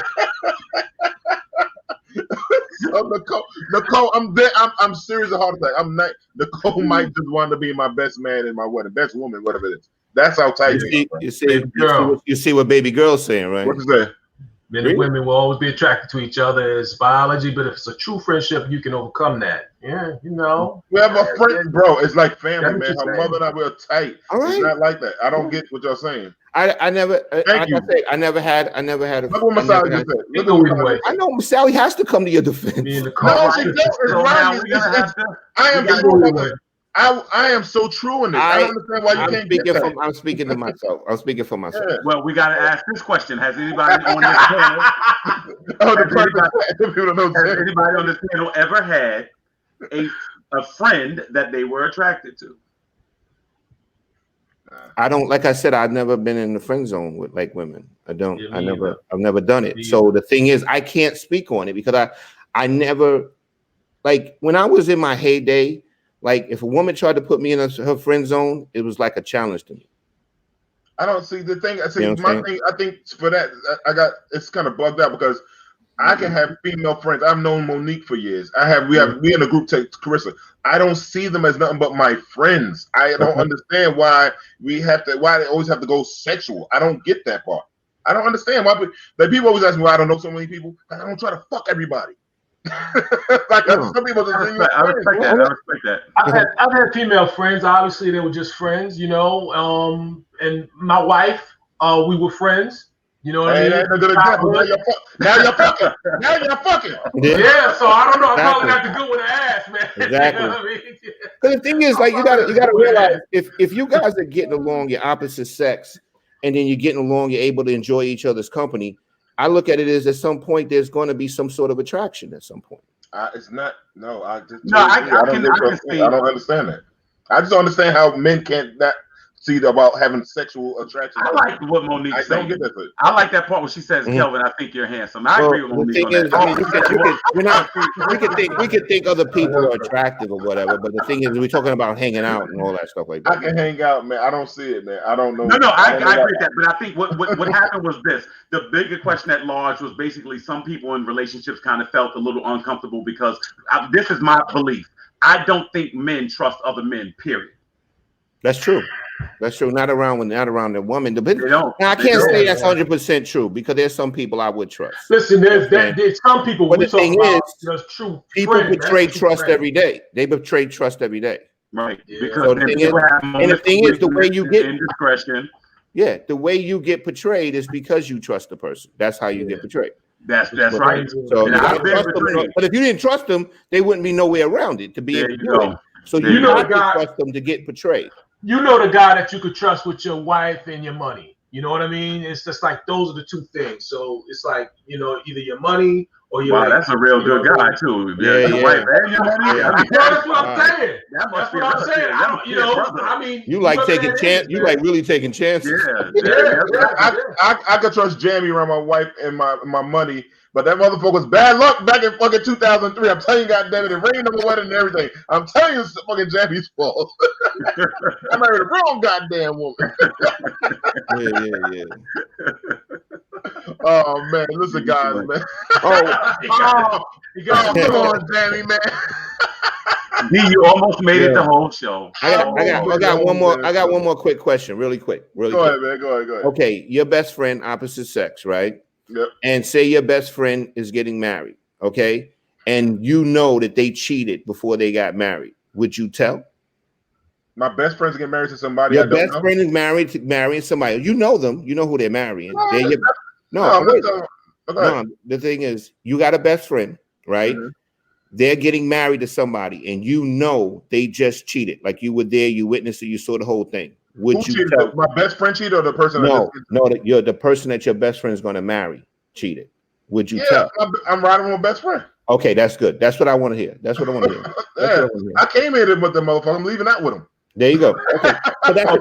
Nicole, I'm there. I'm serious of heart attack. I'm not. Nicole might just want to be my best man in my wedding, best woman, whatever it is. That's how tight you see what baby girl's saying, right? What's that? Men and women will always be attracted to each other. It's biology, but if it's a true friendship, you can overcome that. Yeah, you know. We have a friend, bro. It's like family, man. Her mother and I were tight. All right. It's not like that. I don't get what y'all saying. I never had a. Look what Miss Sally just said. Look at what I know Miss Sally has to come to your defense. No, she doesn't. I am so true in this. I don't understand why you can't get that. I'm speaking to myself. I'm speaking for myself. Yeah. Well, we got to ask this question: Has anybody on this panel? Has anybody on this panel ever had a friend that they were attracted to? I don't. Like I said, I've never been in the friend zone with like women. I've never done it. So the thing is, I can't speak on it because I never, like when I was in my heyday. Like if a woman tried to put me in her friend zone, it was like a challenge to me. I don't see the thing. I think for that, it's kind of bugged out because I can have female friends. I've known Monique for years. We in a group text, Carissa. I don't see them as nothing but my friends. I don't understand why why they always have to go sexual. I don't get that part. I don't understand why. Like people always ask me why I don't know so many people. I don't try to fuck everybody. Some people just I respect that. I've had female friends. Obviously, they were just friends, you know. And my wife, we were friends. You know what I mean? That's a good example. Now you're fucking. Yeah. So I don't know. I'm probably not the good one to ask, man. Exactly. You know what I mean? But the thing is, like you gotta realize if you guys are getting along, your opposite sex, and then you're getting along, you're able to enjoy each other's company. I look at it as at some point there's going to be some sort of attraction at some point. It's not. No, I don't understand that. I just don't understand how men can't not see about having sexual attraction. I like what Monique said. Don't get that. I like that part where she says, "Kelvin, I think you're handsome." I agree with Monique on that. We could think other people are attractive or whatever, but the thing is, we're talking about hanging out and all that stuff like that. I can hang out, man. I don't see it, man. I don't know. No, I agree with that. But I think what happened was this: the bigger question at large was basically some people in relationships kind of felt a little uncomfortable because this is my belief. I don't think men trust other men. Period. That's true. That's true. Not around the woman. Now, I can't say that's 100% true because there's some people I would trust. Listen, there's some people. But the thing is, true people betray trust every day. They betray trust every day. Right. Yeah. Because the thing is, the way you get indiscretion. Yeah, the way you get portrayed is because you trust the person. That's how you get portrayed. That's right. So, but if you didn't trust them, they wouldn't be nowhere around it to be able to do it. So you have to trust them to get portrayed. You know the guy that you could trust with your wife and your money. You know what I mean? It's just like those are the two things. So it's like, you know, either your money or your Wow, that's a real good guy too. Your wife and your money. That's what I'm saying. That's what I'm saying. I don't, you know, I mean, you like taking chances. You like really taking chances. I could trust Jamie around my wife and my money. But that motherfucker was bad luck back in fucking 2003. I'm telling you, goddammit, it rained on the wedding and everything. I'm telling you, it's fucking Jamie's fault. I married the wrong goddamn woman. Yeah. Oh man, listen, guys, man. You got come on, Jamie, man. You almost made it the whole show. I got one more. I got one more quick question, really quick. Go ahead, man. Go ahead. Okay, your best friend, opposite sex, right? Yep. And say your best friend is getting married, okay? And you know that they cheated before they got married. Would you tell? My best friend's getting married to somebody Your I don't best know? friend is marrying somebody. You know them. You know who they're marrying. The thing is, you got a best friend, right? Mm-hmm. They're getting married to somebody, and you know they just cheated. Like you were there, you witnessed it, you saw the whole thing. Would Who you cheated? tell? My best friend cheated, or the person? No, you're the person that your best friend is going to marry cheated. Would you tell? I'm riding with my best friend. Okay, that's good. That's what I want to hear. That's what I want to hear. I came here with the motherfucker. I'm leaving out with him. There you go. Okay, so that's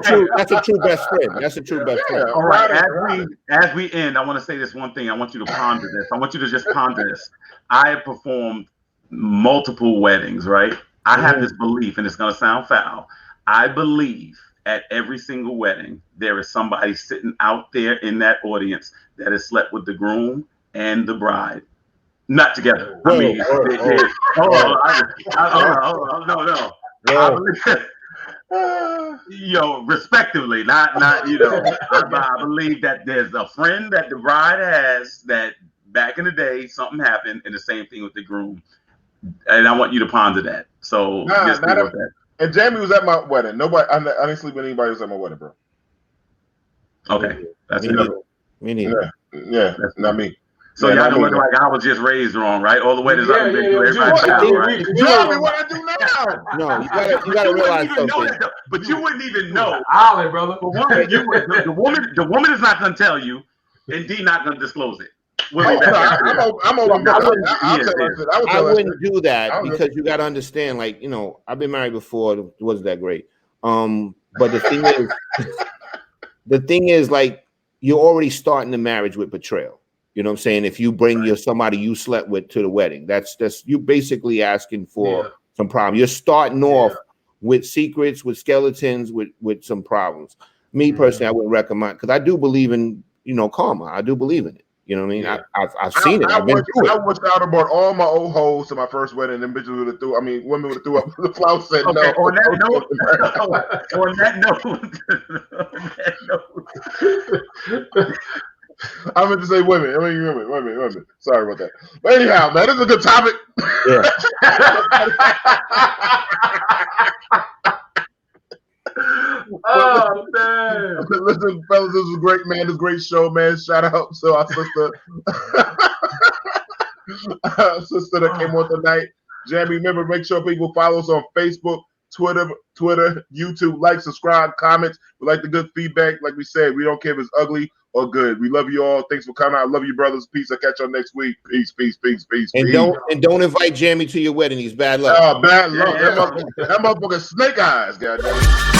a true best friend. That's a true best friend. All right. As we end, I want to say this one thing. I want you to ponder this. I want you to just ponder this. I have performed multiple weddings, right? I have this belief, and it's going to sound foul. I believe at every single wedding, there is somebody sitting out there in that audience that has slept with the groom and the bride. Not together. I mean, respectively, not I believe that there's a friend that the bride has that back in the day something happened, and the same thing with the groom. And I want you to ponder that. So just think about that. And Jamie was at my wedding. Nobody, I didn't sleep with anybody who was at my wedding, bro. Okay, that's me neither. Yeah, that's not me. So y'all don't look like I was just raised wrong, right? All the weddings I've been to, everybody right? Jamie, what I do now? No, you gotta realize something. But you wouldn't even know. Island, brother. The woman is not going to tell you, and D not going to disclose it. I'm open. I wouldn't do that because you got to understand. Like, I've been married before. It wasn't that great. But the thing is, like, you're already starting the marriage with betrayal. You know what I'm saying? If you bring somebody you slept with to the wedding, that's you basically asking for some problem. You're starting off with secrets, with skeletons, with some problems. Me personally, I wouldn't recommend, because I do believe in karma. I do believe in it. You know what I mean? I've seen it. I've been through it. I wish I would have brought all my old hoes to my first wedding, and bitches would have women would have threw up the flower said no. On that note. I meant to say women. Women. Sorry about that. But anyhow, man, this is a good topic. Yeah. Oh man! Listen, fellas, this was great, man. This was a great show, man. Shout out to our sister, that came on tonight. Jamie, remember, make sure people follow us on Facebook, Twitter, YouTube. Like, subscribe, comments. We like the good feedback. Like we said, we don't care if it's ugly or good. We love you all. Thanks for coming out. I love you, brothers. Peace. I'll catch y'all next week. Peace. And don't invite Jamie to your wedding. He's bad luck. Oh, bad luck. That motherfucker snake eyes, goddamn.